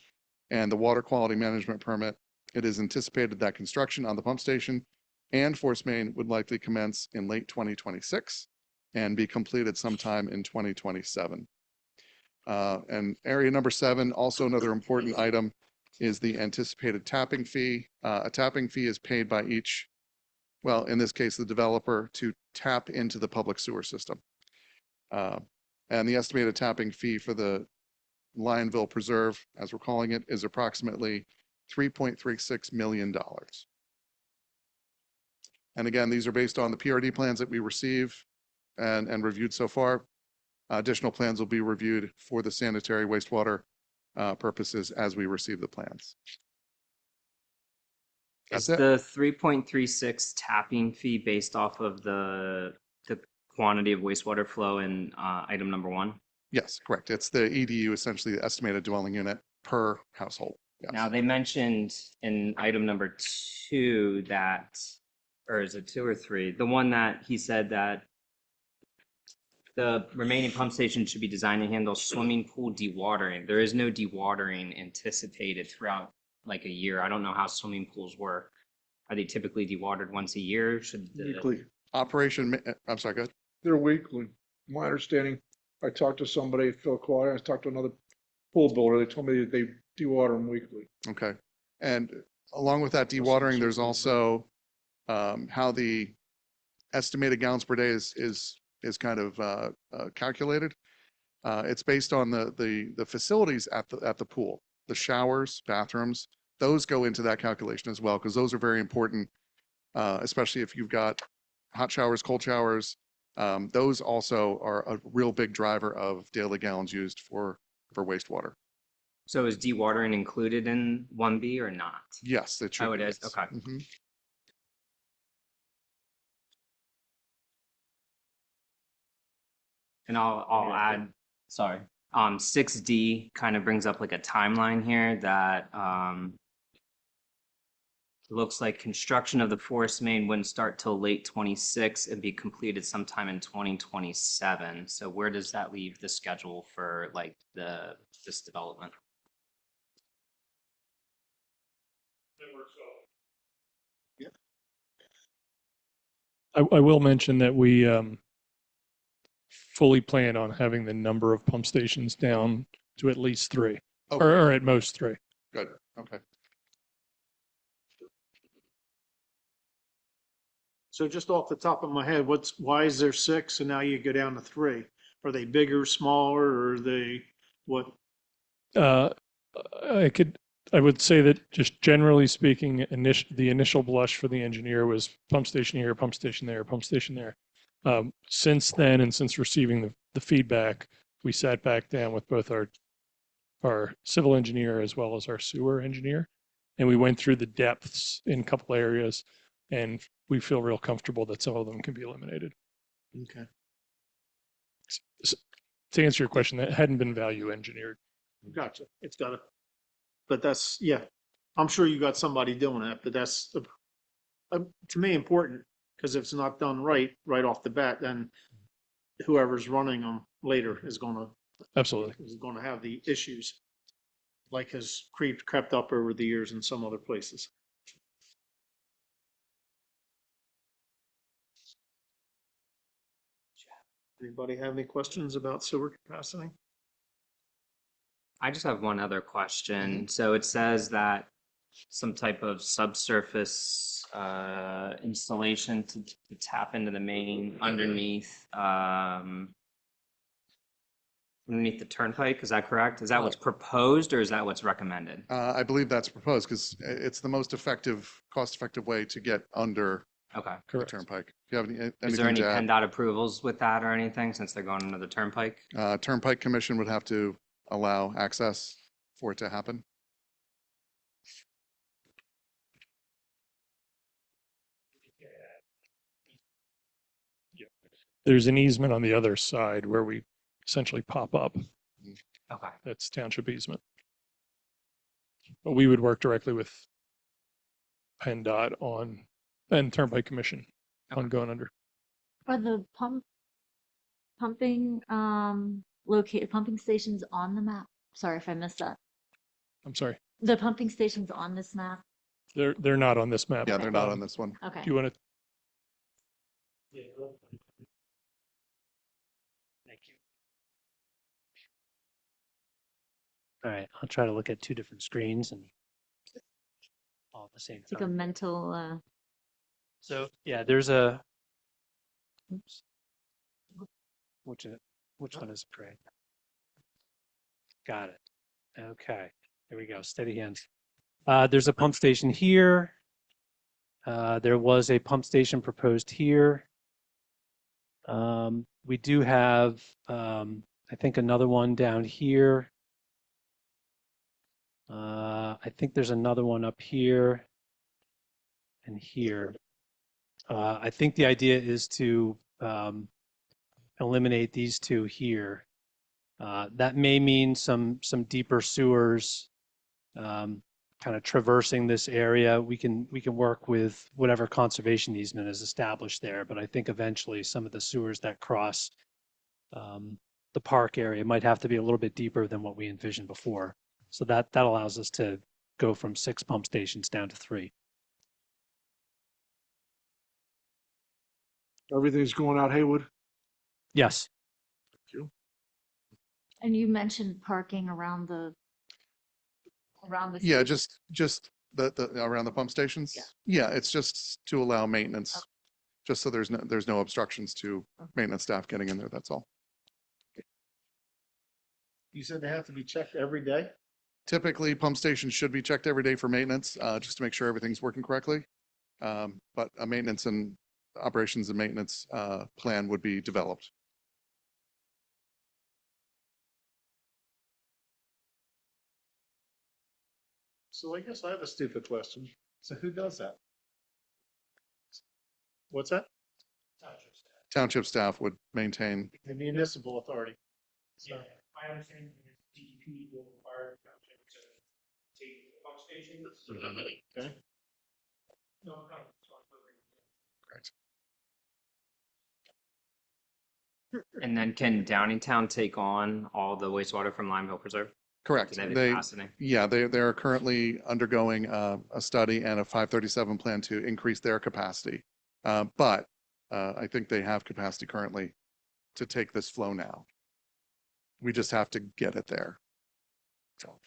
and the water quality management permit, it is anticipated that construction on the pump station and force main would likely commence in late 2026 and be completed sometime in 2027. And area number 7, also another important item, is the anticipated tapping fee. A tapping fee is paid by each, well, in this case, the developer, to tap into the public sewer system. And the estimated tapping fee for the Lionville Preserve, as we're calling it, is approximately $3.36 million. And again, these are based on the PRD plans that we receive and reviewed so far. Additional plans will be reviewed for the sanitary wastewater purposes as we receive the plans. Is That's it. the 3.36 tapping fee based off of the quantity of wastewater flow in item number 1? Yes, correct. It's the EDU, essentially the estimated dwelling unit per household. Yes. Now, they mentioned in item number 2 that, or is it 2 or 3? The one that he said that the remaining pump station should be designed to handle swimming pool dewatering. There is no dewatering anticipated throughout like a year. I don't know how swimming pools work. Are they typically dewatered once a year? Should the Weekly. I'm sorry, go ahead. They're weekly. My understanding, I talked to somebody, Phil Quire, I talked to another pool builder. They told me that they dewater them weekly. Okay. And along with that dewatering, there's also how the estimated gallons per day is kind of calculated. It's based on the facilities at the pool, the showers, bathrooms. Those go into that calculation as well, because those are very important, especially if you've got hot showers, cold showers. Those also are a real big driver of daily gallons used for wastewater. So is dewatering included in 1B or not? Yes, it should. Oh, it be, is? yes. Okay. Mhm. And I'll add, sorry, 6D kind of brings up like a timeline here that looks like construction of the force main wouldn't start till late 26 and be completed sometime in 2027. So where does that leave the schedule for like this development? I will mention that we fully plan on having the number of pump stations down to at least 3, Oh, or at most 3. good. Okay. So just off the top of my head, why is there 6 and now you go down to 3? Are they bigger, smaller, or are they what? I would say that just generally speaking, the initial blush for the engineer was pump station here, pump station there, pump station there. Since then, and since receiving the feedback, we sat back down with both our civil engineer as well as our sewer engineer, and we went through the depths in a couple areas, and we feel real comfortable that some of them can be eliminated. Okay. To answer your question, that hadn't been value engineered. Gotcha. It's got to, but that's, yeah, I'm sure you got somebody doing that, but that's to me important, because if it's not done right off the bat, then whoever's running them later is going to have the issues like has crept up over the years in some other places. Anybody have any questions about sewer capacity? I just have one other question. So it says that some type of subsurface installation to tap into the main underneath the turnpike. Is that correct? Is that what's proposed, or is that what's recommended? I believe that's proposed because it's the most effective, cost-effective way to get under Okay. the Correct. Turnpike. If you have Is there anything any to add? PennDOT approvals with that or anything since they're going into the turnpike? Turnpike Commission would have to allow access for it to happen. There's an easement on the other side where we essentially pop up. Okay. That's township easement. But we would work directly with PennDOT on, and Turnpike Commission on going under. Are the pumping stations on the map? Sorry if I missed that. I'm sorry. The pumping stations on this map? They're not on this map. Yeah, they're not on this one. Okay. Do you want to? Thank you. All right, I'll try to look at two different screens and all at the same It's like a time. mental, So, yeah, there's a, oops. Which one is correct? Got it. Okay, there we go, steady hands. There's a pump station here. There was a pump station proposed here. We do have, I think, another one down here. I think there's another one up here and here. I think the idea is to eliminate these two here. That may mean some deeper sewers kind of traversing this area. We can work with whatever conservation easement is established there, but I think eventually some of the sewers that cross the park area might have to be a little bit deeper than what we envisioned before. So that allows us to go from 6 pump stations down to 3. Everything's going out Haywood. Yes. and you mentioned parking around the Yeah, just the around the pump stations. Yeah, it's just to allow maintenance, just so there's no obstructions to maintenance staff getting in there. That's all. You said they have to be checked every day? Typically, pump stations should be checked every day for maintenance, just to make sure everything's working correctly. But a maintenance and operations and maintenance plan would be developed. So I guess I have a stupid question. So who does that? What's that? Township staff would maintain. The municipal authority. So, My understanding is DEP will require the township to take the pump stations. okay. No, no. And then can Downingtown take on all the wastewater from Lionville Preserve? Correct. Do they have the They, capacity? yeah, they are currently undergoing a study and a 537 plan to increase their capacity. But I think they have capacity currently to take this flow now. We just have to get it there. So.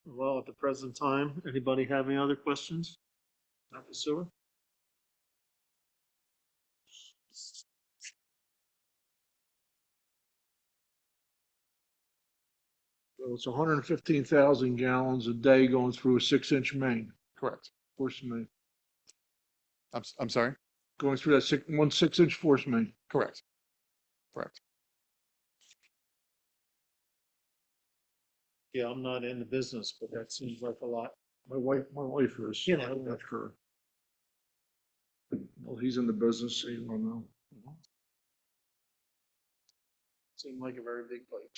Well, at the present time, anybody have any other questions? Not the sewer? So it's 115,000 gallons a day going through a 6-inch main, Correct. force main, I'm sorry? going through that 6-inch force main. Correct. Correct. Yeah, I'm not in the business, but that seems like a lot. My wife is. You know. That's her. Well, he's in the business, so you don't know. Seemed like a very big pipe.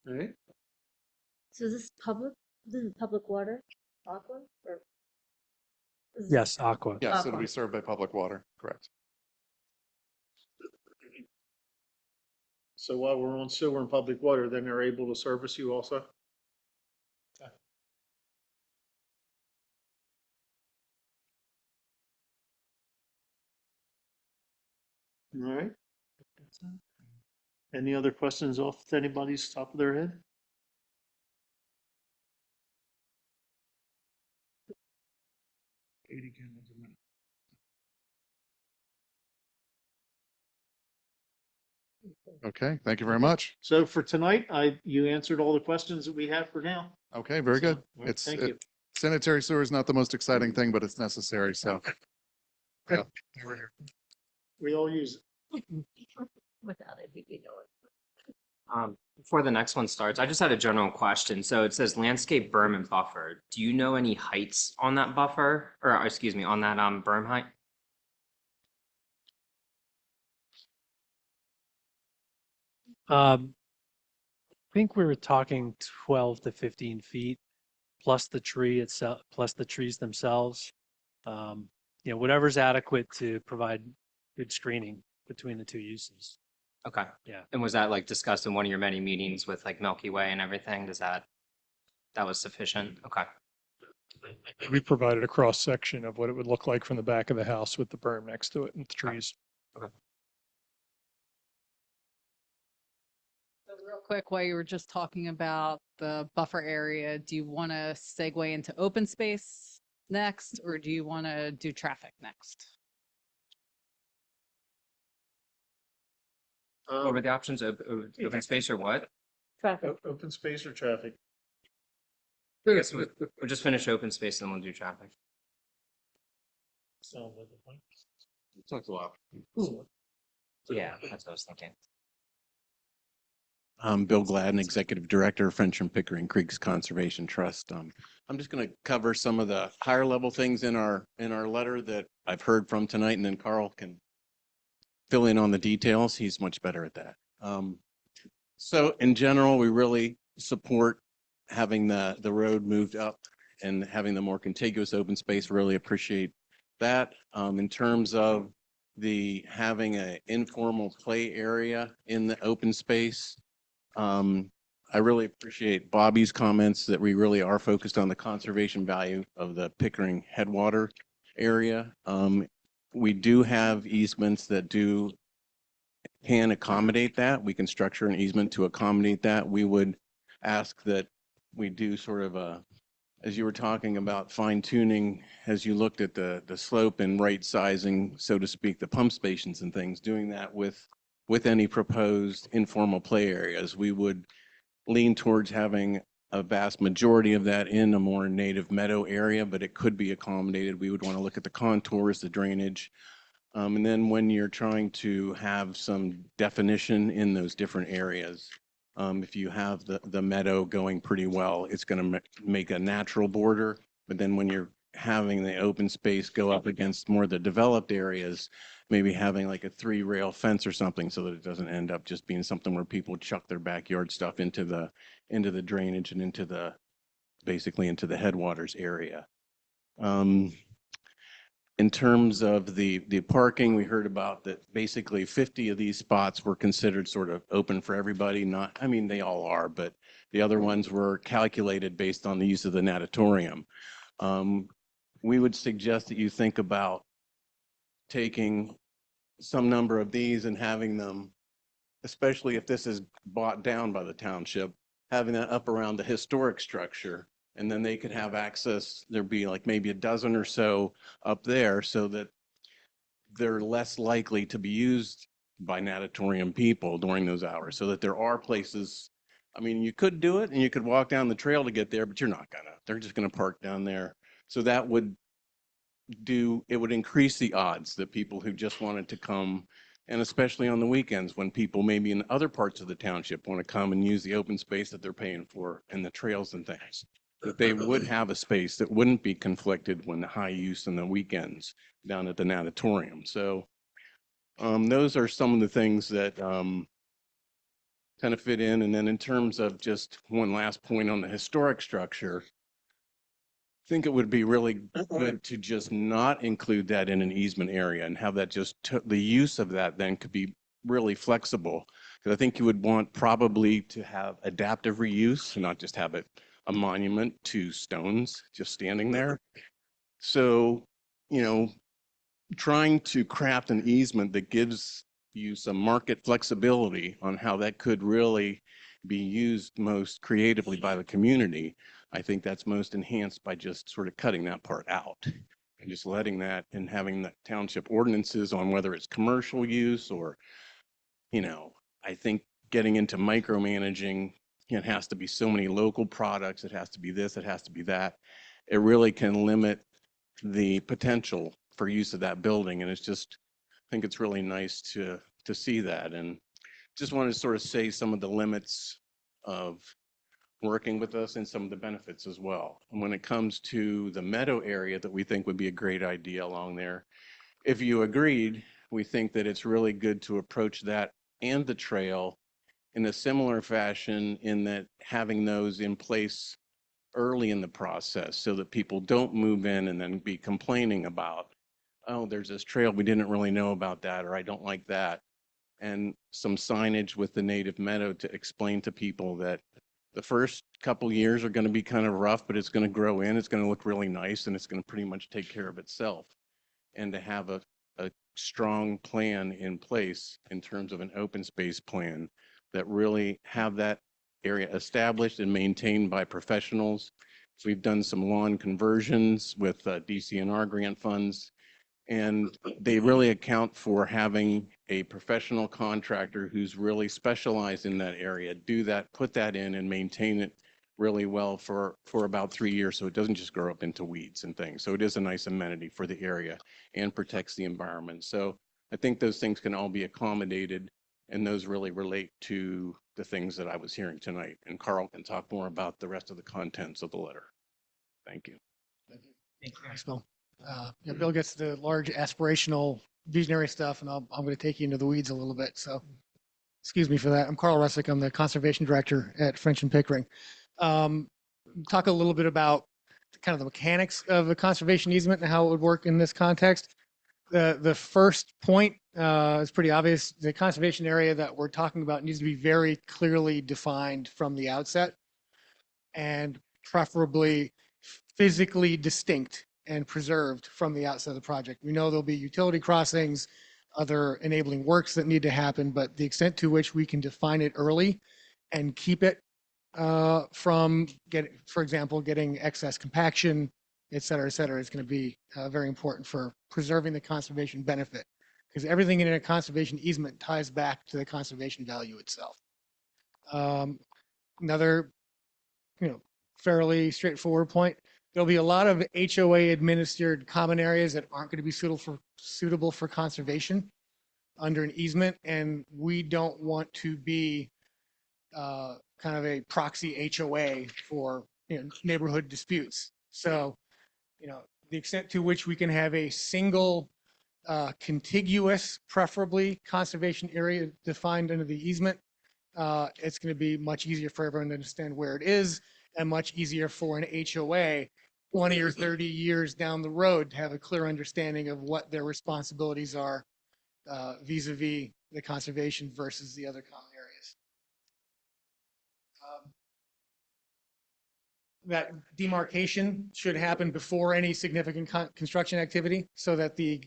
All right. So is this public water, aqua, or? is this- Yes, Aqua. Yes, it'll Okay. be served by public water. Correct. So while we're on sewer and public water, then they're able to service you also? All right. Any other questions off anybody's top of their head? Okay, thank you very much. So for tonight, you answered all the questions that we have for now. Okay, very good. So, It's, thank you. sanitary sewer is not the most exciting thing, but it's necessary, so. Yeah. We all use it. Without it, we'd be nowhere. Before the next one starts, I just had a general question. So it says landscape berm and buffer. Do you know any heights on that buffer, or excuse me, on that berm height? I think we were talking 12 to 15 feet plus the tree itself, plus the trees themselves. Whatever's adequate to provide good screening between the two uses. Okay. Yeah. And was that like discussed in one of your many meetings with like Milky Way and everything? That was sufficient? Okay. We provided a cross section of what it would look like from the back of the house with the berm next to it and the trees. Okay. So real quick, while you were just talking about the buffer area, do you want to segue into open space next, or do you want to do traffic next? What were the options? Open space or what? Traffic. Open space or traffic? Okay, so we'll just finish open space and then we'll do traffic. Sounds like a point. Talks a lot. Yeah, that's what I was thinking. I'm Bill Gladden, Executive Director, French and Pickering Creeks Conservation Trust. I'm just going to cover some of the higher level things in our letter that I've heard from tonight, and then Carl can fill in on the details. He's much better at that. So in general, we really support having the road moved up and having the more contiguous open space. Really appreciate that. In terms of having an informal play area in the open space, I really appreciate Bobby's comments that we really are focused on the conservation value of the Pickering headwater area. We do have easements that can accommodate that. We can structure an easement to accommodate that. We would ask that we do sort of as you were talking about fine tuning, as you looked at the slope and right sizing, so to speak, the pump stations and things, doing that with any proposed informal play areas. We would lean towards having a vast majority of that in a more native meadow area, but it could be accommodated. We would want to look at the contours, the drainage. And then when you're trying to have some definition in those different areas, if you have the meadow going pretty well, it's going to make a natural border. But then when you're having the open space go up against more of the developed areas, maybe having like a 3-rail fence or something so that it doesn't end up just being something where people chuck their backyard stuff into the drainage and basically into the headwaters area. In terms of the parking, we heard about that basically 50 of these spots were considered sort of open for everybody. They all are, but the other ones were calculated based on the use of the natatorium. We would suggest that you think about taking some number of these and having them, especially if this is bought down by the township, having that up around the historic structure. And then they could have access, there'd be like maybe a dozen or so up there so that they're less likely to be used by natatorium people during those hours, so that there are places. You could do it and you could walk down the trail to get there, but you're not gonna. They're just gonna park down there. So that would increase the odds that people who just wanted to come, and especially on the weekends when people maybe in other parts of the township want to come and use the open space that they're paying for and the trails and things, that they would have a space that wouldn't be conflicted when the high use on the weekends down at the natatorium. So those are some of the things that kind of fit in. And then in terms of just one last point on the historic structure, I think it would be really good to just not include that in an easement area and have that the use of that then could be really flexible. Because I think you would want probably to have adaptive reuse and not just have it a monument to stones just standing there. So, trying to craft an easement that gives you some market flexibility on how that could really be used most creatively by the community, I think that's most enhanced by just sort of cutting that part out and just letting that and having the township ordinances on whether it's commercial use or, I think getting into micromanaging, it has to be so many local products. It has to be this, it has to be that. It really can limit the potential for use of that building. And it's just, I think it's really nice to see that. And just wanted to sort of say some of the limits of working with us and some of the benefits as well. And when it comes to the meadow area that we think would be a great idea along there, if you agreed, we think that it's really good to approach that and the trail in a similar fashion, in that having those in place early in the process so that people don't move in and then be complaining about, oh, there's this trail, we didn't really know about that, or I don't like that. And some signage with the native meadow to explain to people that the first couple years are going to be kind of rough, but it's going to grow in, it's going to look really nice, and it's going to pretty much take care of itself. And to have a strong plan in place in terms of an open space plan that really have that area established and maintained by professionals. So we've done some lawn conversions with DCNR grant funds, and they really account for having a professional contractor who's really specialized in that area, do that, put that in and maintain it really well for about 3 years, so it doesn't just grow up into weeds and things. So it is a nice amenity for the area and protects the environment. So I think those things can all be accommodated, and those really relate to the things that I was hearing tonight. And Carl can talk more about the rest of the contents of the letter. Thank you. Thanks, Bill. Yeah, Bill gets the large aspirational visionary stuff, and I'm going to take you into the weeds a little bit. So excuse me for that. I'm Carl Russick. I'm the conservation director at French and Pickering. Talk a little bit about kind of the mechanics of the conservation easement and how it would work in this context. The first point is pretty obvious. The conservation area that we're talking about needs to be very clearly defined from the outset, and preferably physically distinct and preserved from the outset of the project. We know there'll be utility crossings, other enabling works that need to happen, but the extent to which we can define it early and keep it from for example, getting excess compaction, et cetera, is going to be very important for preserving the conservation benefit, because everything in a conservation easement ties back to the conservation value itself. Another, fairly straightforward point, there'll be a lot of HOA administered common areas that aren't going to be suitable for conservation under an easement, and we don't want to be kind of a proxy HOA for neighborhood disputes. So, the extent to which we can have a single contiguous, preferably conservation area defined under the easement, it's going to be much easier for everyone to understand where it is, and much easier for an HOA 20 or 30 years down the road to have a clear understanding of what their responsibilities are vis-a-vis the conservation versus the other common areas. That demarcation should happen before any significant construction activity, so that the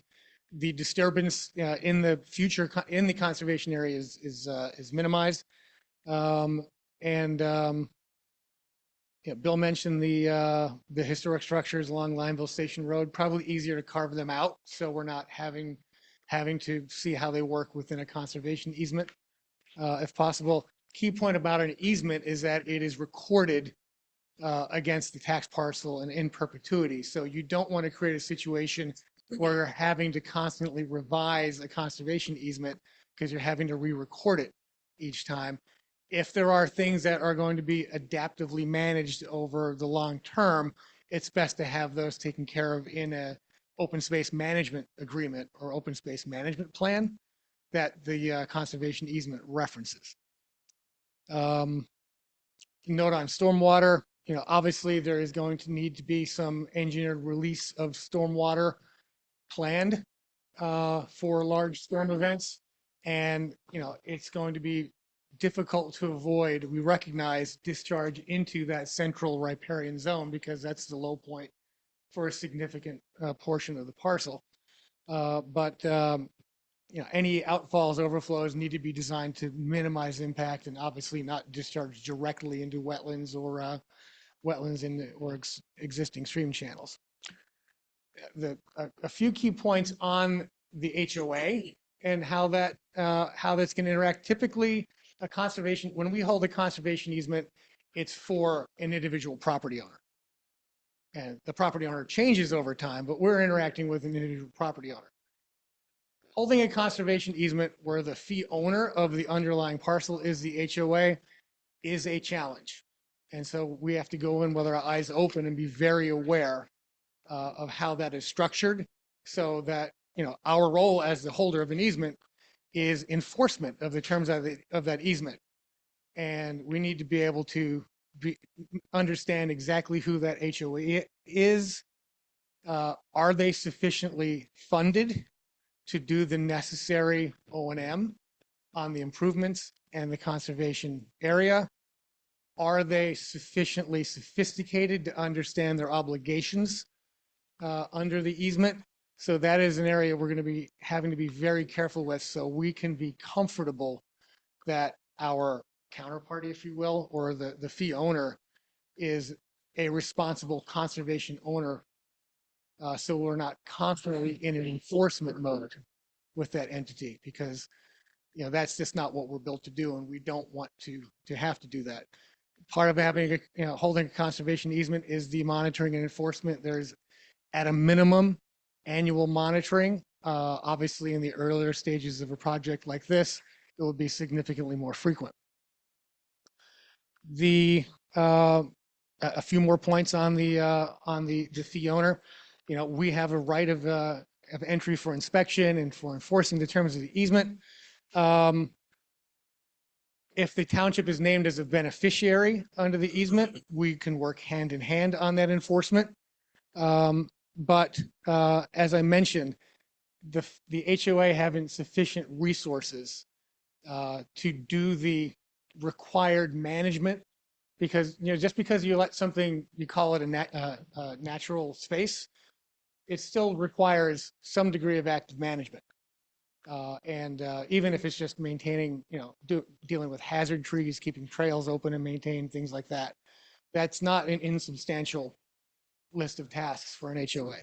disturbance in the future in the conservation area is minimized. Bill mentioned the historic structures along Lionville Station Road. Probably easier to carve them out, so we're not having to see how they work within a conservation easement, if possible. Key point about an easement is that it is recorded against the tax parcel and in perpetuity. So you don't want to create a situation where you're having to constantly revise a conservation easement because you're having to re-record it each time. If there are things that are going to be adaptively managed over the long term, it's best to have those taken care of in a open space management agreement or open space management plan that the conservation easement references. Note on stormwater, obviously there is going to need to be some engineered release of stormwater planned for large storm events. And, it's going to be difficult to avoid. We recognize discharge into that central riparian zone because that's the low point for a significant portion of the parcel. Any outfalls, overflows need to be designed to minimize impact and obviously not discharge directly into wetlands or existing stream channels. A few key points on the HOA. and how that's going to interact. Typically, when we hold a conservation easement, it's for an individual property owner. And the property owner changes over time, but we're interacting with an individual property owner. Holding a conservation easement where the fee owner of the underlying parcel is the HOA is a challenge. And so we have to go in with our eyes open and be very aware of how that is structured, so that, our role as the holder of an easement is enforcement of the terms of that easement. And we need to be able to understand exactly who that HOA is. Are they sufficiently funded to do the necessary O&M on the improvements and the conservation area? Are they sufficiently sophisticated to understand their obligations under the easement? So that is an area we're going to be having to be very careful with, so we can be comfortable that our counterparty, if you will, or the fee owner is a responsible conservation owner. So we're not constantly in an enforcement mode with that entity, because that's just not what we're built to do, and we don't want to have to do that. Part of having holding a conservation easement is the monitoring and enforcement. There's, at a minimum, annual monitoring. Obviously, in the earlier stages of a project like this, it will be significantly more frequent. A few more points on the fee owner. We have a right of entry for inspection and for enforcing the terms of the easement. If the township is named as a beneficiary under the easement, we can work hand in hand on that enforcement. But as I mentioned, the HOA having sufficient resources to do the required management, because just because you let something, you call it a natural space, it still requires some degree of active management. And even if it's just maintaining, dealing with hazard trees, keeping trails open and maintained, things like that, that's not an insubstantial list of tasks for an HOA.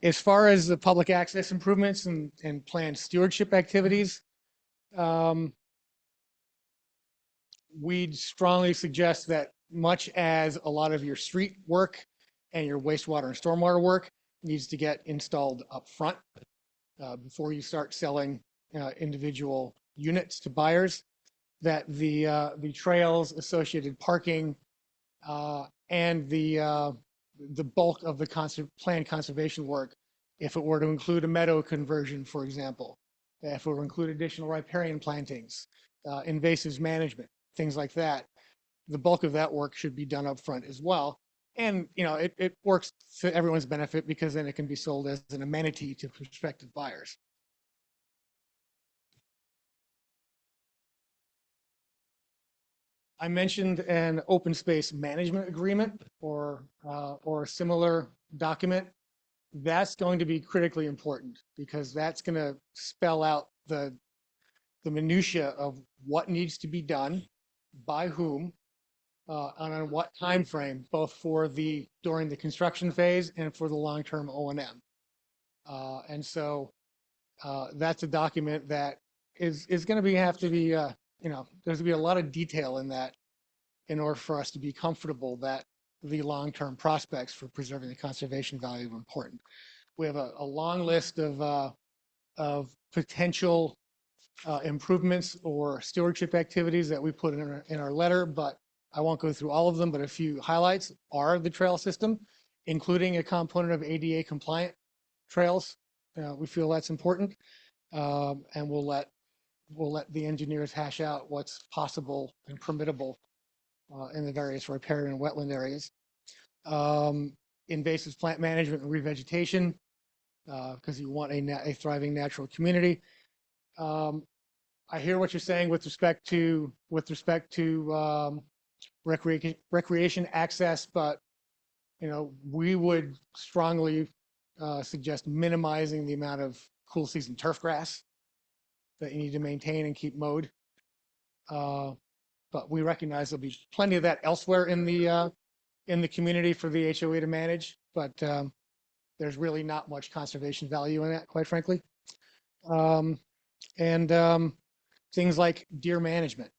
As far as the public access improvements and planned stewardship activities, we'd strongly suggest that, much as a lot of your street work and your wastewater and stormwater work needs to get installed up front before you start selling individual units to buyers, that the trails, associated parking, and the bulk of the planned conservation work, if it were to include a meadow conversion, for example, if it were to include additional riparian plantings, invasives management, things like that, the bulk of that work should be done up front as well. And, it works to everyone's benefit, because then it can be sold as an amenity to prospective buyers. I mentioned an open space management agreement or a similar document. That's going to be critically important, because that's going to spell out the minutia of what needs to be done, by whom, and on what time frame, both during the construction phase and for the long-term O&M. And so that's a document that is going to have to be, there's going to be a lot of detail in that in order for us to be comfortable that the long-term prospects for preserving the conservation value are important. We have a long list of potential improvements or stewardship activities that we put in our letter, but I won't go through all of them, but a few highlights are the trail system, including a component of ADA compliant trails. We feel that's important, and we'll let the engineers hash out what's possible and permittable in the various riparian and wetland areas. Invasive plant management and revegetation, because you want a thriving natural community. I hear what you're saying with respect to recreation access, but we would strongly suggest minimizing the amount of cool season turf grass that you need to maintain and keep mowed. But we recognize there'll be plenty of that elsewhere in the community for the HOA to manage. But there's really not much conservation value in that, quite frankly. And things like deer management.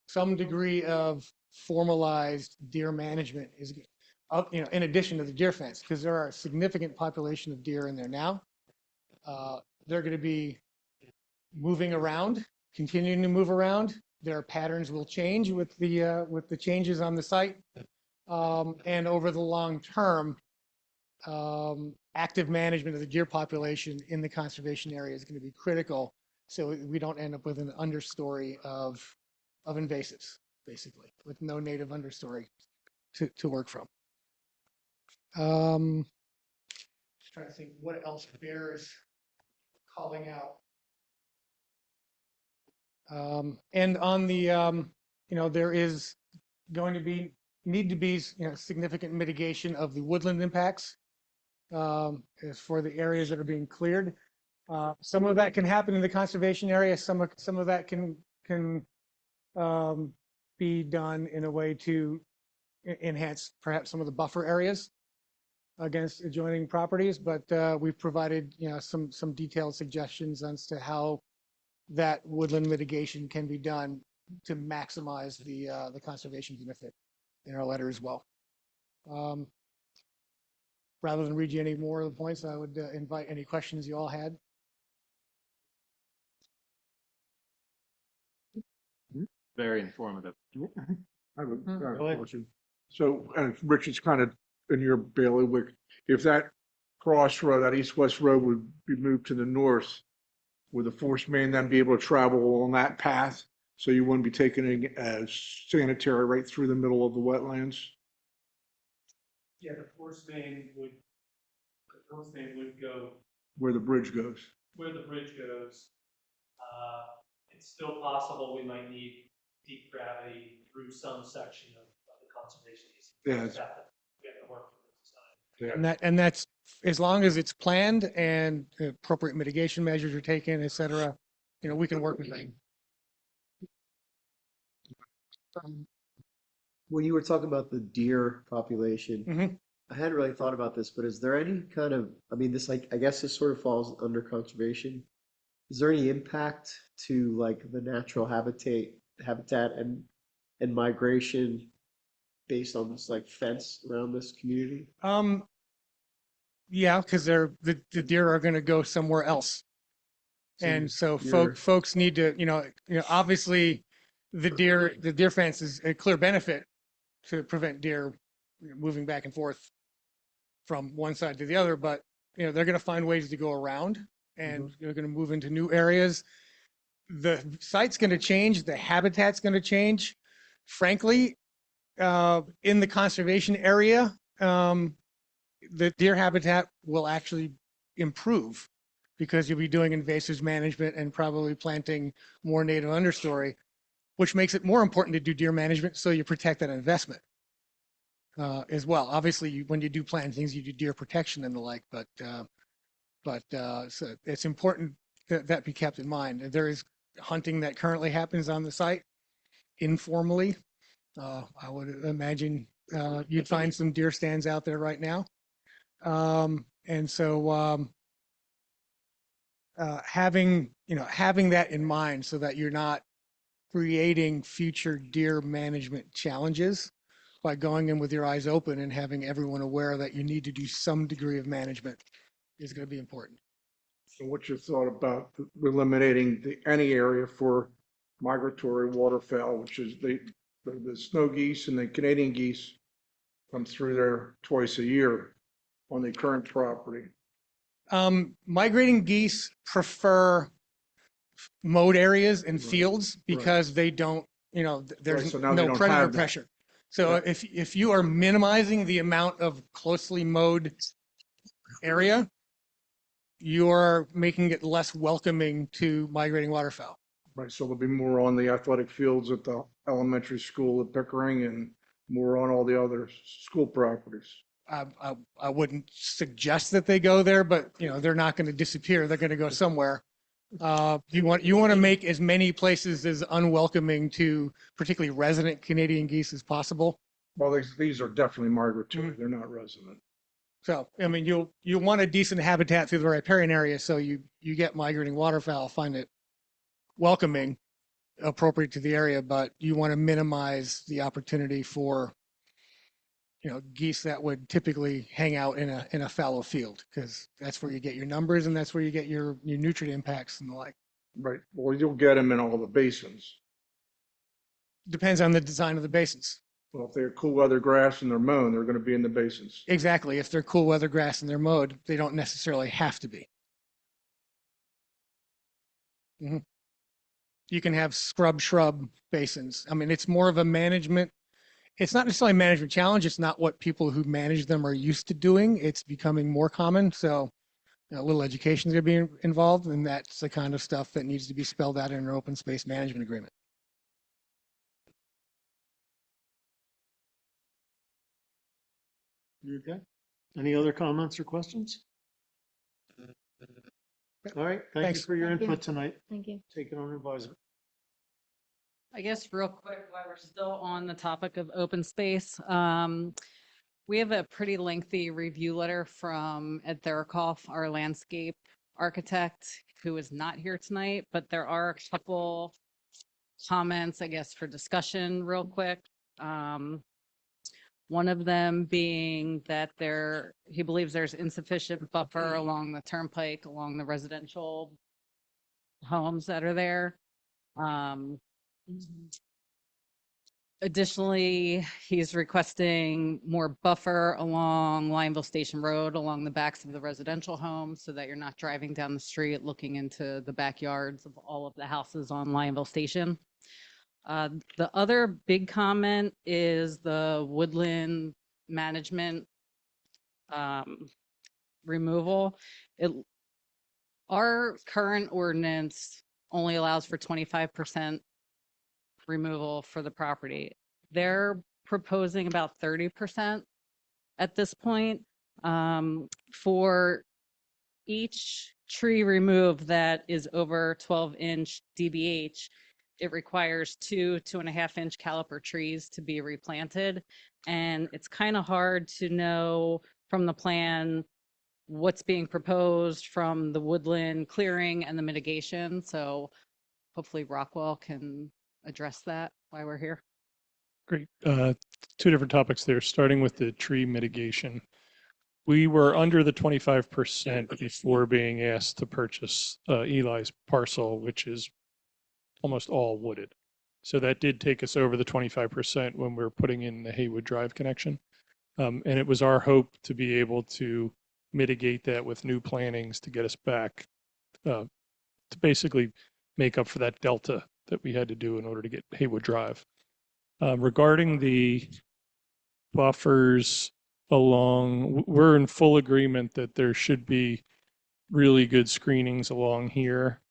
Some degree of formalized deer management is, in addition to the deer fence, because there are a significant population of deer in there now. They're going to be moving around, continuing to move around. Their patterns will change with the changes on the site. And over the long term, active management of the deer population in the conservation area is going to be critical, so we don't end up with an understory of invasives, basically, with no native understory to work from. Just trying to think what else bears calling out. And on the, there is going to need to be significant mitigation of the woodland impacts as for the areas that are being cleared. Some of that can happen in the conservation area. Some of that can be done in a way to enhance perhaps some of the buffer areas against adjoining properties. But we've provided some detailed suggestions as to how that woodland mitigation can be done to maximize the conservation benefit in our letter as well. Rather than read you any more of the points, I would invite any questions you all had. Very informative. I have a question. So, and Rich, it's kind of in your bailiwick. If that crossroad, that east-west road would be moved to the north, would the force main then be able to travel along that path? So you wouldn't be taking it as sanitary right through the middle of the wetlands? Yeah, the force main would go Where the bridge goes? where the bridge goes. It's still possible we might need deep gravity through some section of the conservation easement. Yeah. We have to work with the design. Yeah. And that's as long as it's planned and appropriate mitigation measures are taken, et cetera, we can work with that. When you were talking about the deer population, Mhm. I hadn't really thought about this, but is there any kind of, this I guess this sort of falls under conservation. Is there any impact to like the natural habitat and migration based on this like fence around this community? Yeah, because the deer are going to go somewhere else. And so you're- folks need to, obviously the deer fence is a clear benefit to prevent deer moving back and forth from one side to the other, but they're going to find ways to go around and they're going to move into new areas. The site's going to change, the habitat's going to change. Frankly, in the conservation area, the deer habitat will actually improve because you'll be doing invasives management and probably planting more native understory, which makes it more important to do deer management so you protect that investment as well. Obviously, when you do plantings, you do deer protection and the like, but so it's important that be kept in mind. There is hunting that currently happens on the site informally. I would imagine you'd find some deer stands out there right now. And so having that in mind so that you're not creating future deer management challenges by going in with your eyes open and having everyone aware that you need to do some degree of management is going to be important. So what's your thought about eliminating any area for migratory waterfowl, which is the snow geese and the Canadian geese come through there twice a year on the current property? Migrating geese prefer mowed areas and fields because they don't, there's so now they no don't predator have that. pressure. So if you are minimizing the amount of closely mowed area, you are making it less welcoming to migrating waterfowl. Right, so there'll be more on the athletic fields at the elementary school at Pickering and more on all the other school properties. I wouldn't suggest that they go there, but they're not going to disappear. They're going to go somewhere. You want to make as many places as unwelcoming to particularly resident Canadian geese as possible. Well, these are definitely migratory. They're not resident. So, I mean, you'll want a decent habitat through the riparian area, so you get migrating waterfowl, find it welcoming, appropriate to the area, but you want to minimize the opportunity for, geese that would typically hang out in a fallow field, because that's where you get your numbers and that's where you get your nutrient impacts and the like. Right. Well, you'll get them in all the basins. Depends on the design of the basins. Well, if they're cool weather grass and they're mown, they're going to be in the basins. Exactly. If they're cool weather grass and they're mowed, they don't necessarily have to be. Mhm. You can have shrub basins. I mean, it's more of a management. It's not necessarily a management challenge. It's not what people who manage them are used to doing. It's becoming more common. So a little education is going to be involved, and that's the kind of stuff that needs to be spelled out in an open space management agreement. Okay. Any other comments or questions? All right. Thank you Thanks. for your Thank you. input tonight. Thank you. Take it on advisement. I guess real quick, while we're still on the topic of open space, we have a pretty lengthy review letter from Ed Therakoff, our landscape architect, who is not here tonight, but there are a couple comments, I guess, for discussion real quick. One of them being that he believes there's insufficient buffer along the turnpike, along the residential homes that are there. Additionally, he's requesting more buffer along Lionville Station Road, along the backs of the residential homes, so that you're not driving down the street looking into the backyards of all of the houses on Lionville Station. The other big comment is the woodland management removal. Our current ordinance only allows for 25% removal for the property. They're proposing about 30% at this point. For each tree removed that is over 12-inch DBH, it requires 2.5-inch caliper trees to be replanted. And it's kind of hard to know from the plan what's being proposed from the woodland clearing and the mitigation. So hopefully Rockwell can address that while we're here. Great. Two different topics there, starting with the tree mitigation. We were under the 25% before being asked to purchase Eli's parcel, which is almost all wooded. So that did take us over the 25% when we were putting in the Haywood Drive connection. And it was our hope to be able to mitigate that with new plantings to get us back to basically make up for that delta that we had to do in order to get Haywood Drive. Regarding the buffers along, we're in full agreement that there should be really good screenings along here,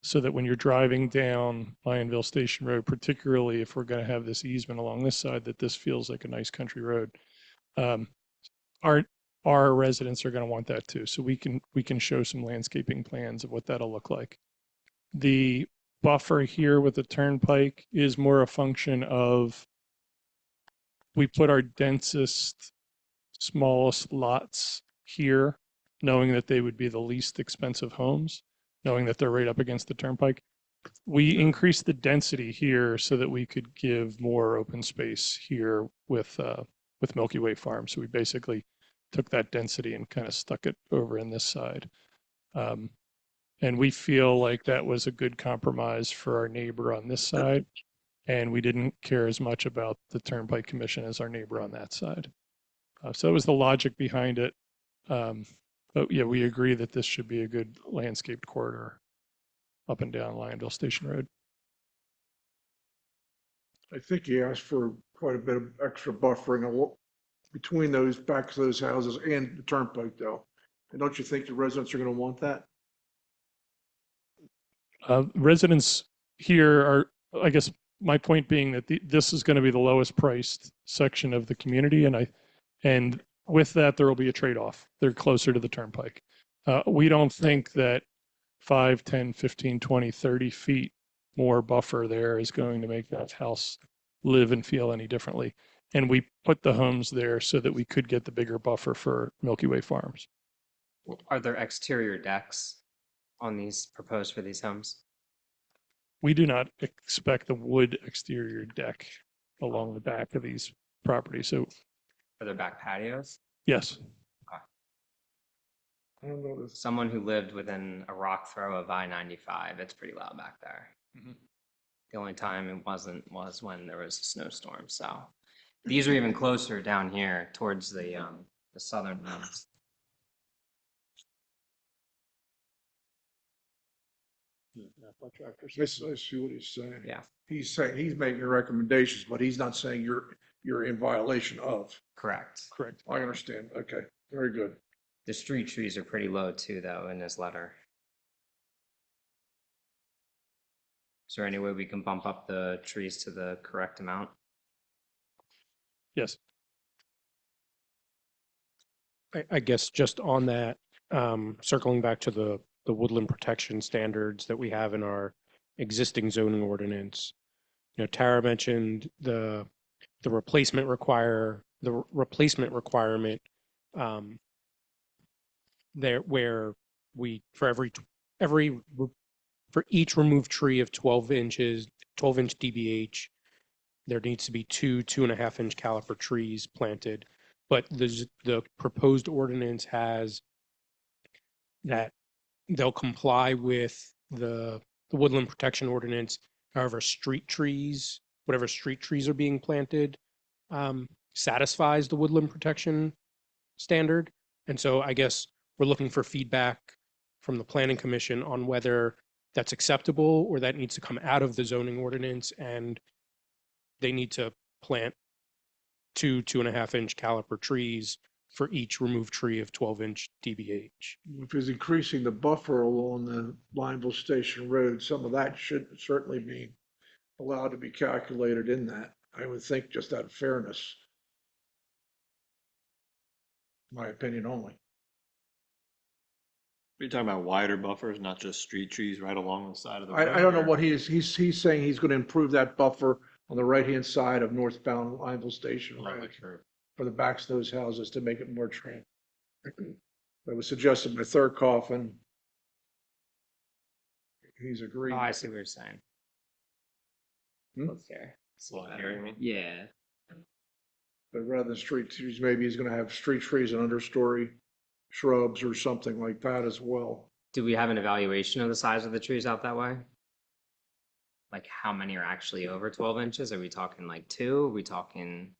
so that when you're driving down Lionville Station Road, particularly if we're going to have this easement along this side, that this feels like a nice country road. Our residents are going to want that too. So we can show some landscaping plans of what that'll look like. The buffer here with the turnpike is more a function of, we put our densest, smallest lots here, knowing that they would be the least expensive homes, knowing that they're right up against the turnpike. We increased the density here so that we could give more open space here with Milky Way Farm. So we basically took that density and kind of stuck it over in this side. And we feel like that was a good compromise for our neighbor on this side. And we didn't care as much about the Turnpike Commission as our neighbor on that side. So that was the logic behind it. But yeah, we agree that this should be a good landscaped corridor up and down Lionville Station Road. I think he asked for quite a bit of extra buffering between those backs of those houses and the turnpike though. And don't you think the residents are going to want that? Residents here are, I guess my point being that this is going to be the lowest priced section of the community. And with that, there will be a trade-off. They're closer to the turnpike. We don't think that 5, 10, 15, 20, 30 feet more buffer there is going to make that house live and feel any differently. And we put the homes there so that we could get the bigger buffer for Milky Way Farms. Are there exterior decks on these proposed for these homes? We do not expect a wood exterior deck along the back of these properties. So Are there back patios? yes, I don't know this. Someone who lived within a rock throw of I-95, it's pretty loud back there. The only time it wasn't was when there was a snowstorm. So these are even closer down here towards the southern ones. I see what he's saying. Yeah, He's saying, he's making recommendations, but he's not saying you're in violation of. correct. correct. I understand. Okay, very good. The street trees are pretty low too, though, in this letter. Is there any way we can bump up the trees to the correct amount? Yes. I guess just on that, circling back to the woodland protection standards that we have in our existing zoning ordinance. You know, Tara mentioned the replacement requirement there where we for each removed tree of 12 inch DBH, there needs to be 2.5 inch caliper trees planted. But the proposed ordinance has that they'll comply with the woodland protection ordinance. However, whatever street trees are being planted, satisfies the woodland protection standard. And so I guess we're looking for feedback from the planning commission on whether that's acceptable or that needs to come out of the zoning ordinance and they need to plant 2.5 inch caliper trees for each removed tree of 12 inch DBH. If he's increasing the buffer along the Lionville Station Road, some of that should certainly be allowed to be calculated in that. I would think just out of fairness. My opinion only. You're talking about wider buffers, not just street trees right along the side of the road? I don't know or- what he's saying he's going to improve that buffer on the right-hand side of northbound Lionville Station Along the Road curb. for the backs of those houses to make it more transparent. That was suggested by Thurkoff and he's agreed. Oh, I see what you're saying. Hmm? Okay. Slow hearing me? Yeah. But rather than street trees, maybe he's going to have street trees and understory shrubs or something like that as well. Do we have an evaluation of the size of the trees out that way? Like how many are actually over 12 inches? Are we talking like 2? Are we talking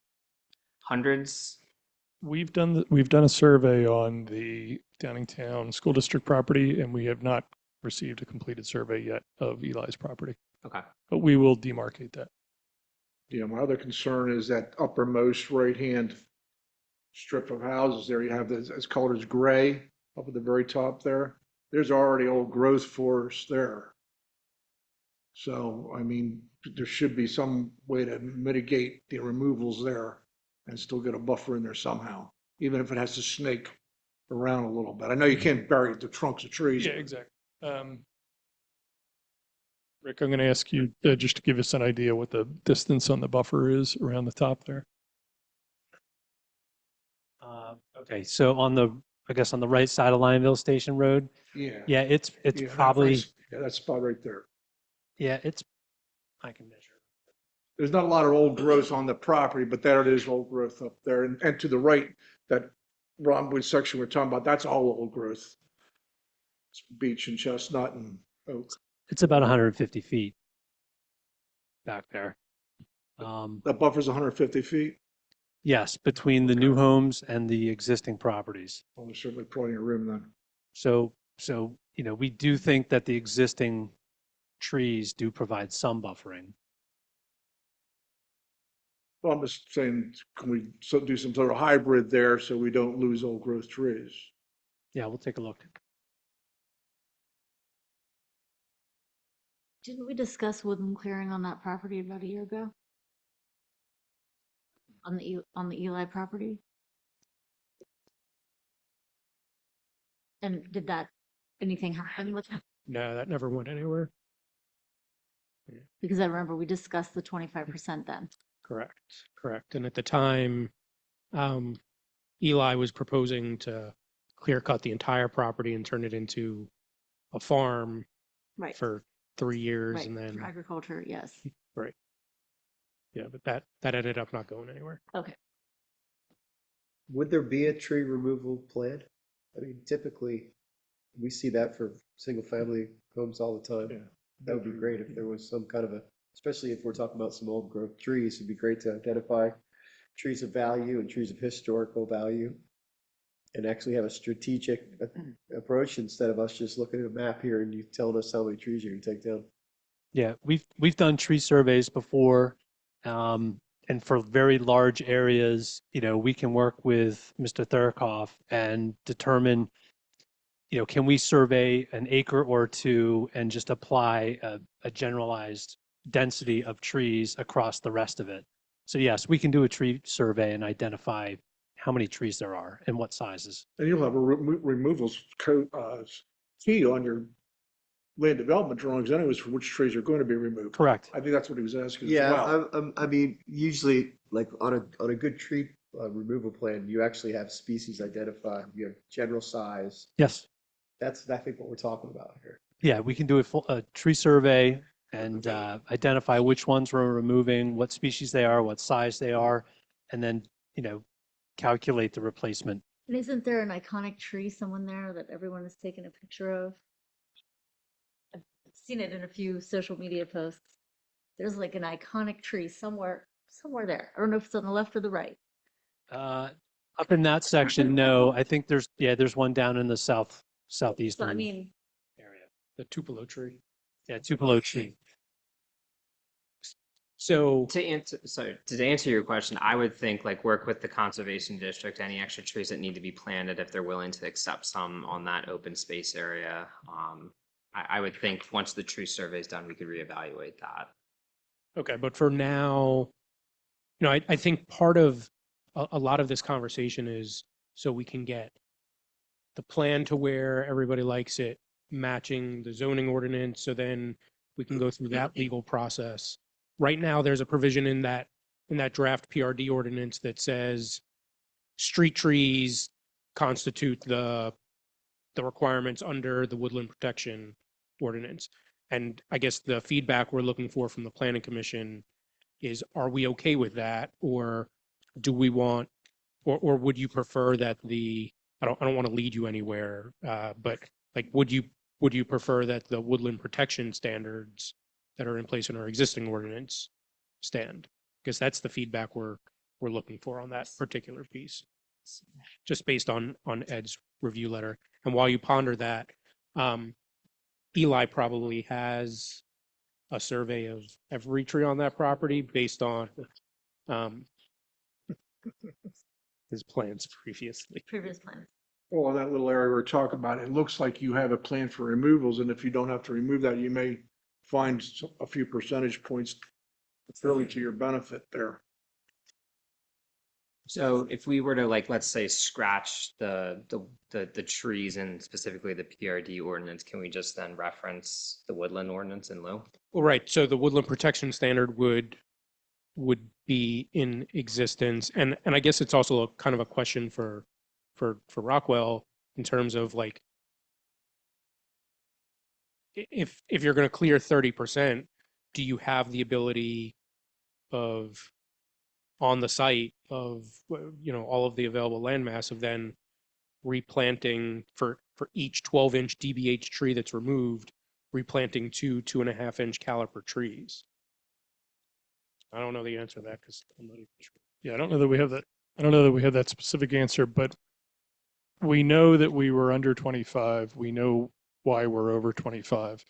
hundreds? We've done a survey on the Downingtown School District property, and we have not received a completed survey yet of Eli's property, Okay. but we will demarcate that. Yeah, my other concern is that uppermost right-hand strip of houses there, you have this, it's colored as gray up at the very top there. There's already old growth forest there. So, I mean, there should be some way to mitigate the removals there and still get a buffer in there somehow, even if it has to snake around a little bit. I know you can't bury the trunks of trees. Yeah, exactly. Rick, I'm going to ask you just to give us an idea what the distance on the buffer is around the top there. Okay, so I guess on the right side of Lionville Station Road, Yeah. yeah, it's Yeah, probably, yeah, that spot right there. yeah, I can measure. There's not a lot of old growth on the property, but there it is, old growth up there. And to the right, that Romwood section we're talking about, that's all old growth. It's beech and chestnut and oak. It's about 150 feet back there. That buffer's 150 feet. Yes, between the new homes and the existing properties. Well, there's certainly plenty of room then. So, we do think that the existing trees do provide some buffering. Well, I'm just saying, can we do some sort of hybrid there so we don't lose old growth trees? Yeah, we'll take a look. Didn't we discuss woodland clearing on that property about a year ago? On the Eli property? And did anything happen with that? No, that never went anywhere. Because I remember we discussed the 25% then. Correct. And at the time, Eli was proposing to clear cut the entire property and turn it into a farm Right. for 3 years Right, and for then, agriculture, yes. right. Yeah, but that ended up not going anywhere. Okay. Would there be a tree removal plan? I mean, typically, we see that for single-family homes all the time. That would be great if there was some kind of a, especially if we're talking about some old growth trees, it'd be great to identify trees of value and trees of historical value and actually have a strategic approach instead of us just looking at a map here and you telling us how many trees you're gonna take down. Yeah, we've done tree surveys before. And for very large areas, we can work with Mr. Thurkoff and determine, can we survey an acre or two and just apply a generalized density of trees across the rest of it. So yes, we can do a tree survey and identify how many trees there are and what sizes. And you'll have a removals code, key on your land development drawings anyways for which trees are going to be removed. Correct. I think that's what he was asking as Yeah, well. I mean, usually like on a good tree removal plan, you actually have species identified, you have general size. Yes. That's, I think, what we're talking about here. Yeah, we can do a tree survey and identify which ones we're removing, what species they are, what size they are, and then, calculate the replacement. And isn't there an iconic tree somewhere there that everyone has taken a picture of? I've seen it in a few social media posts. There's like an iconic tree somewhere there. I don't know if it's on the left or the right. Up in that section, no. I think there's one down in the southeast So I mean, Area, the Tupelo tree. Yeah, Tupelo tree. So To answer your question, I would think like work with the conservation district, any extra trees that need to be planted if they're willing to accept some on that open space area. I would think once the tree survey is done, we could reevaluate that. Okay, but for now, I think part of a lot of this conversation is so we can get the plan to where everybody likes it, matching the zoning ordinance, so then we can go through that legal process. Right now, there's a provision in that draft PRD ordinance that says street trees constitute the requirements under the woodland protection ordinance. And I guess the feedback we're looking for from the planning commission is, are we okay with that? Or do we want, or would you prefer that I don't want to lead you anywhere, but like, would you prefer that the woodland protection standards that are in place in our existing ordinance stand? Because that's the feedback we're looking for on that particular piece, just based on Ed's review letter. And while you ponder that, Eli probably has a survey of every tree on that property based on his plans previously. previous plans. Well, in that little area we're talking about, it looks like you have a plan for removals, and if you don't have to remove that, you may find a few percentage points fairly to your benefit there. So if we were to let's say scratch the trees and specifically the PRD ordinance, can we just then reference the woodland ordinance in lieu? Well, right. So the woodland protection standard would be in existence, and I guess it's also kind of a question for Rockwell in terms of like, if you're going to clear 30%, do you have the ability of on the site of all of the available landmass of then replanting for each 12-inch DBH tree that's removed, replanting 2.5-inch caliper trees? I don't know the answer to that because I'm not even sure. Yeah, I don't know that we have that. I don't know that we have that specific answer, but we know that we were under 25. We know why we're over 25.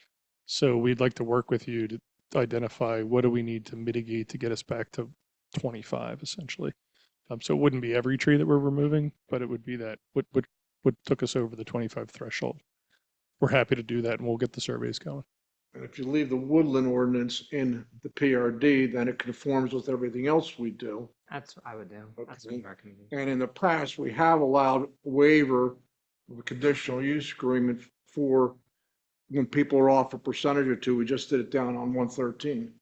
So we'd like to work with you to identify what do we need to mitigate to get us back to 25 essentially. So it wouldn't be every tree that we're removing, but it would be that what took us over the 25 threshold. We're happy to do that and we'll get the surveys going. And if you leave the woodland ordinance in the PRD, then it conforms with everything else we do. That's what I would do. That's what I'm recommending. And in the past, we have allowed waiver of a conditional use agreement for when people are off a percentage or two. We just did it down on 113.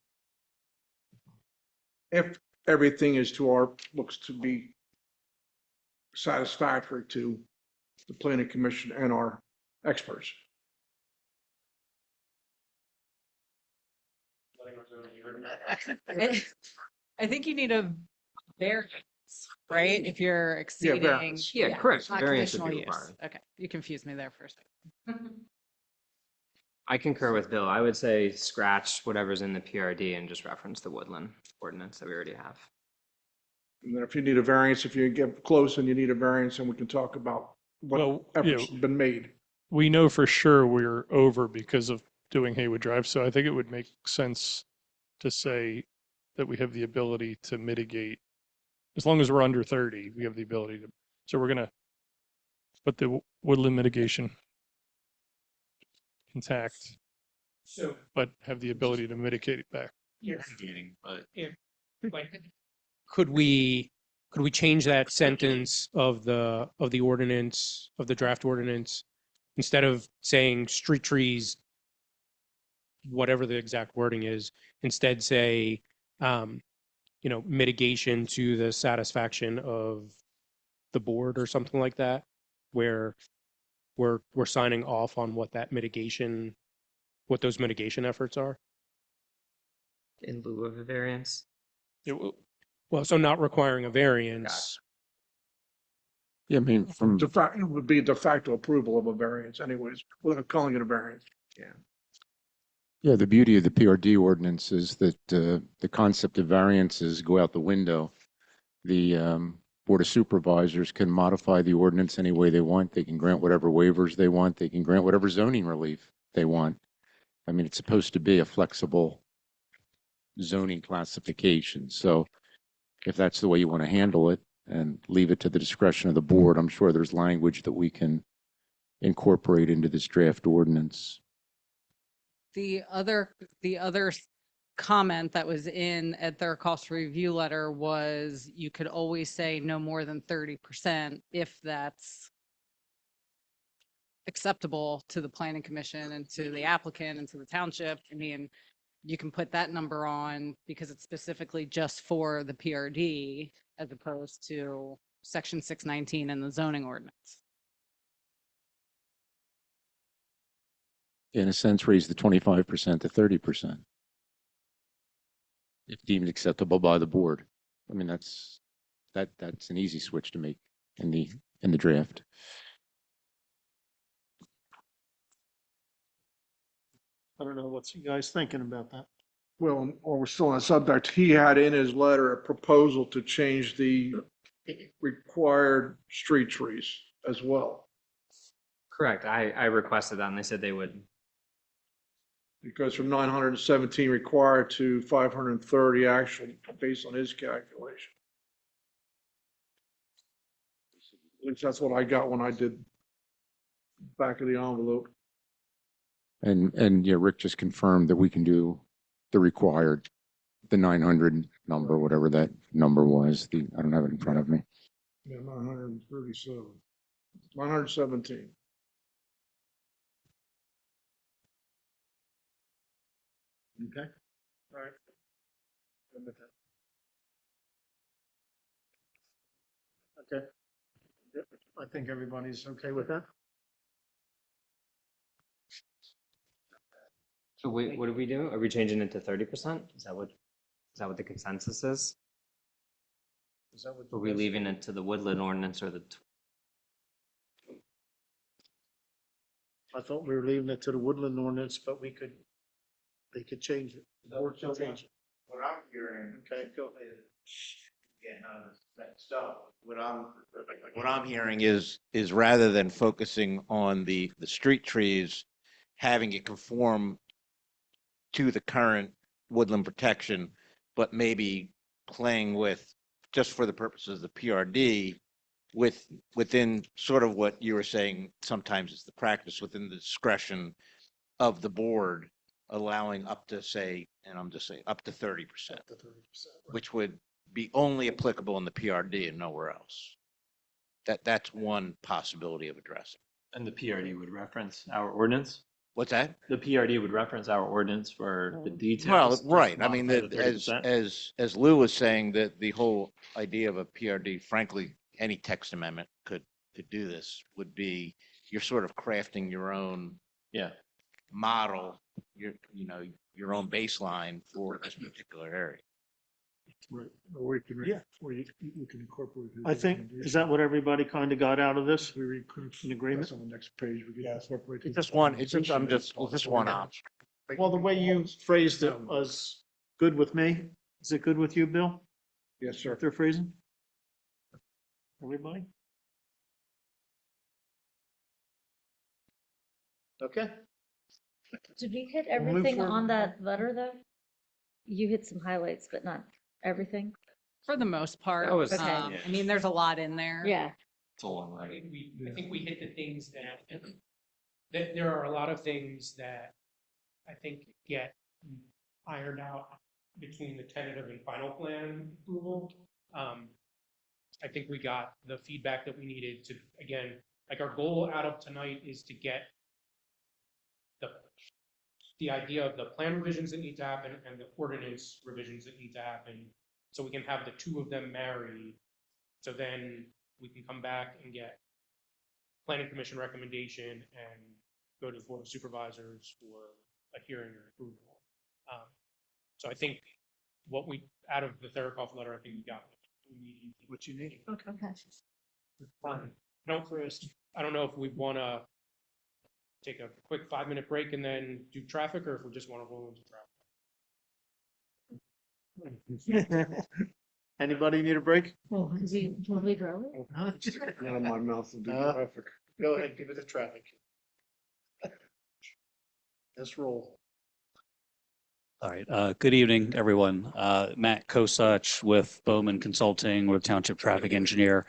If everything looks to be satisfactory to the planning commission and our experts. I think you need a variance, right? If you're exceeding. variance. Yeah, correct. Not Variance would conditional be use. required. Okay, you confused me there for a second. I concur with Bill. I would say scratch whatever's in the PRD and just reference the woodland ordinance that we already have. And then if you need a variance, if you get close and you need a variance, and we can talk about what Well, efforts have been made. We know for sure we're over because of doing Haywood Drive, so I think it would make sense to say that we have the ability to mitigate. As long as we're under 30, we have the ability to, so we're gonna put the woodland mitigation intact, So, but have the ability to mitigate it back. But could we change that sentence of the ordinance, of the draft ordinance, instead of saying street trees, whatever the exact wording is, instead say, mitigation to the satisfaction of the board or something like that, where we're signing off on what those mitigation efforts are? In lieu of a variance. Well, so not requiring a variance. Yeah, I mean, from, It would be a de facto approval of a variance anyways, without calling it a variance. yeah, the beauty of the PRD ordinance is that the concept of variances go out the window. The Board of Supervisors can modify the ordinance any way they want. They can grant whatever waivers they want. They can grant whatever zoning relief they want. I mean, it's supposed to be a flexible zoning classification. So if that's the way you want to handle it and leave it to the discretion of the board, I'm sure there's language that we can incorporate into this draft ordinance. The other comment that was in at their cost review letter was you could always say no more than 30% if that's acceptable to the planning commission and to the applicant and to the township. I mean, you can put that number on because it's specifically just for the PRD as opposed to section 619 in the zoning ordinance. In a sense, raise the 25% to 30%. If deemed acceptable by the board. I mean, that's an easy switch to make in the draft. I don't know, what's you guys thinking about that? Well, or we're still on the subject, he had in his letter a proposal to change the required street trees as well. Correct. I requested that and they said they would. It goes from 917 required to 530 actual, based on his calculation. At least that's what I got when I did back of the envelope. And yeah, Rick just confirmed that we can do the required, the 900 number, whatever that number was. I don't have it in front of me. Yeah, 937, 917. Okay. All right. Okay. Yep, I think everybody's okay with that. So wait, what do we do? Are we changing it to 30%? Is that what the consensus is? Is that what? Are we leaving it to the woodland ordinance or the? I thought we were leaving it to the woodland ordinance, but they could change it. The board can change it. what I'm hearing, Okay, go. getting out of that stuff, what I'm hearing is rather than focusing on the street trees, having it conform to the current woodland protection, but maybe playing with, just for the purposes of the PRD, within sort of what you were saying, sometimes it's the practice within the discretion of the board, allowing up to, say, and I'm just saying, up to 30%, which would be only applicable in the PRD and nowhere else. That's one possibility of addressing. And the PRD would reference our ordinance? What's that? The PRD would reference our ordinance for the Well, details. to right. I mean, modify the as 30%. as Lou was saying, that the whole idea of a PRD, frankly, any text amendment could do this, would be you're sort of crafting your own Yeah. model, your own baseline for this particular area. Right. Or we can, Yeah. or we can incorporate. his I think, is recommendation. that what everybody kind of got out of this? We could- In agreement? that's on the next page. We can incorporate. It's his just one, it's recommendation. just one option. Well, the way you phrased it was good with me. Is it good with you, Bill? Yes, sir. If they're phrasing? Everybody? Okay. Did we hit We'll move everything forward. on that letter, though? You hit some highlights, but not everything? For the most part. That was- Okay. I mean, there's a lot in there. Yeah. It's a long I way. think we hit the things that there are a lot of things that I think get ironed out between the tentative and final plan approval. I think we got the feedback that we needed to, again, like our goal out of tonight is to get the idea of the plan revisions that need to happen and the ordinance revisions that need to happen, so we can have the two of them married. So then we can come back and get planning commission recommendation and go to the board of supervisors for a hearing or approval. So I think what we, out of the Therakoff letter, I think we got what you need. Okay. Fine. I don't know if we want to take a quick 5-minute break and then do traffic, or if we just want to roll into traffic. Anybody need a break? Well, is he totally drove it? Out of my mouth will do traffic. Go ahead, give it a traffic. Let's roll. All right. Good evening, everyone. Matt Kosach with Bowman Consulting, with Township Traffic Engineer.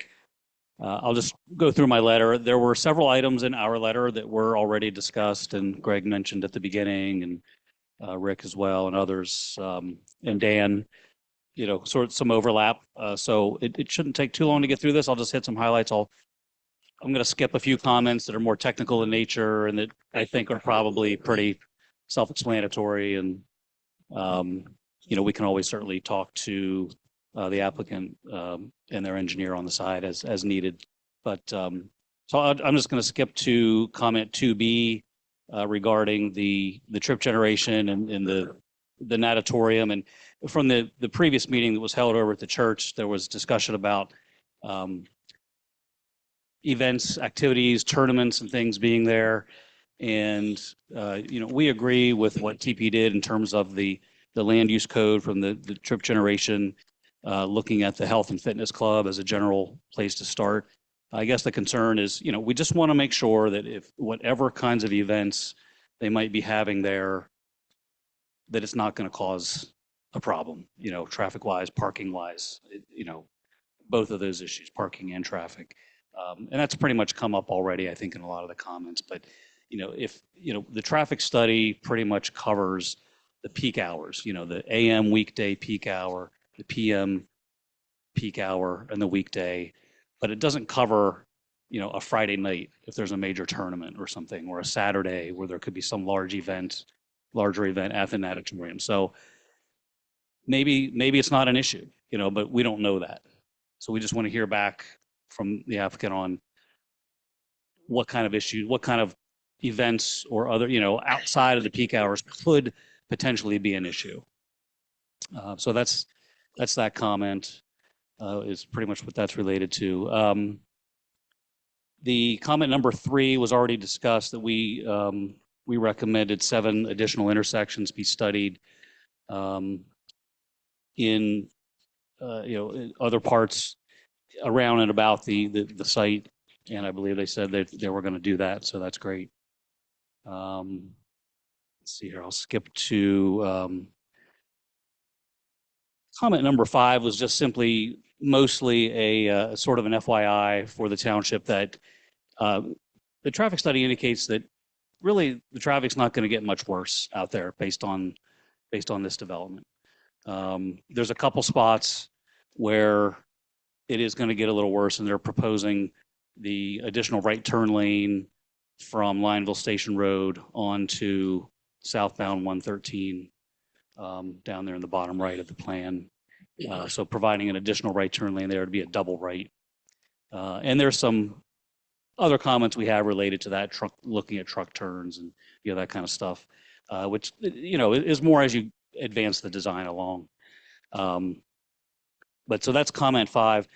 I'll just go through my letter. There were several items in our letter that were already discussed, and Greg mentioned at the beginning, and Rick as well, and others, and Dan, sort of some overlap. So it shouldn't take too long to get through this. I'll just hit some highlights. I'm going to skip a few comments that are more technical in nature and that I think are probably pretty self-explanatory. And, we can always certainly talk to the applicant and their engineer on the side as needed. But so I'm just going to skip to comment 2B regarding the trip generation and the natatorium. And from the previous meeting that was held over at the church, there was discussion about events, activities, tournaments, and things being there. And we agree with what TP did in terms of the land use code from the trip generation, looking at the health and fitness club as a general place to start. I guess the concern is, we just want to make sure that if whatever kinds of events they might be having there, that it's not going to cause a problem, traffic wise, parking wise, both of those issues, parking and traffic. And that's pretty much come up already, I think, in a lot of the comments. But, if, the traffic study pretty much covers the peak hours, the AM weekday peak hour, the PM peak hour, and the weekday, but it doesn't cover, a Friday night if there's a major tournament or something, or a Saturday where there could be some larger event at the natatorium. So maybe it's not an issue, but we don't know that. So we just want to hear back from the applicant on what kind of issues, what kind of events or other, outside of the peak hours could potentially be an issue. So that's that comment, is pretty much what that's related to. The comment number 3 was already discussed, that we recommended 7 additional intersections be studied in other parts around and about the site, and I believe they said that they were going to do that, so that's great. Let's see here. I'll skip to comment number 5 was just simply mostly a sort of an FYI for the township that the traffic study indicates that really the traffic's not going to get much worse out there based on this development. There's a couple spots where it is going to get a little worse, and they're proposing the additional right turn lane from Lionville Station Road onto southbound 113 down there in the bottom right of the plan. So providing an additional right turn lane there to be a double right. And there's some other comments we have related to that, looking at truck turns and that kind of stuff, which is more as you advance the design along. But so that's comment 5.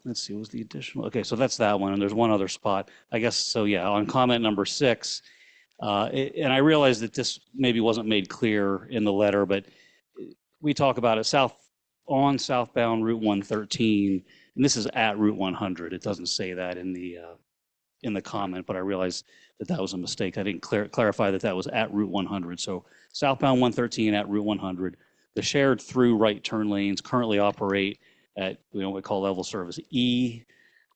Let's see, what was the additional? Okay, so that's that one, and there's one other spot, I guess. So yeah, on comment number 6, and I realize that this maybe wasn't made clear in the letter, but we talk about it southbound Route 113, and this is at Route 100. It doesn't say that in the comment, but I realized that was a mistake. I didn't clarify that was at Route 100. So southbound 113 at Route 100. The shared through right turn lanes currently operate at what we call level service E,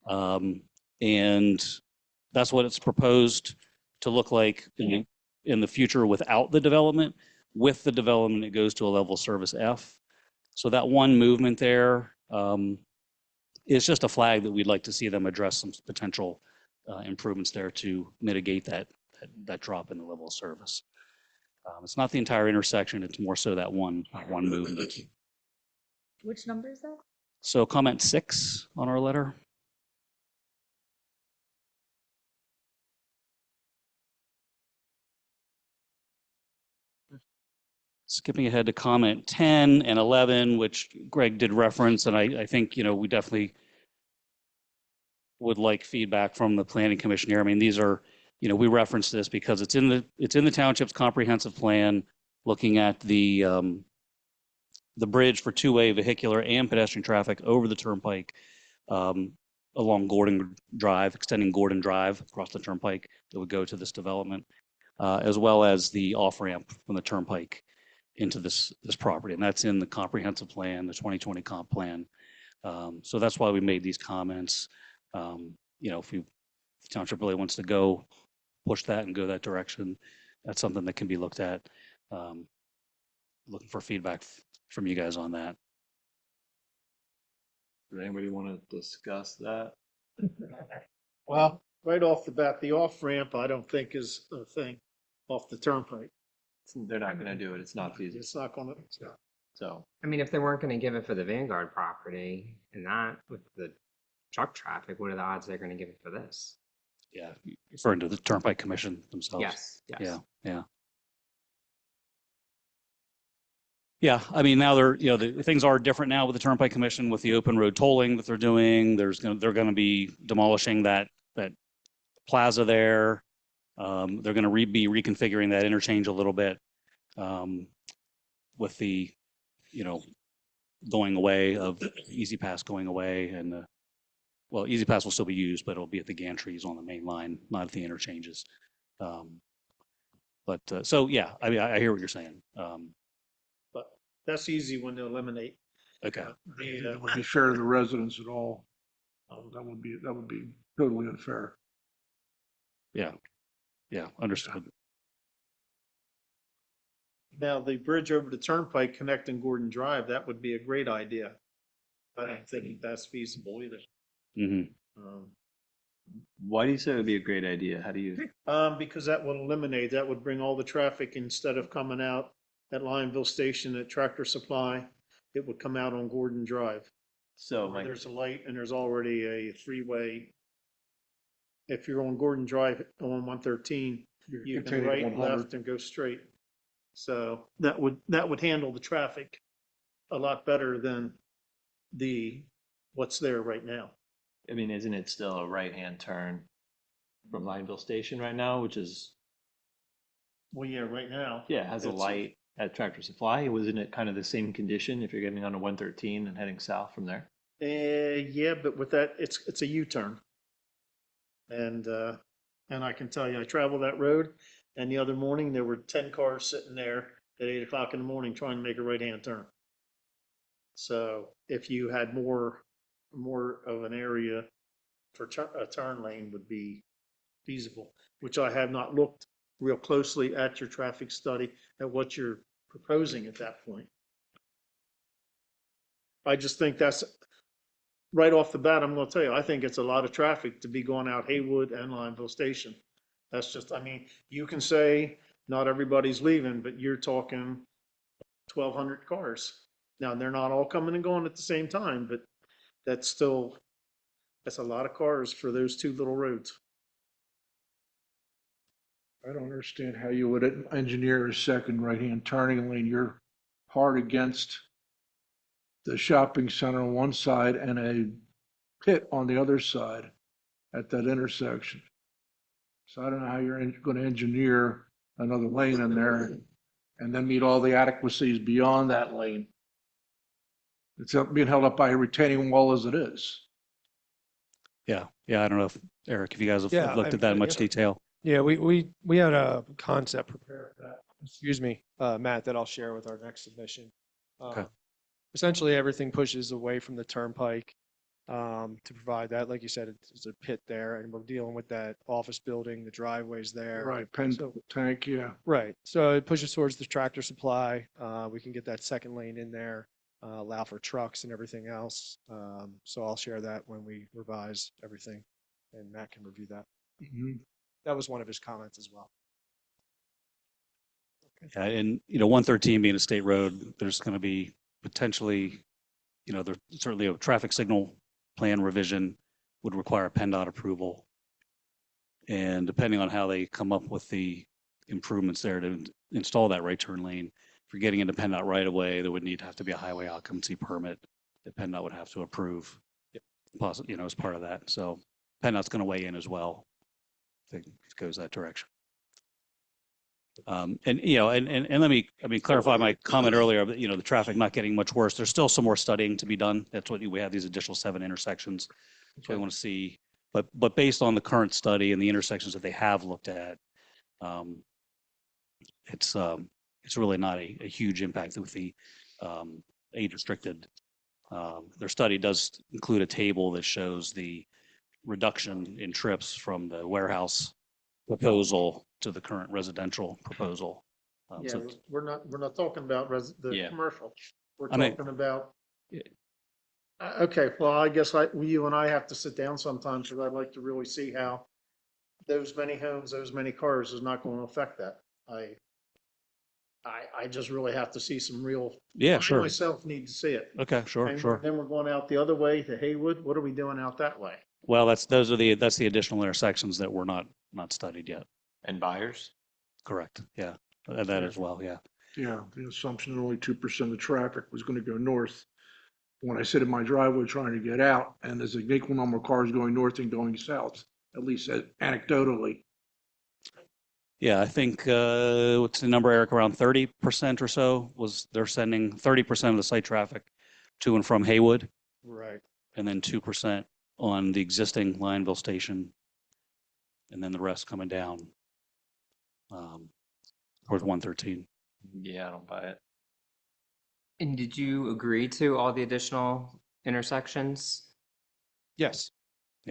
and that's what it's proposed to look like in the future without the development. With the development, it goes to a level service F. So that one movement there is just a flag that we'd like to see them address some potential improvements there to mitigate that drop in the level of service. It's not the entire intersection, it's more so that one movement. Which number is that? So comment 6 on our letter. Skipping ahead to comment 10 and 11, which Greg did reference, and I think, we definitely would like feedback from the planning commission here. I mean, these are, we reference this because it's in the township's comprehensive plan, looking at the bridge for two-way vehicular and pedestrian traffic over the turnpike along Gordon Drive, extending Gordon Drive across the turnpike that would go to this development, as well as the off-ramp from the turnpike into this property. And that's in the comprehensive plan, the 2020 comp plan. So that's why we made these comments. If the township really wants to push that and go that direction, that's something that can be looked at. Looking for feedback from you guys on that. Does anybody want to discuss that? Well, right off the bat, the off-ramp, I don't think is a thing off the turnpike. They're not going to do it. It's not feasible. It's not gonna, So, I mean, if they weren't going to give it for the Vanguard property and that with the truck traffic, what are the odds they're going to give it for this? Yeah, referring to the Turnpike Commission themselves. Yes. Yeah. Yeah, I mean, now the things are different now with the Turnpike Commission with the open road tolling that they're doing. They're going to be demolishing that plaza there. They're going to be reconfiguring that interchange a little bit with the, going away of Easy Pass going away, and Easy Pass will still be used, but it'll be at the gantries on the main line, not at the interchanges. So yeah, I mean, I hear what you're saying. but that's easy when to eliminate. Okay. It would be fair to the residents at all. That would be totally unfair. Yeah, understood. Now, the bridge over the turnpike connecting Gordon Drive, that would be a great idea. I don't think that's feasible either. Mm-hmm. why do you say it would be a great idea? How do you? Because that would bring all the traffic, instead of coming out at Lionville Station at Tractor Supply, it would come out on Gordon Drive. So Where there's a light and there's already a three-way. If you're on Gordon Drive on 113, you can right, left, and go straight. So that would handle the traffic a lot better than what's there right now. I mean, isn't it still a right-hand turn from Lionville Station right now, which is? Well, yeah, right now. Yeah, it has a light at Tractor Supply. Wasn't it kind of the same condition if you're getting on a 113 and heading south from there? Yeah, but with that, it's a U-turn. And I can tell you, I travel that road, and the other morning there were 10 cars sitting there at 8 o'clock in the morning trying to make a right-hand turn. So if you had more of an area for a turn lane would be feasible, which I have not looked real closely at your traffic study at what you're proposing at that point. I just think that's right off the bat. I'm going to tell you, I think it's a lot of traffic to be going out Haywood and Lionville Station That's just, I mean, you can say not everybody's leaving, but you're talking 1,200 cars. Now, they're not all coming and going at the same time, but that's still, that's a lot of cars for those two little roads. I don't understand how you would engineer a second right-hand turning lane. You're hard against the shopping center on one side and a pit on the other side at that intersection. So I don't know how you're going to engineer another lane in there and then meet all the adequacies beyond that lane. It's being held up by a retaining wall as it is. Yeah, I don't know if, Eric, if you guys have Yeah, looked at that in much detail. Yeah, we had a concept prepared for that. Excuse me, Matt, that I'll share with our next submission. Okay. Essentially, everything pushes away from the turnpike to provide that. Like you said, it's a pit there, and we're dealing with that office building, the driveways there. Right, pen tank, yeah. Right. So it pushes towards the tractor supply. We can get that second lane in there, allow for trucks and everything else. So I'll share that when we revise everything, and Matt can review that. Mhm. That was one of his comments as well. Yeah, and 113 being a state road, there's going to be potentially, there's certainly a traffic signal plan revision would require a PennDOT approval. And depending on how they come up with the improvements there to install that right turn lane, if you're getting into PennDOT right away, there would have to be a highway occupancy permit that PennDOT would have to approve, possibly, as part of that. So PennDOT's going to weigh in as well. I think it goes that direction. And let me, clarify my comment earlier, but, the traffic not getting much worse. There's still some more studying to be done. That's what we have, these additional 7 intersections. So we want to see, but based on the current study and the intersections that they have looked at, it's really not a huge impact with the age restricted. Their study does include a table that shows the reduction in trips from the warehouse proposal to the current residential proposal. Yeah, So we're not talking about the Yeah. commercial. We're I mean- talking about, okay, well, I guess you and I have to sit down sometime because I'd like to really see how those many homes, those many cars is not going to affect that. I just really have to see some real. Yeah, I sure. myself need to see it. Okay, sure, And sure. then we're going out the other way to Haywood. What are we doing out that way? Well, that's the additional intersections that were not studied yet. And buyers? Correct. Yeah, that as well. Yeah. Yeah, the assumption that only 2% of the traffic was going to go north. When I sit in my driveway trying to get out, and there's an equal number of cars going north and going south, at least anecdotally. Yeah, I think what's the number, Eric? Around 30% or so they're sending 30% of the site traffic to and from Haywood, Right. and then 2% on the existing Lionville station, and then the rest coming down towards 113. Yeah, I don't buy it. And did you agree to all the additional intersections, Yes.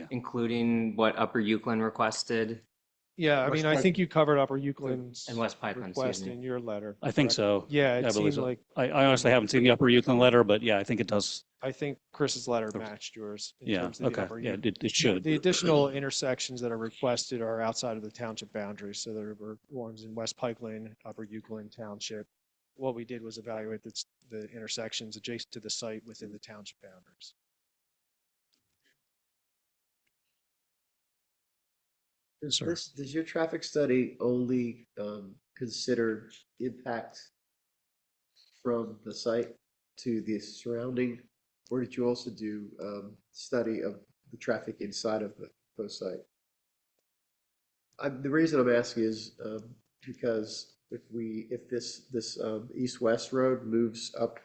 including what Upper Uwchlan requested? Yeah, I West mean, I Pipe- think you covered Upper Uwchlan's And West Pipeline, request excuse me. in your letter. I think correct? so. Yeah, I it believe seemed so. like, I honestly haven't seen the Upper Uwchlan letter, but yeah, I think it does. I think Chris's letter matched yours. In Yeah, terms of the okay. Upper Yeah, Uwchlan. it should. The additional intersections that are requested are outside of the township boundaries. So there were ones in West Pikeland, Upper Uwchlan Township. What we did was evaluate the intersections adjacent to the site within the township boundaries. Does your traffic study only consider impact from the site to the surrounding? Or did you also do study of the traffic inside of the proposed site? The reason I'm asking is because if this east-west road moves up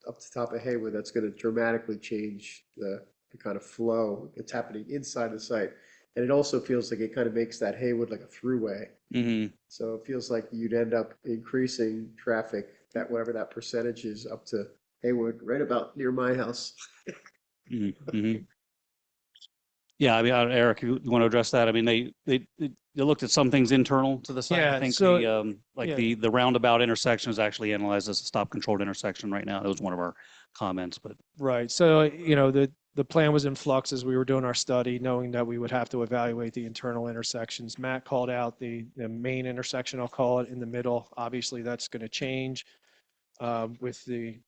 the top of Haywood, that's going to dramatically change the kind of flow that's happening inside the site. And it also feels like it kind of makes that Haywood like a throughway. Mm-hmm. So it feels like you'd end up increasing traffic, that whatever that percentage is, up to Haywood, right about near my house. Mm-hmm. Yeah, I mean, Eric, you want to address that? I mean, they looked at some things internal to the site. Yeah, I think so- the roundabout intersection is actually analyzed as a stop controlled intersection right now. That was one of our comments, but Right. So, the the plan was in flux as we were doing our study, knowing that we would have to evaluate the internal intersections. Matt called out the main intersection, I'll call it, in the middle. Obviously, that's going to change with the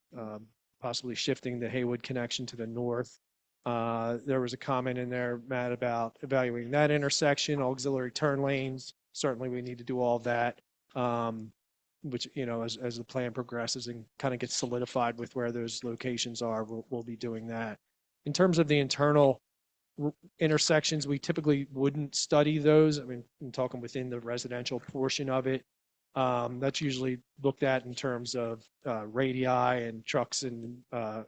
possibly shifting the Haywood connection to the north. There was a comment in there, Matt, about evaluating that intersection, auxiliary turn lanes. Certainly, we need to do all of that, which, you know, as the plan progresses and kind of gets solidified with where those locations are, we'll be doing that. In terms of the internal intersections, we typically wouldn't study those. I mean, I'm talking within the residential portion of it. That's usually looked at in terms of radii and trucks and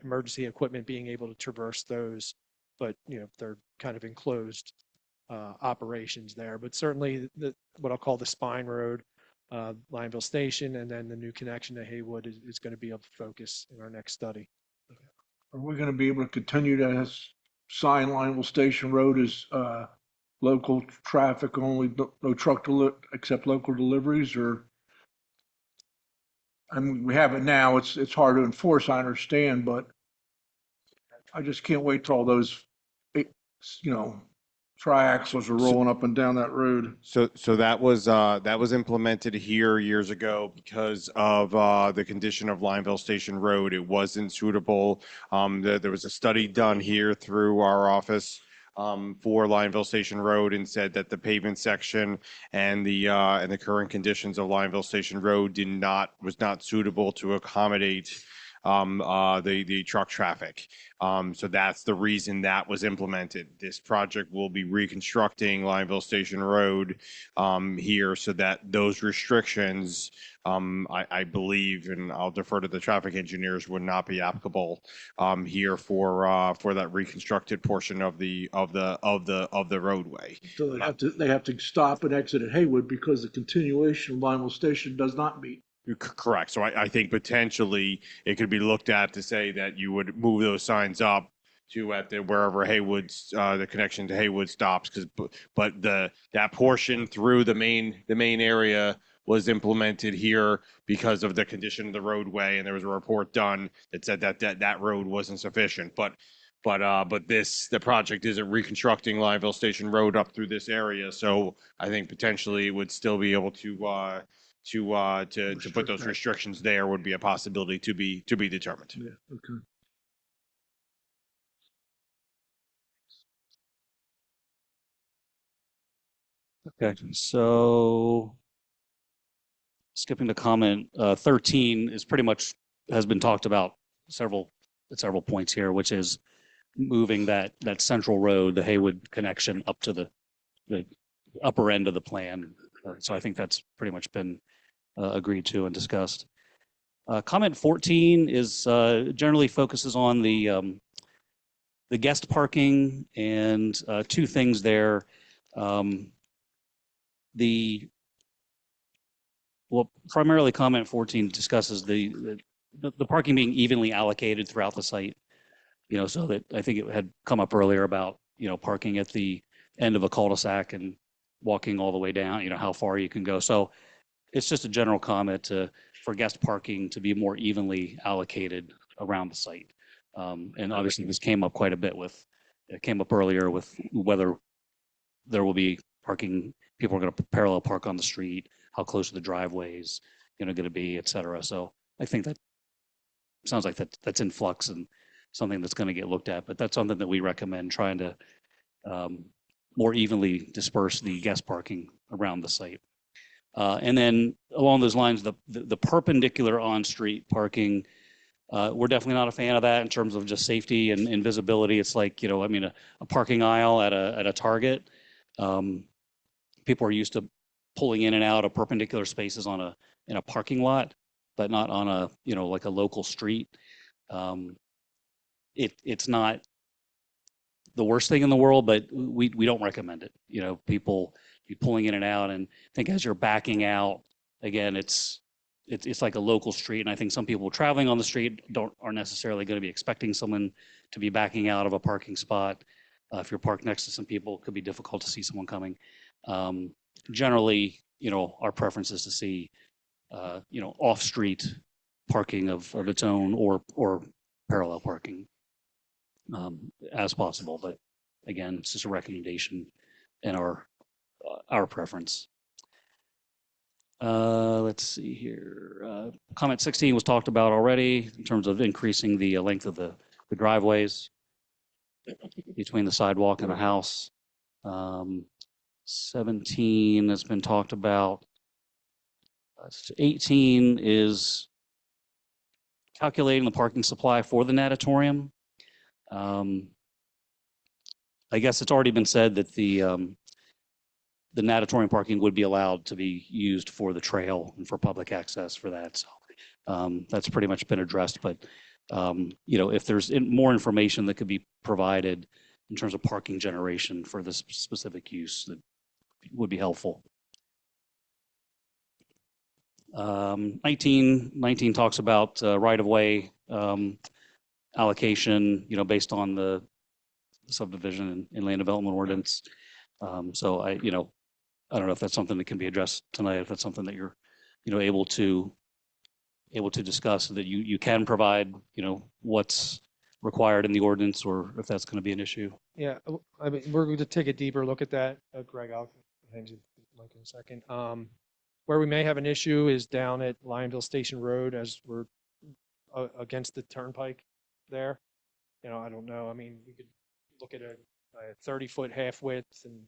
emergency equipment being able to traverse those, but you know, they're kind of enclosed operations there. But certainly what I'll call the spine road, Lionville Station, and then the new connection to Haywood is going to be of focus in our next study. Are we going to be able to continue to sign Lionville Station Road as local traffic only, no truck except local deliveries, or? I mean, we have it now. It's hard to enforce, I understand, but I just can't wait till all those, you know, triaxles are rolling up and down that road. So that was implemented here years ago because of the condition of Lionville Station Road. It wasn't suitable. There was a study done here through our office for Lionville Station Road, and said that the pavement section and the current conditions of Lionville Station Road was not suitable to accommodate the truck traffic. So that's the reason that was implemented. This project will be reconstructing Lionville Station Road here so that those restrictions, I believe, and I'll defer to the traffic engineers, would not be applicable here for that reconstructed portion of the roadway. So they have to stop and exit at Haywood because the continuation of Lionville Station does not meet. Correct. So I think potentially it could be looked at to say that you would move those signs up to at the wherever Haywood's the connection to Haywood stops, but that portion through the main area was implemented here because of the condition of the roadway, and there was a report done that said that road wasn't sufficient. But the project isn't reconstructing Lionville Station Road up through this area, so I think potentially it would still be able to put those restrictions there would be a possibility to be determined. Yeah, okay. Okay, so skipping to comment 13 is pretty much has been talked about several points here, which is moving that central road, the Haywood connection, up to the upper end of the plan. So I think that's pretty much been agreed to and discussed. Comment 14 is generally focuses on the guest parking, and two things there. Primarily comment 14 discusses the parking being evenly allocated throughout the site. You know, so that I think it had come up earlier about, you know, parking at the end of a cul-de-sac and walking all the way down, you know, how far you can go. So it's just a general comment for guest parking to be more evenly allocated around the site. And obviously this came up quite a bit it came up earlier with whether there will be parking, people are going to parallel park on the street, how close are the driveways, you know, going to be, et cetera. So I think that sounds like that's in flux and something that's going to get looked at, but that's something that we recommend, trying to more evenly disperse the guest parking around the site. And then along those lines, the perpendicular on-street parking, we're definitely not a fan of that in terms of just safety and visibility. It's like, you know, I mean, a parking aisle at a Target. People are used to pulling in and out of perpendicular spaces in a parking lot, but not on a, you know, like a local street. It's not the worst thing in the world, but we don't recommend it. You know, people be pulling in and out, and I think as you're backing out, again, it's like a local street, and I think some people traveling on the street aren't necessarily going to be expecting someone to be backing out of a parking spot. If you're parked next to some people, it could be difficult to see someone coming. Generally, you know, our preference is to see, you know, off-street parking of its own or parallel parking. as possible. But again, it's just a recommendation and our preference. Let's see here. Comment 16 was talked about already in terms of increasing the length of the driveways between the sidewalk and the house. 17 has been talked about. 18 is calculating the parking supply for the natatorium. I guess it's already been said that the natatorium parking would be allowed to be used for the trail and for public access for that. So that's pretty much been addressed. But if there's more information that could be provided in terms of parking generation for this specific use, that would be helpful. 19 talks about right-of-way allocation, based on the subdivision and land development ordinance. So I don't know if that's something that can be addressed tonight, if that's something that you're, able to discuss, so that you can provide, what's required in the ordinance, or if that's going to be an issue. Yeah, I mean, we're going to take a deeper look at that. Greg, I'll hand you the mic in a second. Where we may have an issue is down at Lionville Station Road, as we're against the turnpike there. I don't know. I mean, we could look at a 30-foot half width and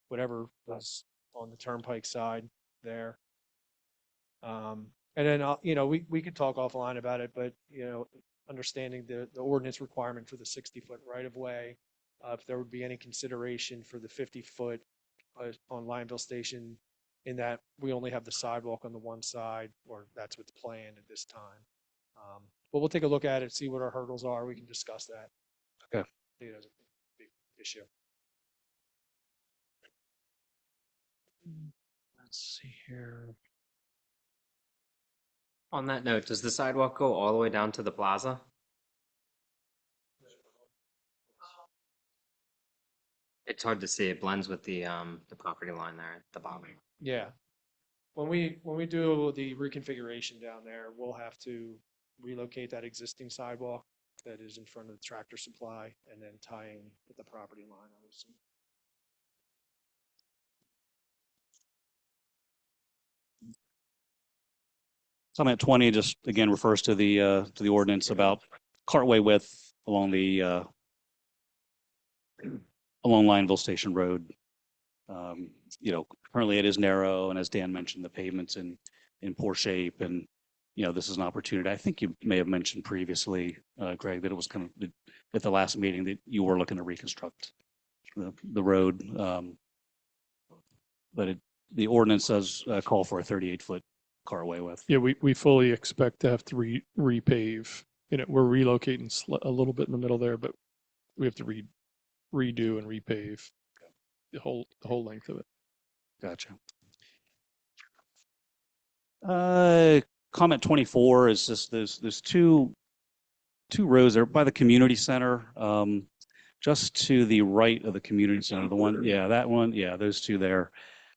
whatever was on the turnpike side there. And then, we could talk offline about it, but, understanding the ordinance requirement for the 60-foot right of way, if there would be any consideration for the 50-foot on Lionville Station, in that we only have the sidewalk on the one side, or that's what's planned at this time. But we'll take a look at it, see what our hurdles are. We can discuss that. Okay. See it as a big issue. Let's see here. On that note, does the sidewalk go all the way down to the plaza? It's hard to see. It blends with the property line there at the bottom. Yeah. When we do the reconfiguration down there, we'll have to relocate that existing sidewalk that is in front of the Tractor Supply and then tying with the property line, obviously. Comment 20 just again refers to the ordinance about cartway width along the along Lionville Station Road. Currently it is narrow, and as Dan mentioned, the pavement's in poor shape, and this is an opportunity. I think you may have mentioned previously, Greg, that it was kind of at the last meeting that you were looking to reconstruct the road, but the ordinance does call for a 38-foot carway width. Yeah, we fully expect to have to repave. We're relocating a little bit in the middle there, but we have to redo and repave the whole length of it. Gotcha. Comment 24 is just there's two rows there by the community center, just to the right of the community center. The one, yeah, that one, yeah, those two there.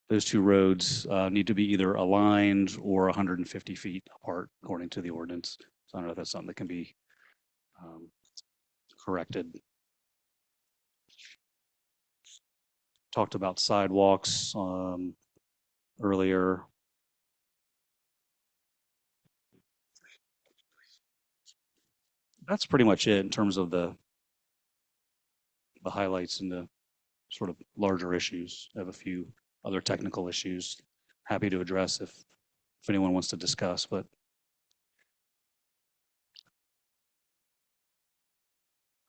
Those two roads need to be either aligned or 150 feet apart, according to the ordinance. So I don't know if that's something that can be corrected. Talked about sidewalks earlier. That's pretty much it in terms of the highlights and the sort of larger issues. I have a few other technical issues happy to address if anyone wants to discuss, but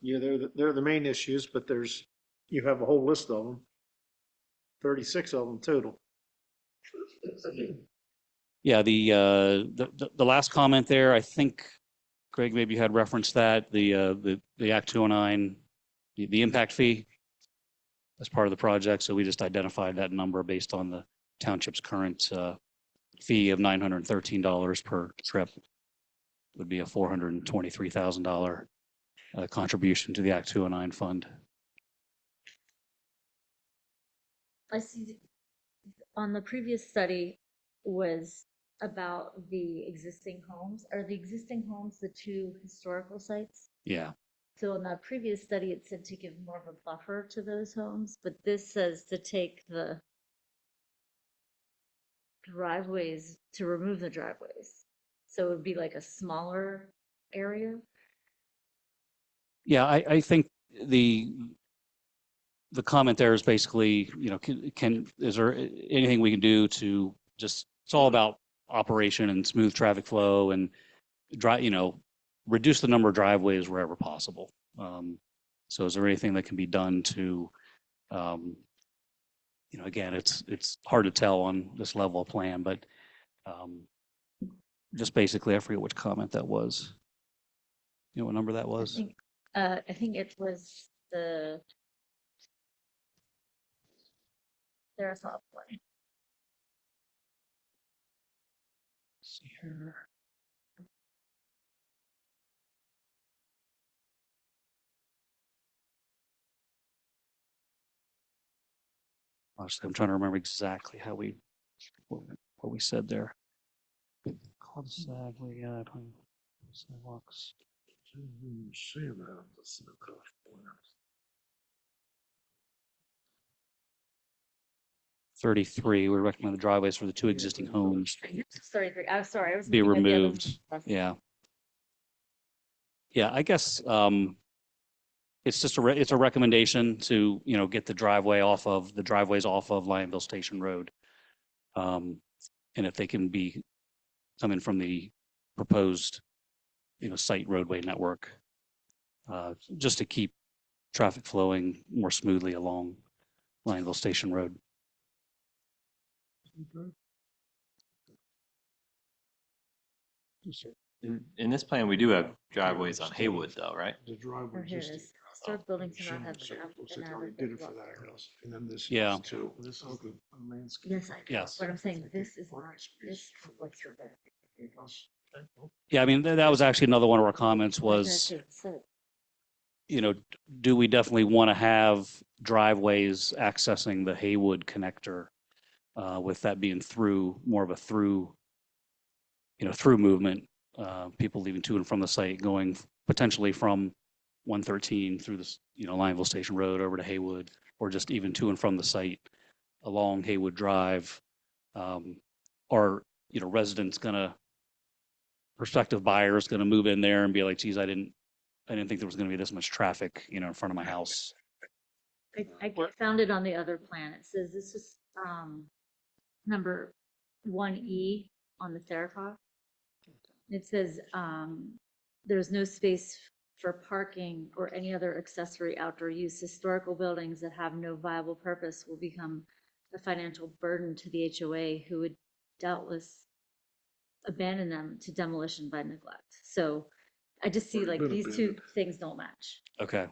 Yeah, they're the main issues, but you have a whole list of them. 36 of them total. yeah, the last comment there, I think Greg maybe had referenced that the Act 209, the impact fee as part of the project. So we just identified that number based on the township's current fee of $913 per trip. Would be a $423,000 contribution to the Act 209 fund. I see on the previous study was about the existing homes. Are the existing homes the two historical sites? Yeah. So in the previous study, it said to give more of a buffer to those homes, but this says to take the driveways, to remove the driveways. So it would be like a smaller area. Yeah, I think the comment there is basically, you know, is there anything we can do to just, it's all about operation and smooth traffic flow and reduce the number of driveways wherever possible. So is there anything that can be done to, again, it's hard to tell on this level of plan, but just basically, I forget which comment that was. You know what number that was? I think it was the Sarasota one. See here. Honestly, I'm trying to remember exactly how what we said there. Cul-de-sac, sidewalks. 33, we recommend the driveways for the two existing homes 33. I'm sorry, I was be looking at the other removed. one. Yeah. Yeah, I guess it's just it's a recommendation to, get the driveways off of Lionville Station Road. And if they can be coming from the proposed, site roadway network, just to keep traffic flowing more smoothly along Lionville Station Road. In this plan, we do have driveways on Haywood though, right? The driveway Oh, here it existing. is. Historic buildings do not have So it looks like they an already did it for that house. And then this. Yeah. is too. This is the landscape. Yes, I know. Yes. But I'm saying this is not, this what's your bed. Yeah, I mean, that was actually another one of our comments was, do we definitely want to have driveways accessing the Haywood connector, with that being more of a through movement, people leaving to and from the site, going potentially from 113 through this, Lionville Station Road over to Haywood, or just even to and from the site along Haywood Drive. Are, residents prospective buyers gonna move in there and be like, geez, I didn't think there was gonna be this much traffic, in front of my house. I found it on the other plan. It says this is number 1E on the Serapov. It says there's no space for parking or any other accessory outdoor use. Historical buildings that have no viable purpose will become a financial burden to the HOA, who would doubtless abandon them to demolition by neglect. So I just see like these two things don't match. Okay.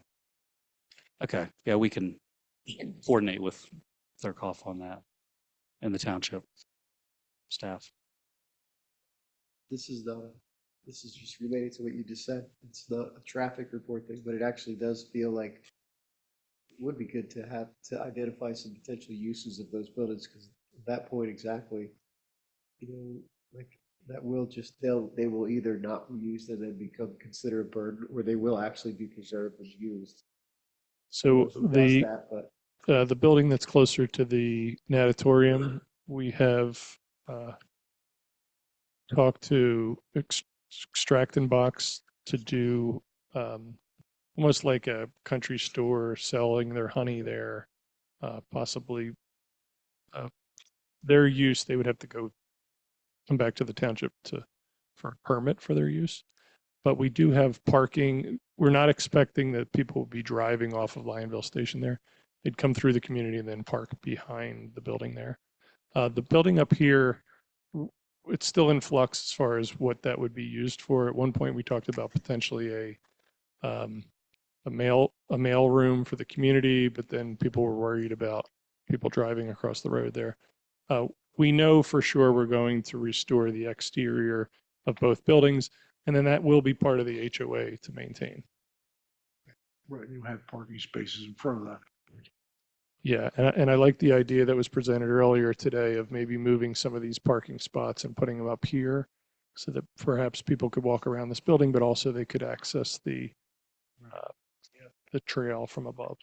Yeah, we can coordinate with Thurkoff on that and the township staff. This is just related to what you just said. It's not a traffic report thing, but it actually does feel like it would be good to identify some potential uses of those buildings, because at that point exactly, like that will they will either not be used and then become considered a burden, or they will actually be preserved and used. So the building that's closer to the natatorium, we have talked to Extract and Box to do almost like a country store selling their honey there, possibly their use. They would have to come back to the township for a permit for their use. But we do have parking. We're not expecting that people will be driving off of Lionville Station there. They'd come through the community and then park behind the building there. The building up here, it's still in flux as far as what that would be used for. At one point, we talked about potentially a mail room for the community, but then people were worried about people driving across the road there. We know for sure we're going to restore the exterior of both buildings, and then that will be part of the HOA to maintain. Right, you have parking spaces in front of that. Yeah, and I like the idea that was presented earlier today of maybe moving some of these parking spots and putting them up here so that perhaps people could walk around this building, but also they could access the the trail from above.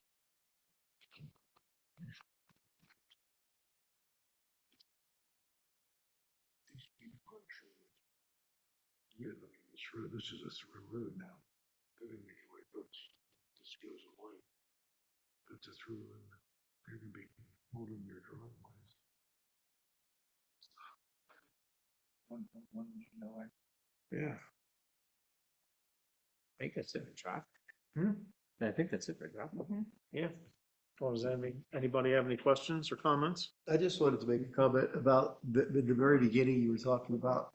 Yeah, look at this road. This is a through road now. That didn't make it like this goes away. It's a through road. They're gonna be holding your driveways. Yeah. I think that's it for traffic. Hmm? I think that's it for traffic. Yeah. Well, does anybody have any questions or comments? I just wanted to make a comment about the very beginning, you were talking about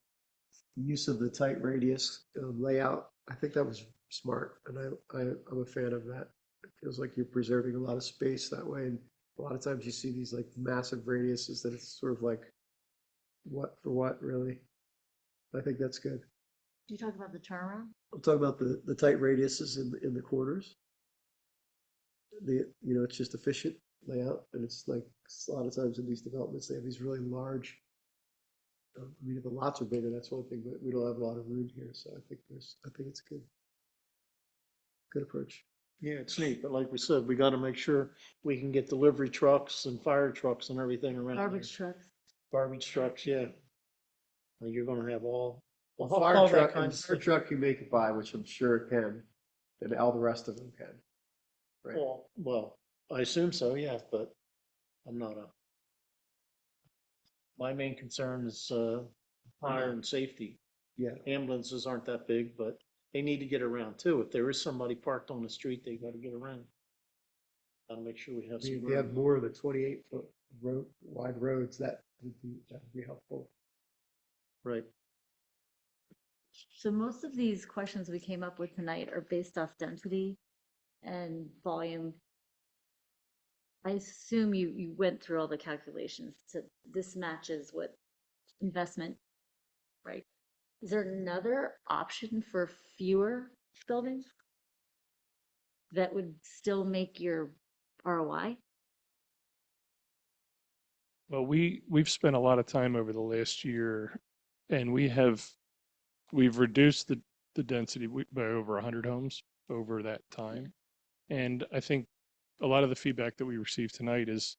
use of the tight radius layout. I think that was smart, and I'm a fan of that. It feels like you're preserving a lot of space that way, and a lot of times you see these like massive radiuses that it's sort of like, what for what, really? I think that's good. Do you talk about the turnaround? I'm talking about the tight radiuses in the corners. It's just efficient layout, and it's like a lot of times in these developments, they have these really large, I mean, if the lots are bigger, that's one thing, but we don't have a lot of room here, so I think it's good. Good approach. Yeah, it's neat, but like we said, we gotta make sure we can get delivery trucks and fire trucks and everything around there. Garbage trucks. Garbage trucks, yeah. Well, you're gonna have all Fire that truck, kind and of fire stuff. truck you make it by, which I'm sure it can, and all the rest of them can. Right. Well, I assume so, yeah, but I'm not my main concern is, fire and safety. Yeah. Ambulances aren't that big, but they need to get around too. If there is somebody parked on the street, they gotta get around. Gotta make sure we have some If you have room. more of the 28-foot wide roads, that would be helpful. Right. So most of these questions we came up with tonight are based off density and volume. I assume you went through all the calculations to, this matches what investment, right? Is there another option for fewer buildings that would still make your ROI? Well, we've spent a lot of time over the last year, and we've reduced the density by over 100 homes over that time. And I think a lot of the feedback that we received tonight is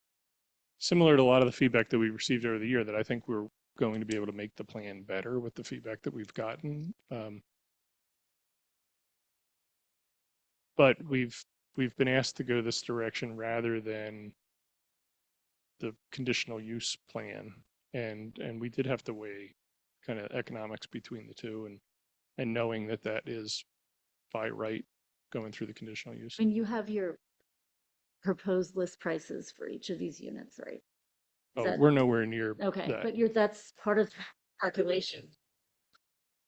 similar to a lot of the feedback that we received over the year, that I think we're going to be able to make the plan better with the feedback that we've gotten. But we've been asked to go this direction rather than the conditional use plan. And we did have to weigh kind of economics between the two, and knowing that is by right going through the conditional use. And you have your proposed list prices for each of these units, right? Oh, we're nowhere near Okay, that. but that's part of the calculation.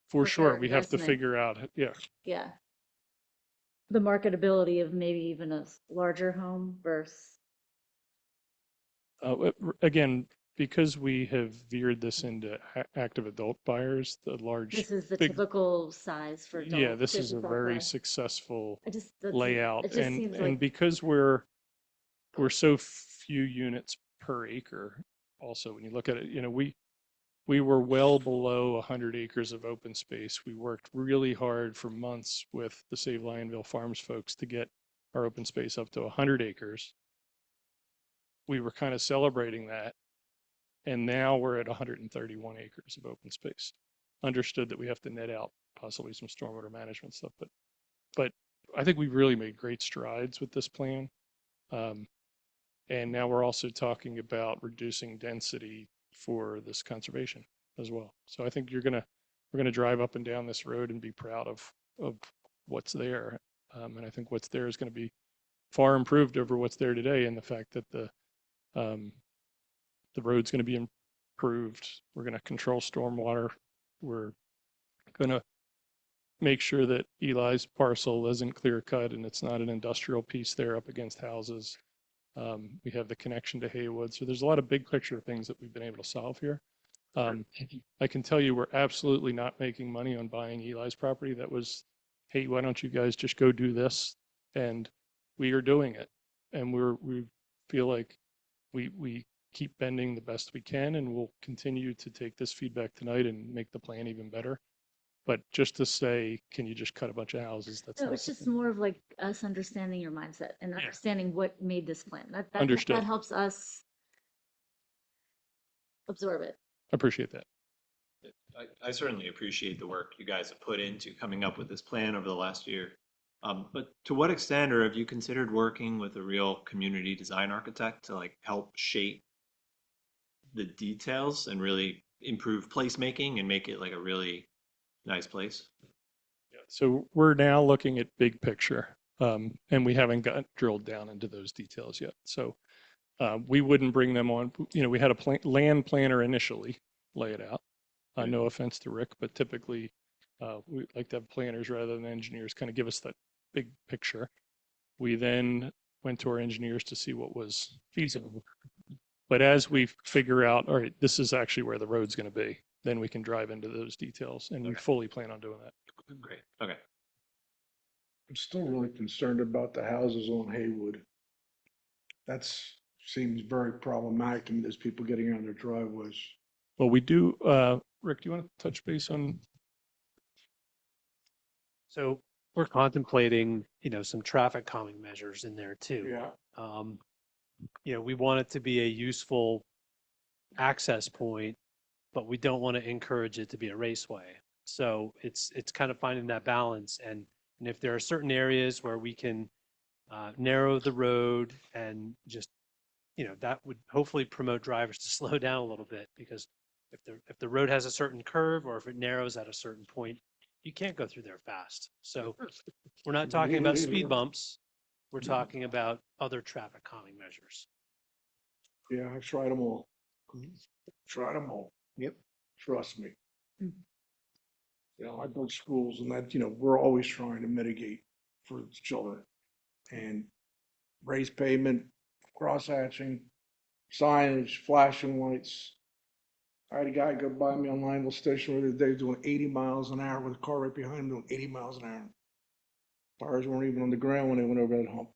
For for sure, their we have to investment. figure out, yeah. Yeah. The marketability of maybe even a larger home versus, Again, because we have veered this into active adult buyers, the large. this is the big- typical size for adult. Yeah, this is a 55 very plus. successful That's- layout. it just And, seems and like- because we're so few units per acre, also, when you look at it, we were well below 100 acres of open space. We worked really hard for months with the Save Lionville Farms folks to get our open space up to 100 acres. We were kind of celebrating that. And now we're at 131 acres of open space. Understood that we have to net out possibly some stormwater management stuff, but I think we've really made great strides with this plan. And now we're also talking about reducing density for this conservation as well. So I think we're gonna drive up and down this road and be proud of what's there. And I think what's there is going to be far improved over what's there today, and the fact that the road's going to be improved. We're going to control stormwater. We're going to make sure that Eli's parcel isn't clear cut and it's not an industrial piece there up against houses. We have the connection to Haywood. So there's a lot of big picture things that we've been able to solve here. I can tell you we're absolutely not making money on buying Eli's property. That was, hey, why don't you guys just go do this? And we are doing it. And we feel like we keep bending the best we can, and we'll continue to take this feedback tonight and make the plan even better. But just to say, can you just cut a bunch of houses? That's No, not, it's just more of like us understanding your mindset and understanding what made this plan. That Understood. helps us absorb it. I appreciate that. I certainly appreciate the work you guys have put into coming up with this plan over the last year. But to what extent, or have you considered working with a real community design architect to like help shape the details and really improve placemaking and make it like a really nice place? So we're now looking at big picture, and we haven't got drilled down into those details yet. So we wouldn't bring them on. You know, we had a land planner initially lay it out. No offense to Rick, but typically we like to have planners rather than engineers kind of give us that big picture. We then went to our engineers to see what was feasible. But as we figure out, all right, this is actually where the road's going to be, then we can drive into those details, and we fully plan on doing that. Great. Okay. I'm still really concerned about the houses on Haywood. That's seems very problematic to me. There's people getting out of their driveways. Well, we do, Rick, do you want to touch base on? So we're contemplating, some traffic calming measures in there too. Yeah. We want it to be a useful access point, but we don't want to encourage it to be a raceway. So it's kind of finding that balance. And if there are certain areas where we can narrow the road and just, that would hopefully promote drivers to slow down a little bit, because if the road has a certain curve, or if it narrows at a certain point, you can't go through there fast. So we're not talking about speed bumps. We're talking about other traffic calming measures. Yeah, I've tried them all. Tried them all. Yep. Trust me. I build schools, and that, we're always trying to mitigate for the children. And raised pavement, cross hatching, signage, flashing lights. I had a guy go by me on Lionville Station Road the other day doing 80 miles an hour with a car right behind him doing 80 miles an hour. Tires weren't even on the ground when they went over that hump.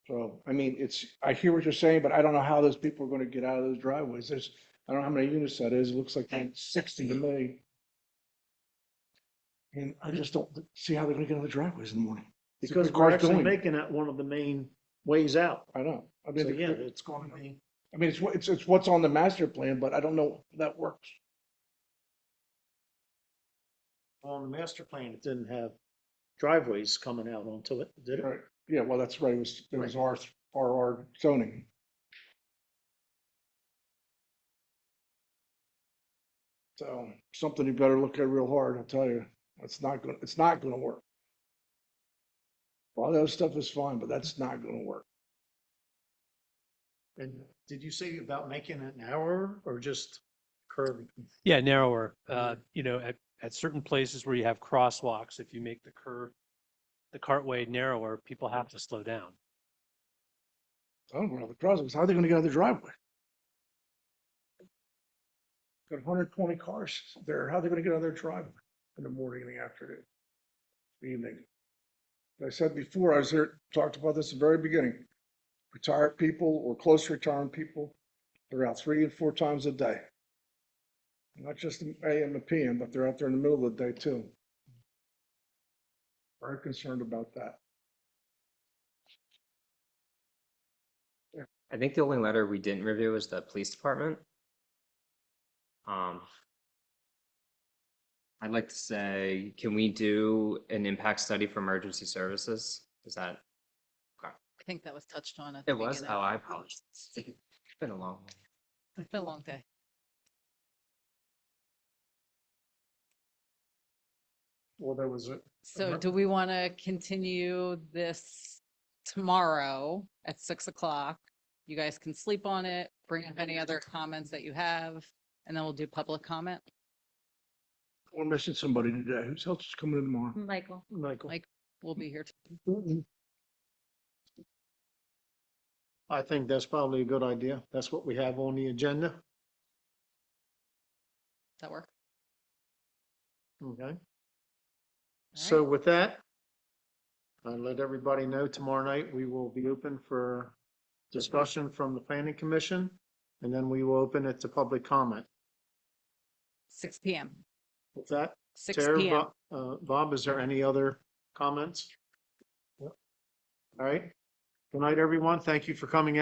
So, I mean, I hear what you're saying, but I don't know how those people are going to get out of those driveways. I don't know how many units that is. It looks like 60 to me. And I just don't see how they're going to get out of the driveways in the morning. Because The we're car's actually going. making that one of the main ways out. I know. I So mean, yeah, it's going to be. I mean, it's what's on the master plan, but I don't know if that works. On the master plan, it didn't have driveways coming out onto it, did it? Right. Yeah, well, that's right. It was our zoning. So something you better look at real hard, I'll tell you. It's not gonna work. All that stuff is fine, but that's not gonna work. And did you say about making it narrower or just curving? Yeah, narrower. At certain places where you have crosswalks, if you make the cartway narrower, people have to slow down. I don't know the crosswalks. How are they gonna get out of the driveway? Got 120 cars there. How are they gonna get out of their driveway in the morning and the afternoon, evening? As I said before, I was here, talked about this at the very beginning. Retired people or close to retirement people, they're out 3 and 4 times a day. Not just in AM and PM, but they're out there in the middle of the day too. Very concerned about that. I think the only letter we didn't review was the police department. I'd like to say, can we do an impact study for emergency services? Is that? Okay. I think that was touched on at the It was? beginning. Oh, I apologize. It's been a long one. It's been a long day. Well, there was it. So do we want to continue this tomorrow at 6 o'clock? You guys can sleep on it, bring up any other comments that you have, and then we'll do public comment. We're missing somebody today. Who's else is coming in tomorrow? Michael. Mike will be here. Too. I think that's probably a good idea. That's what we have on the agenda. Does that work? Okay. So with that, I'll let everybody know tomorrow night we will be open for discussion from the planning commission, and then we will open it to public comment. 6 p.m. With that? 6 Tara, PM. Bob, is there any other comments? All right. Good night, everyone. Thank you for coming in.